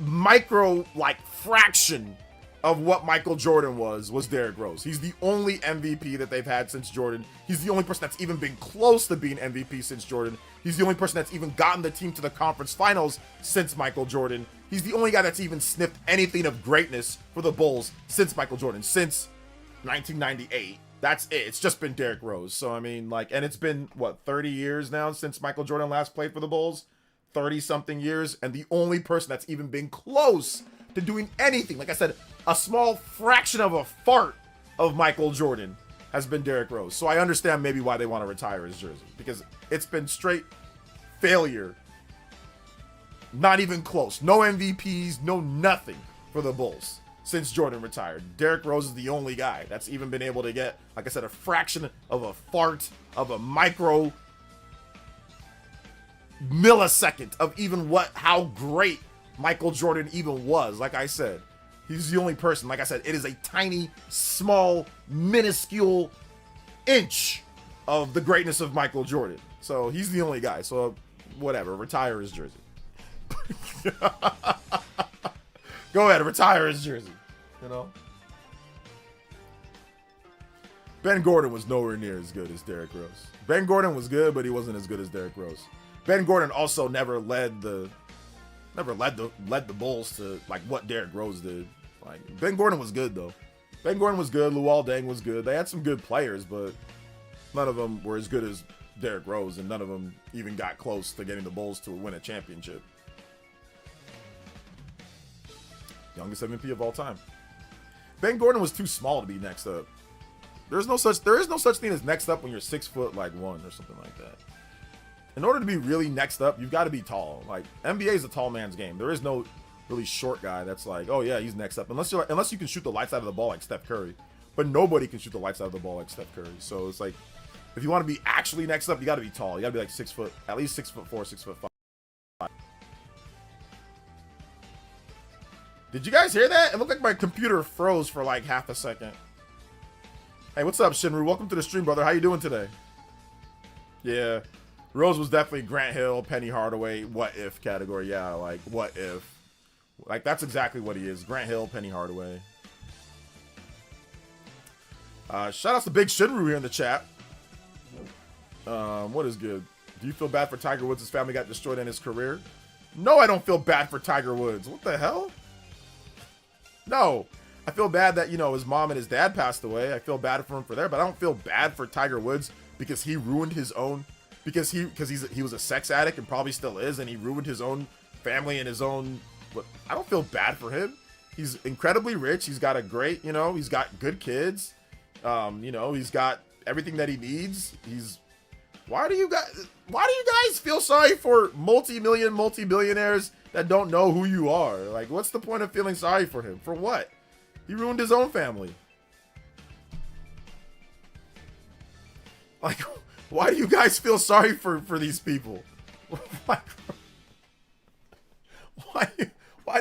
micro, like, fraction of what Michael Jordan was Derrick Rose. He's the only MVP that they've had since Jordan. He's the only person that's even been close to being MVP since Jordan. He's the only person that's even gotten the team to the conference finals since Michael Jordan. He's the only guy that's even sniffed anything of greatness for the Bulls since Michael Jordan, since 1998. That's it. It's just been Derrick Rose. So, I mean, like, and it's been, what, 30 years now since Michael Jordan last played for the Bulls? 30-something years. And the only person that's even been close to doing anything, like I said, a small fraction of a fart of Michael Jordan has been Derrick Rose. So I understand maybe why they want to retire his jersey, because it's been straight failure. Not even close. No MVPs, no nothing for the Bulls since Jordan retired. Derrick Rose is the only guy that's even been able to get, like I said, a fraction of a fart, of a micro millisecond of even how great Michael Jordan even was. Like I said, he's the only person. Like I said, it is a tiny, small, minuscule inch of the greatness of Michael Jordan. So he's the only guy. So whatever, retire his jersey. Go ahead, retire his jersey. You know? Ben Gordon was nowhere near as good as Derrick Rose. Ben Gordon was good, but he wasn't as good as Derrick Rose. Ben Gordon also never led the Bulls to like what Derrick Rose did. Like, Ben Gordon was good though. Ben Gordon was good. Luol Deng was good. They had some good players, but none of them were as good as Derrick Rose, and none of them even got close to getting the Bulls to win a championship. Youngest MVP of all time. Ben Gordon was too small to be next up. There is no such thing as next up when you're 6'1" or something like that. In order to be really next up, you've got to be tall. Like, NBA is a tall man's game. There is no really short guy that's like, oh yeah, he's next up. Unless you can shoot the lights out of the ball like Steph Curry. But nobody can shoot the lights out of the ball like Steph Curry. So it's like, if you want to be actually next up, you got to be tall. You got to be like 6 foot, at least 6'4", 6'5". Did you guys hear that? It looked like my computer froze for like half a second. Hey, what's up, Shinru? Welcome to the stream, brother. How you doing today? Yeah. Rose was definitely Grant Hill, Penny Hardaway, what if category. Yeah, like, what if. Like, that's exactly what he is. Grant Hill, Penny Hardaway. Shout out to Big Shinru here in the chat. What is good? Do you feel bad for Tiger Woods? His family got destroyed in his career? No, I don't feel bad for Tiger Woods. What the hell? No. I feel bad that, you know, his mom and his dad passed away. I feel bad for him for there, but I don't feel bad for Tiger Woods because he ruined his own, because he was a sex addict and probably still is, and he ruined his own family and his own, but I don't feel bad for him. He's incredibly rich. He's got a great, you know, he's got good kids. You know, he's got everything that he needs. Why do you guys feel sorry for multi-billionaires that don't know who you are? Like, what's the point of feeling sorry for him? For what? He ruined his own family. Like, why do you guys feel sorry for these people? Why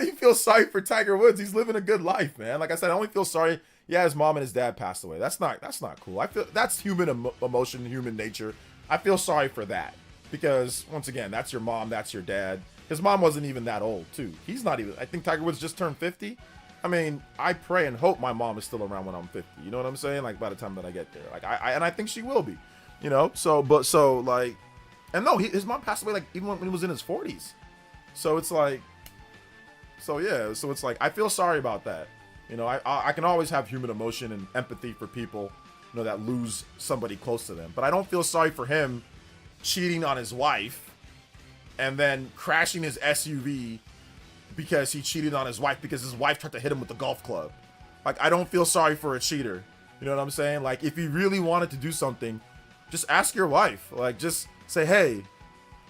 do you feel sorry for Tiger Woods? He's living a good life, man. Like I said, I only feel sorry. Yeah, his mom and his dad passed away. That's not cool. I feel that's human emotion, human nature. I feel sorry for that because once again, that's your mom, that's your dad. His mom wasn't even that old, too. He's not even. I think Tiger Woods just turned 50. I mean, I pray and hope my mom is still around when I'm 50. You know what I'm saying? Like, by the time that I get there, like I think she will be. You know, and no, his mom passed away like even when he was in his 40s. So it's like, So yeah, so it's like I feel sorry about that. You know, I can always have human emotion and empathy for people, you know, that lose somebody close to them. But I don't feel sorry for him cheating on his wife and then crashing his SUV because he cheated on his wife because his wife tried to hit him with the golf club. Like, I don't feel sorry for a cheater. You know what I'm saying? Like, if you really wanted to do something, just ask your wife. Like, just say, hey,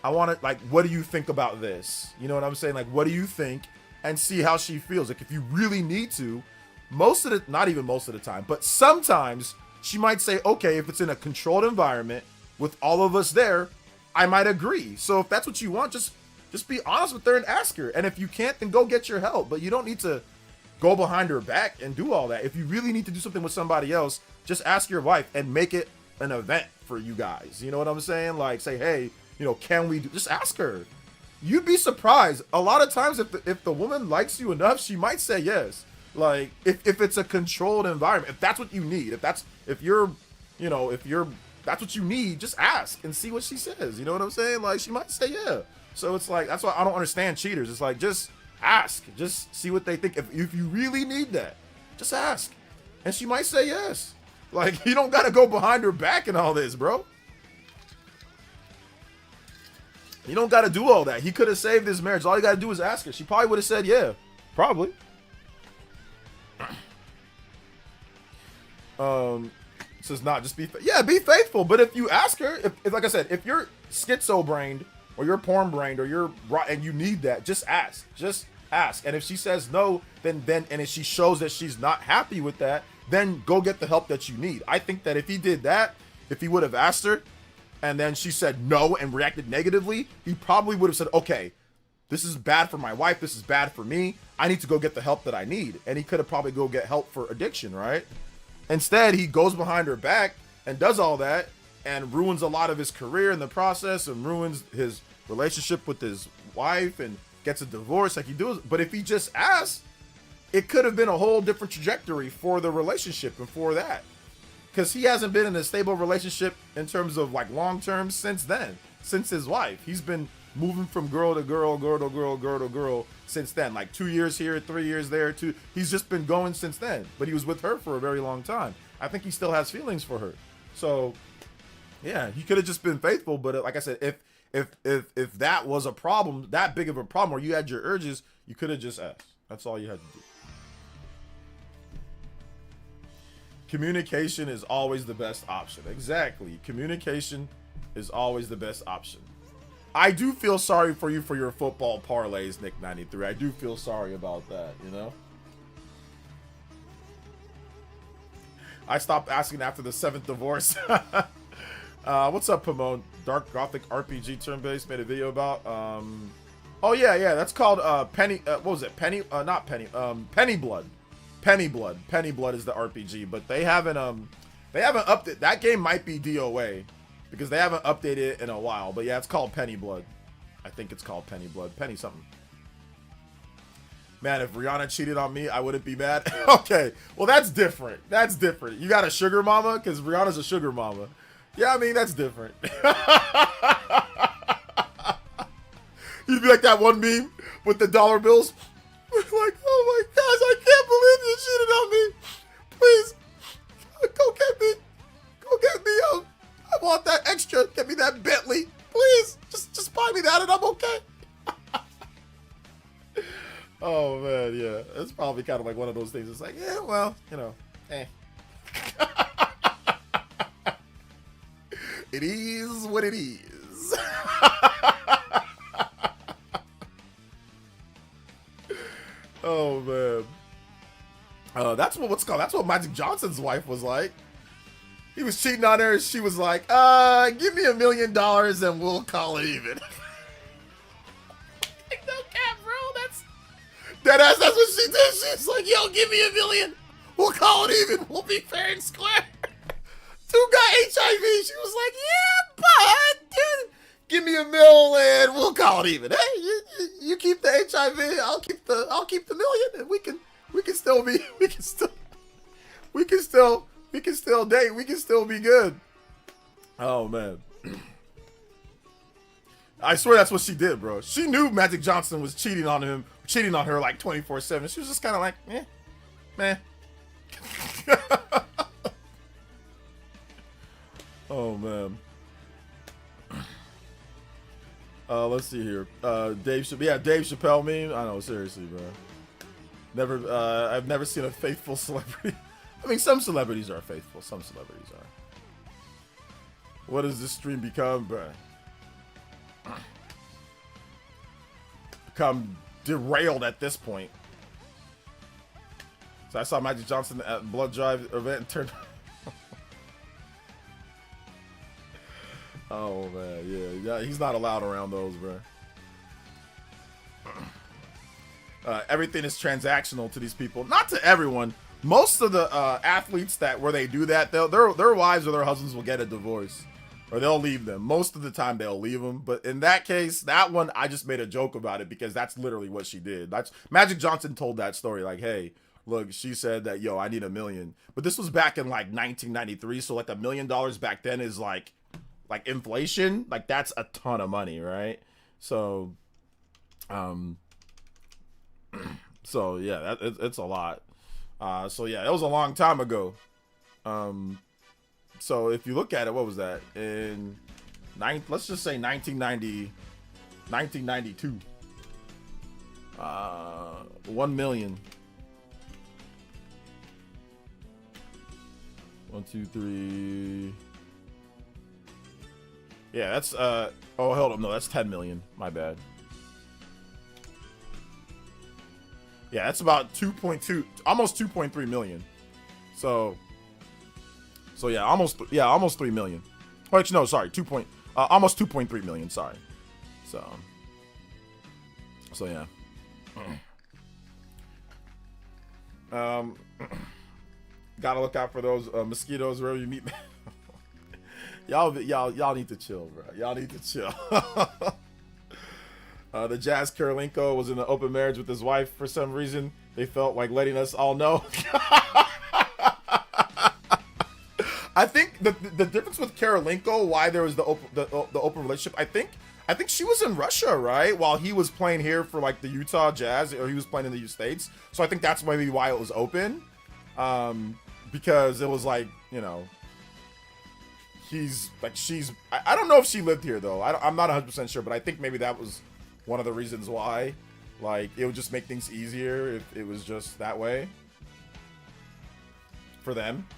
I want to, like, what do you think about this? You know what I'm saying? Like, what do you think? And see how she feels. Like, if you really need to, most of the, not even most of the time, but sometimes she might say, okay, if it's in a controlled environment with all of us there, I might agree. So if that's what you want, just be honest with her and ask her. And if you can't, then go get your help. But you don't need to go behind her back and do all that. If you really need to do something with somebody else, just ask your wife and make it an event for you guys. You know what I'm saying? Like, say, hey, you know, can we do, just ask her. You'd be surprised. A lot of times if the woman likes you enough, she might say yes. Like, if it's a controlled environment, if that's what you need, if you're that's what you need, just ask and see what she says. You know what I'm saying? Like, she might say yeah. So it's like, that's why I don't understand cheaters. It's like, just ask, just see what they think. If you really need that, just ask. And she might say yes. Like, you don't got to go behind her back and all this, bro. You don't got to do all that. He could have saved his marriage. All you got to do is ask her. She probably would have said yeah. Probably. Says not just be be faithful. But if you ask her, if like I said, if you're schizo brained or you're porn brained or you're and you need that, just ask. Just ask. And if she says no, then and if she shows that she's not happy with that, then go get the help that you need. I think that if he did that, if he would have asked her and then she said no and reacted negatively, he probably would have said, okay, this is bad for my wife, this is bad for me, I need to go get the help that I need. And he could have probably go get help for addiction, right? Instead, he goes behind her back and does all that and ruins a lot of his career in the process and ruins his relationship with his wife and gets a divorce like he does. But if he just asked, it could have been a whole different trajectory for the relationship and for that. Because he hasn't been in a stable relationship in terms of like long term since then, since his wife. He's been moving from girl to girl, girl to girl, girl to girl since then. Like 2 years here, 3 years there, he's just been going since then. But he was with her for a very long time. I think he still has feelings for her. So yeah, he could have just been faithful. But like I said, if that was a problem, that big of a problem, or you had your urges, you could have just asked. That's all you had to do. Communication is always the best option. Exactly. Communication is always the best option. I do feel sorry for you for your football parlays, Nick93. I do feel sorry about that, you know? I stopped asking after the 7th divorce. What's up, Pomone? Dark Gothic RPG turn-based, made a video about. Oh, yeah, that's called Penny. What was it? Not Penny. Penny Blood. Penny Blood. Penny Blood is the RPG, but they haven't updated. That game might be DOA. Because they haven't updated it in a while. But yeah, it's called Penny Blood. I think it's called Penny Blood. Penny something. Man, if Rihanna cheated on me, I wouldn't be mad. Okay, well, that's different. That's different. You got a sugar mama? Because Rihanna's a sugar mama. Yeah, I mean, that's different. You'd be like that one meme with the dollar bills. Like, oh my gosh, I can't believe you cheated on me. Please, go get me. Go get me out. I want that extra. Get me that Bentley. Please. Just buy me that and I'm okay. Oh, man, yeah. It's probably kind of like one of those things. It's like, yeah, well, you know, It is what it is. Oh, man. That's what Magic Johnson's wife was like. He was cheating on her. She was like, give me $1 million and we'll call it even. Like, no cap, bro. That's what she did. She's like, yo, give me $1 million. We'll call it even. We'll be fair and square. Dude got HIV. She was like, yeah, bud, dude. Give me $1 million and we'll call it even. Hey, you keep the HIV. I'll keep the million, and we can still date. We can still be good. Oh, man. I swear that's what she did, bro. She knew Magic Johnson was cheating on her like 24/7. She was just kind of like, man. Oh man. Let's see here. Dave Chappelle meme. I know, seriously, bro. I've never seen a faithful celebrity. I mean, some celebrities are faithful. Some celebrities are. What does this stream become, bro? Become derailed at this point. So I saw Magic Johnson at Blood Drive event and turned. Oh man, yeah, he's not allowed around those, bro. Everything is transactional to these people. Not to everyone. Most of the athletes where they do that, their wives or their husbands will get a divorce, or they'll leave them. Most of the time, they'll leave them. But in that case, that one, I just made a joke about it because that's literally what she did. That's Magic Johnson told that story. Like, hey, look, she said that, yo, I need $1 million. But this was back in like 1993, so like $1 million back then is like inflation. Like that's a ton of money, right? So, so yeah, it's a lot. So yeah, it was a long time ago. So if you look at it, what was that in let's just say 1992. 1 million. 1, 2, 3. Yeah, that's oh, hold up, no, that's 10 million. My bad. Yeah, that's about 2.2, almost 2.3 million. So yeah, almost 3 million. Oh, actually, no, sorry, almost 2.3 million. Sorry. So yeah. Gotta look out for those mosquitoes wherever you meet. y'all need to chill, bro. Y'all need to chill. The Jazz Karolinko was in an open marriage with his wife for some reason. They felt like letting us all know. I think the difference with Karolinko, why there was the open relationship, I think she was in Russia, right? While he was playing here for like the Utah Jazz, or he was playing in the States. So I think that's maybe why it was open. Because it was like, you know, I don't know if she lived here though. I'm not 100% sure, but I think maybe that was one of the reasons why. Like, it would just make things easier if it was just that way for them.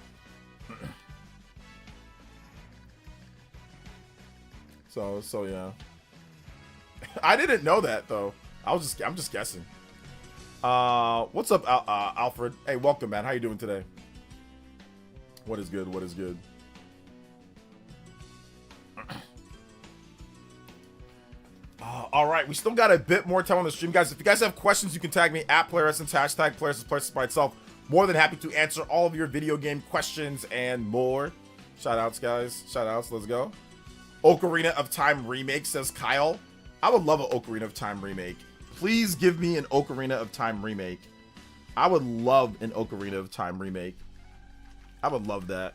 So yeah. I didn't know that though. I'm just guessing. What's up, Alfred? Hey, welcome, man. How you doing today? What is good? What is good? All right, we still got a bit more time on the stream, guys. If you guys have questions, you can tag me at PlayerEssence, hashtag PlayerEssence by itself. More than happy to answer all of your video game questions and more. Shout outs, guys. Shout outs. Let's go. Ocarina of Time remake, says Kyle. I would love an Ocarina of Time remake. Please give me an Ocarina of Time remake. I would love an Ocarina of Time remake. I would love that.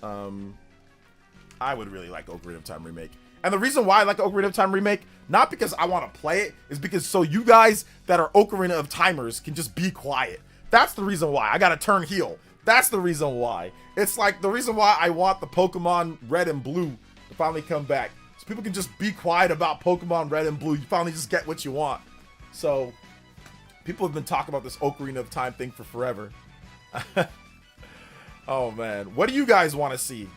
I would really like Ocarina of Time remake. And the reason why I like Ocarina of Time remake, not because I want to play it, is because so you guys that are Ocarina of Timers can just be quiet. That's the reason why. I gotta turn heel. That's the reason why. It's like the reason why I want the Pokemon Red and Blue to finally come back. So people can just be quiet about Pokemon Red and Blue. You finally just get what you want. So people have been talking about this Ocarina of Time thing for forever. Oh man, what do you guys want to see?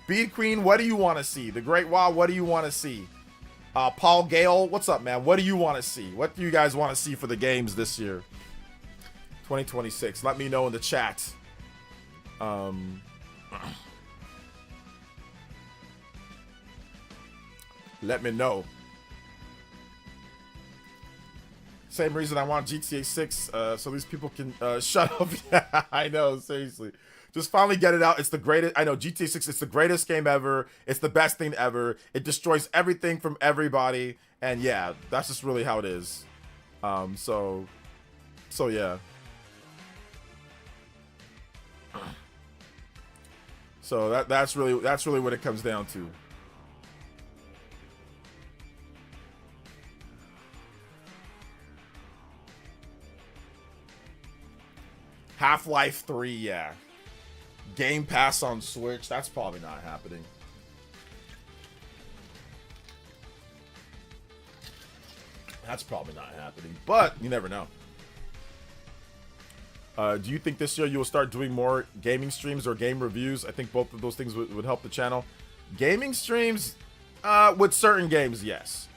Bead Queen, what do you want to see? The Great Wall, what do you want to see? Paul Gale, what's up, man? What do you want to see? What do you guys want to see for the games this year? 2026. Let me know in the chat. Let me know. Same reason I want GTA 6, so these people can shut up. Yeah, I know, seriously. Just finally get it out. It's the greatest. I know GTA 6, it's the greatest game ever. It's the best thing ever. It destroys everything from everybody. And yeah, that's just really how it is. So yeah. So that's really what it comes down to. Half-Life 3, yeah. Game Pass on Switch, that's probably not happening. That's probably not happening, but you never know. Do you think this year you will start doing more gaming streams or game reviews? I think both of those things would help the channel. Gaming streams, with certain games, yes.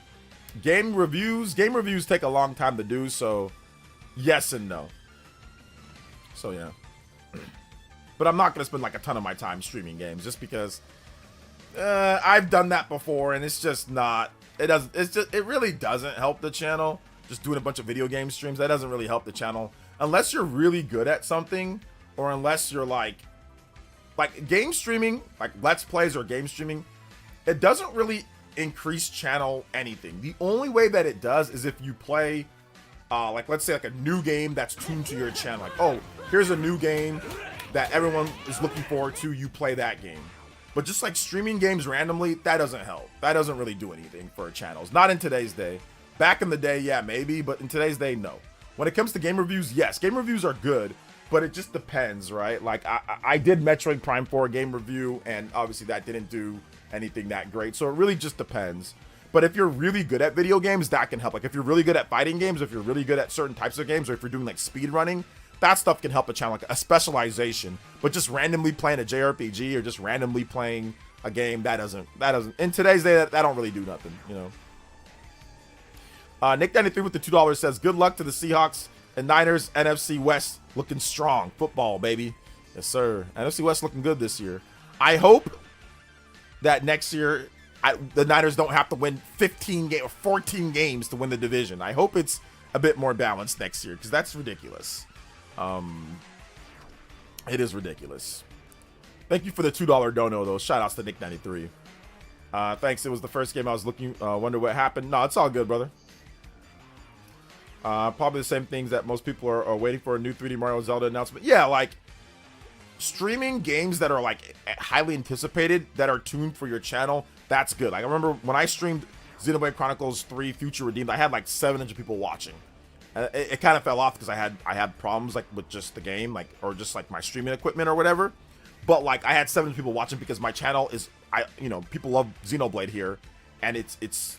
Game reviews take a long time to do, so yes and no. So yeah. But I'm not gonna spend like a ton of my time streaming games just because I've done that before and it's just not. It really doesn't help the channel. Just doing a bunch of video game streams, that doesn't really help the channel unless you're really good at something, or unless you're like game streaming, like let's plays or game streaming. It doesn't really increase channel anything. The only way that it does is if you play like let's say like a new game that's tuned to your channel. Like, oh, here's a new game that everyone is looking forward to, you play that game. But just like streaming games randomly, that doesn't help. That doesn't really do anything for channels. Not in today's day. Back in the day, yeah, maybe, but in today's day, no. When it comes to game reviews, yes, game reviews are good, but it just depends, right? Like I did Metroid Prime 4 game review, and obviously that didn't do anything that great. So it really just depends. But if you're really good at video games, that can help. Like if you're really good at fighting games, if you're really good at certain types of games, or if you're doing like speed running, that stuff can help a channel, like a specialization. But just randomly playing a JRPG or just randomly playing a game, that doesn't in today's day, that don't really do nothing, you know. Nick93 with the $2 says, good luck to the Seahawks and Niners. NFC West looking strong. Football, baby. Yes, sir. NFC West looking good this year. I hope that next year the Niners don't have to win 15 or 14 games to win the division. I hope it's a bit more balanced next year, because that's ridiculous. It is ridiculous. Thank you for the $2 dono, though. Shout outs to Nick93. Thanks. It was the first game I was looking. Wonder what happened. No, it's all good, brother. Probably the same things that most people are waiting for, a new 3D Mario Zelda announcement. Yeah, like streaming games that are like highly anticipated, that are tuned for your channel. That's good. Like I remember when I streamed Xenoblade Chronicles 3 Future Redeemed, I had like 700 people watching. It kind of fell off because I had problems like with just the game, like, or just like my streaming equipment or whatever. But like I had 700 people watching because my channel is, people love Xenoblade here, and it's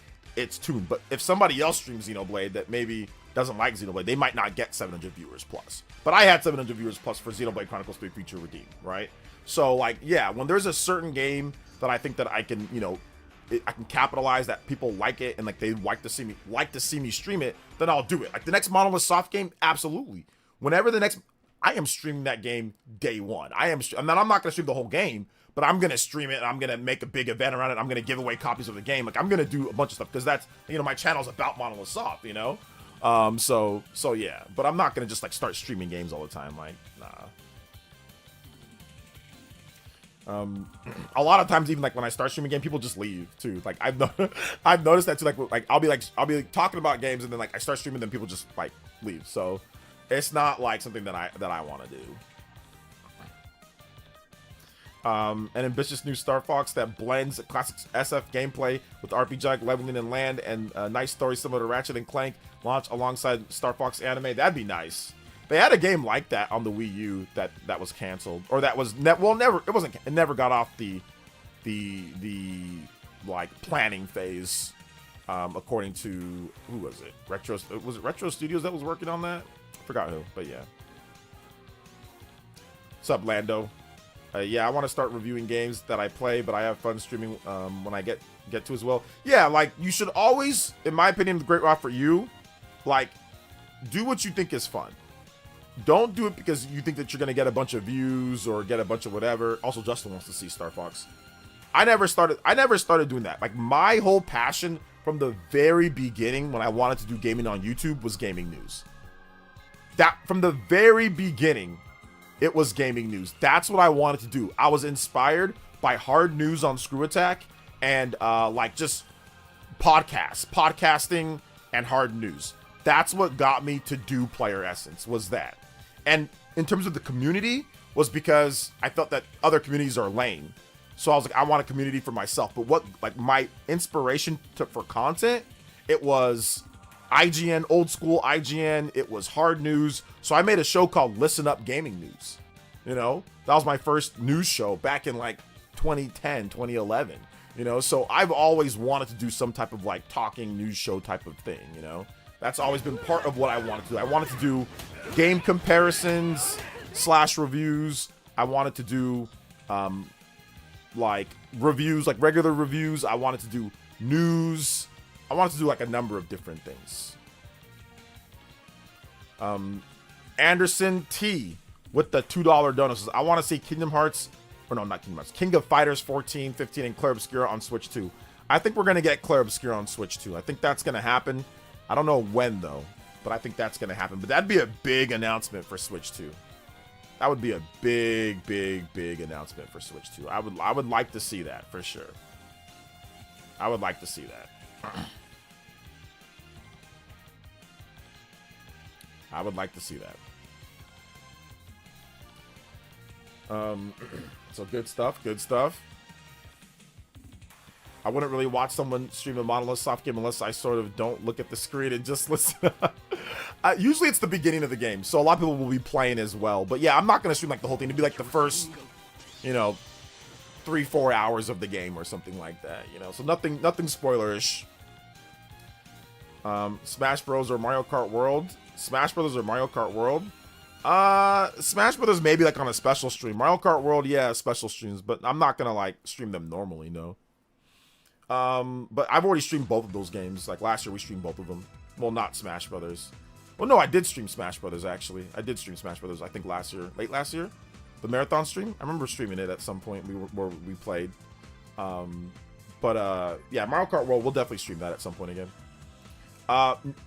tuned. But if somebody else streams Xenoblade that maybe doesn't like Xenoblade, they might not get 700 viewers plus. But I had 700 viewers plus for Xenoblade Chronicles 3 Future Redeemed, right? So like, yeah, when there's a certain game that I think that I can, I can capitalize, that people like it and like they like to see me stream it, then I'll do it. Like the next Monolith Soft game, absolutely. Whenever the next, I am streaming that game day one. I'm not going to stream the whole game, but I'm going to stream it and I'm going to make a big event around it. I'm going to give away copies of the game. Like I'm going to do a bunch of stuff because that's, my channel's about Monolith Soft, so yeah, but I'm not going to just like start streaming games all the time. Like, nah. A lot of times, even like when I start streaming game, people just leave too. Like I've noticed that too. Like I'll be talking about games and then like I start streaming, then people just like leave. So it's not like something that I want to do. An ambitious new Star Fox that blends classic SF gameplay with RPG like leveling and land, and a nice story similar to Ratchet and Clank, launch alongside Star Fox anime. That'd be nice. They had a game like that on the Wii U that was canceled, or that was it never got off the like planning phase, according to, who was it? Was it Retro Studios that was working on that? I forgot who, but yeah. What's up, Lando? Yeah, I want to start reviewing games that I play, but I have fun streaming when I get to as well. Yeah, like you should always, in my opinion, the great route for you, like do what you think is fun. Don't do it because you think that you're gonna get a bunch of views or get a bunch of whatever. Also, Justin wants to see Star Fox. I never started doing that. Like my whole passion from the very beginning when I wanted to do gaming on YouTube was gaming news. That from the very beginning, it was gaming news. That's what I wanted to do. I was inspired by hard news on Screw Attack and like just podcasting and hard news. That's what got me to do PlayerEssence, was that. And in terms of the community, was because I felt that other communities are lame. So I was like, I want a community for myself. But what, like my inspiration for content, it was IGN, old school IGN. It was hard news. So I made a show called Listen Up Gaming News. You know, that was my first news show back in like 2010, 2011. You know, so I've always wanted to do some type of like talking news show type of thing, you know. That's always been part of what I wanted to do. I wanted to do game comparisons / reviews. I wanted to do like reviews, like regular reviews. I wanted to do news. I wanted to do like a number of different things. Anderson T with the $2 donut says, I want to see Kingdom Hearts, or no, not Kingdom Hearts, King of Fighters 14, 15, and Clair Obscura on Switch 2. I think we're going to get Clair Obscura on Switch 2. I think that's going to happen. I don't know when, though, but I think that's going to happen. But that'd be a big announcement for Switch 2. That would be a big announcement for Switch 2. I would like to see that, for sure. I would like to see that. I would like to see that. So good stuff, good stuff. I wouldn't really watch someone stream a Monolith soft game unless I sort of don't look at the screen and just listen. Usually it's the beginning of the game, so a lot of people will be playing as well. But yeah, I'm not going to stream like the whole thing. It'd be like the first, you know, 3-4 hours of the game or something like that, you know. So nothing spoilerish. Smash Bros. Or Mario Kart World? Smash Brothers or Mario Kart World? Smash Brothers maybe like on a special stream. Mario Kart World, yeah, special streams, but I'm not gonna like stream them normally, no. But I've already streamed both of those games. Like last year we streamed both of them. Well, not Smash Brothers. Well, no, I did stream Smash Brothers actually. I did stream Smash Brothers I think last year, late last year. The marathon stream. I remember streaming it at some point we played. Yeah, Mario Kart World, we'll definitely stream that at some point again.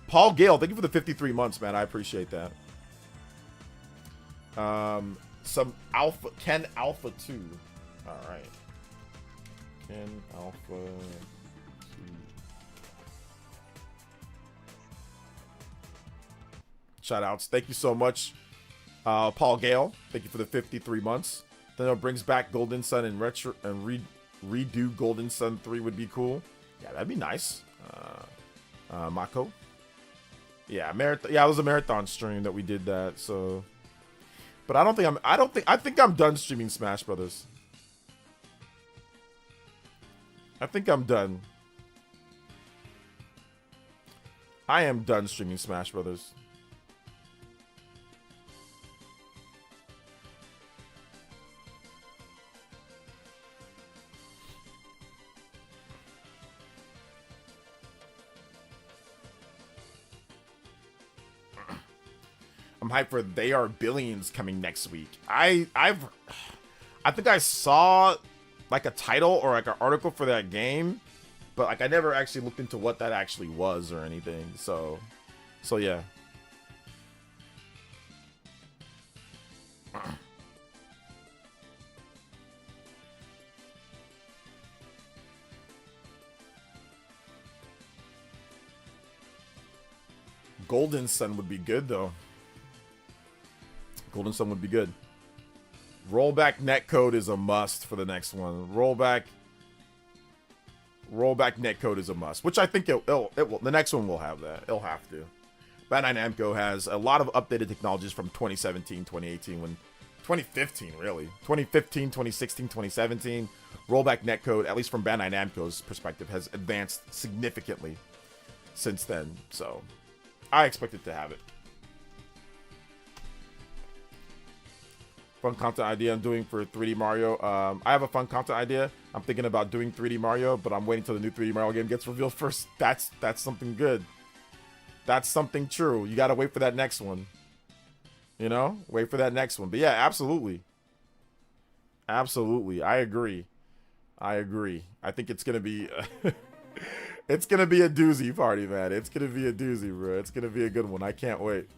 Paul Gale, thank you for the 53 months, man. I appreciate that. Some Ken Alpha 2. All right. Ken Alpha 2. Shout outs. Thank you so much. Paul Gale, thank you for the 53 months. Then it brings back Golden Sun and redo Golden Sun 3 would be cool. Yeah, that'd be nice. Mako. Yeah, marathon. Yeah, it was a marathon stream that we did that. So, but I think I'm done streaming Smash Brothers. I think I'm done. I am done streaming Smash Brothers. I'm hyped for They Are Billions coming next week. I think I saw like a title or like an article for that game, but like I never actually looked into what that actually was or anything. So yeah. Golden Sun would be good though. Golden Sun would be good. Rollback netcode is a must for the next one. Rollback netcode is a must, which I think it will. The next one will have that. It'll have to. Bandai Namco has a lot of updated technologies from 2017, 2018, 2015, really. 2015, 2016, 2017. Rollback netcode, at least from Bandai Namco's perspective, has advanced significantly since then. So I expect it to have it. Fun content idea I'm doing for 3D Mario. I have a fun content idea. I'm thinking about doing 3D Mario, but I'm waiting till the new 3D Mario game gets revealed first. That's something good. That's something true. You gotta wait for that next one. You know? Wait for that next one. But yeah, absolutely. Absolutely. I agree. I think it's gonna be it's gonna be a doozy party, man. It's gonna be a doozy, bro. It's gonna be a good one. I can't wait.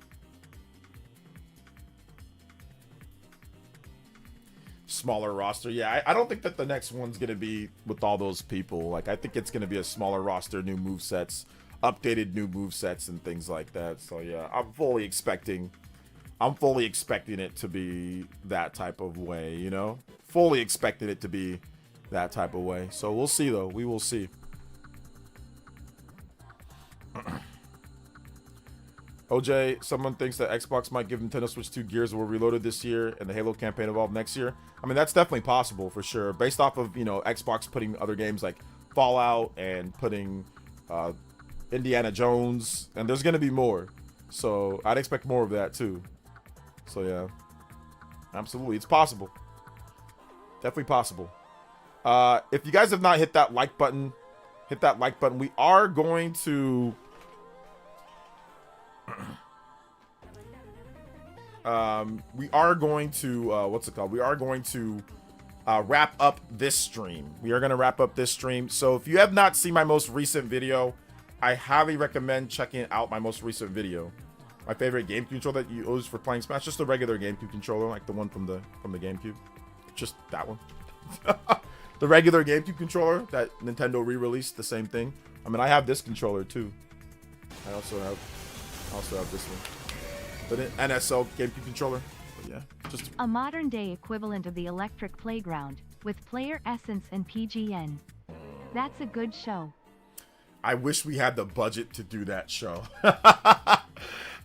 Smaller roster. Yeah, I don't think that the next one's going to be with all those people. Like, I think it's going to be a smaller roster, new movesets, updated new movesets and things like that. So, yeah, I'm fully expecting it to be that type of way, you know? Fully expecting it to be that type of way. So, we'll see, though. We will see. OJ, someone thinks that Xbox might give Nintendo Switch 2 Gears will Reloaded this year and the Halo campaign evolve next year. I mean, that's definitely possible for sure. Based off of, you know, Xbox putting other games like Fallout and putting Indiana Jones, and there's going to be more. So I'd expect more of that too. So yeah, absolutely. It's possible. Definitely possible. If you guys have not hit that like button, hit that like button. We are going to... we are going to what's it called? We are going to wrap up this stream. We are going to wrap up this stream. So if you have not seen my most recent video, I highly recommend checking out my most recent video. My favorite GameCube controller that you use for playing Smash, just a regular GameCube controller, like the one from the GameCube. Just that one. The regular GameCube controller that Nintendo re-released, the same thing. I mean, I have this controller too. I also have this one. But an NSL GameCube controller. But yeah, just
a modern day equivalent of the Electric Playground with PlayerEssence and PGN. That's a good show.
I wish we had the budget to do that show.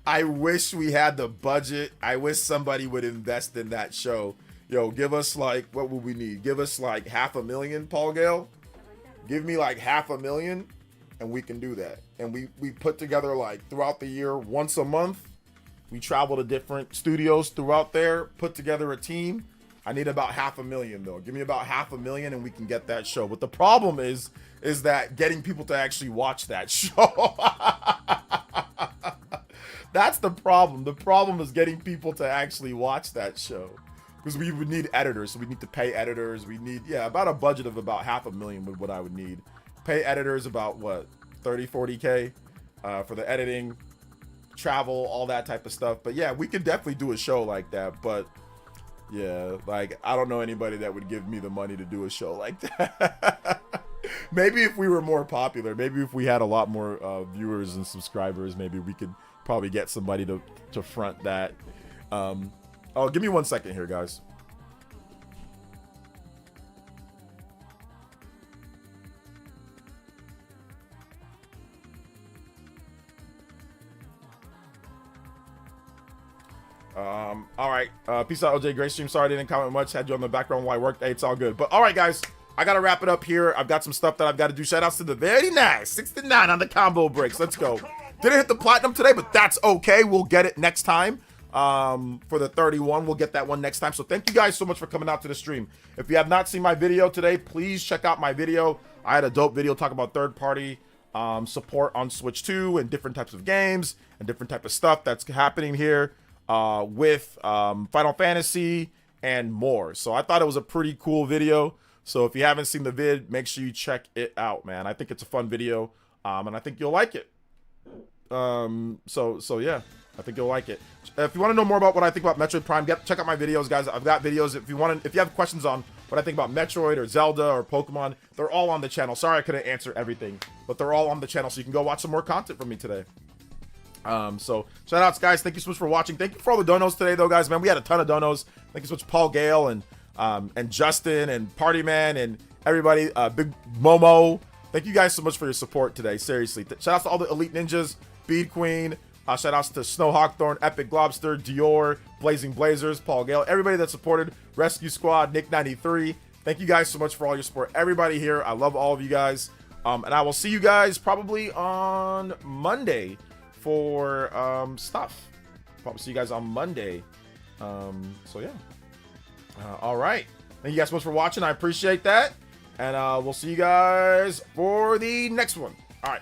I wish we had the budget. I wish somebody would invest in that show. Yo, give us like, what would we need? Give us like $500,000, Paul Gale. Give me like $500,000 and we can do that. And we put together like throughout the year, once a month. We travel to different studios throughout there, put together a team. I need about $500,000 though. Give me about $500,000 and we can get that show. But the problem is that getting people to actually watch that show. That's the problem. The problem is getting people to actually watch that show. Because we would need editors. So we need to pay editors. We need, yeah, about a budget of about $500,000 would what I would need. Pay editors about what, 30, 40K for the editing, travel, all that type of stuff. But yeah, we could definitely do a show like that. But yeah, like I don't know anybody that would give me the money to do a show like that. Maybe if we were more popular, maybe if we had a lot more viewers and subscribers, maybe we could probably get somebody to front that. Oh, give me 1 second here, guys. All right. Peace out, OJ. Great stream. Sorry I didn't comment much. Had you on the background while I worked. Hey, it's all good. But all right, guys. I got to wrap it up here. I've got some stuff that I've got to do. Shout outs to the very nice 69 on the combo breaks. Let's go. Didn't hit the platinum today, but that's okay. We'll get it next time. For the 31, we'll get that one next time. So thank you guys so much for coming out to the stream. If you have not seen my video today, please check out my video. I had a dope video talking about third-party support on Switch 2 and different types of games and different type of stuff that's happening here with Final Fantasy and more. So I thought it was a pretty cool video. So if you haven't seen the vid, make sure you check it out, man. I think it's a fun video, and I think you'll like it. So yeah, I think you'll like it. If you want to know more about what I think about Metroid Prime, check out my videos, guys. I've got videos. If you have questions on what I think about Metroid or Zelda or Pokemon, they're all on the channel. Sorry I couldn't answer everything, but they're all on the channel, so you can go watch some more content from me today. So shout outs, guys. Thank you so much for watching. Thank you for all the donos today, though, guys. Man, we had a ton of donos. Thank you so much, Paul Gale and Justin and Partyman and everybody. Big Momo. Thank you guys so much for your support today. Seriously, shout outs to all the Elite Ninjas, Bead Queen. Shout outs to Snow Hawkthorn, Epic Globster, Dior, Blazing Blazers, Paul Gale, everybody that supported Rescue Squad, Nick93. Thank you guys so much for all your support. Everybody here, I love all of you guys. And I will see you guys probably on Monday for stuff. Probably see you guys on Monday. So yeah. All right. Thank you guys so much for watching. I appreciate that. And we'll see you guys for the next one. All right.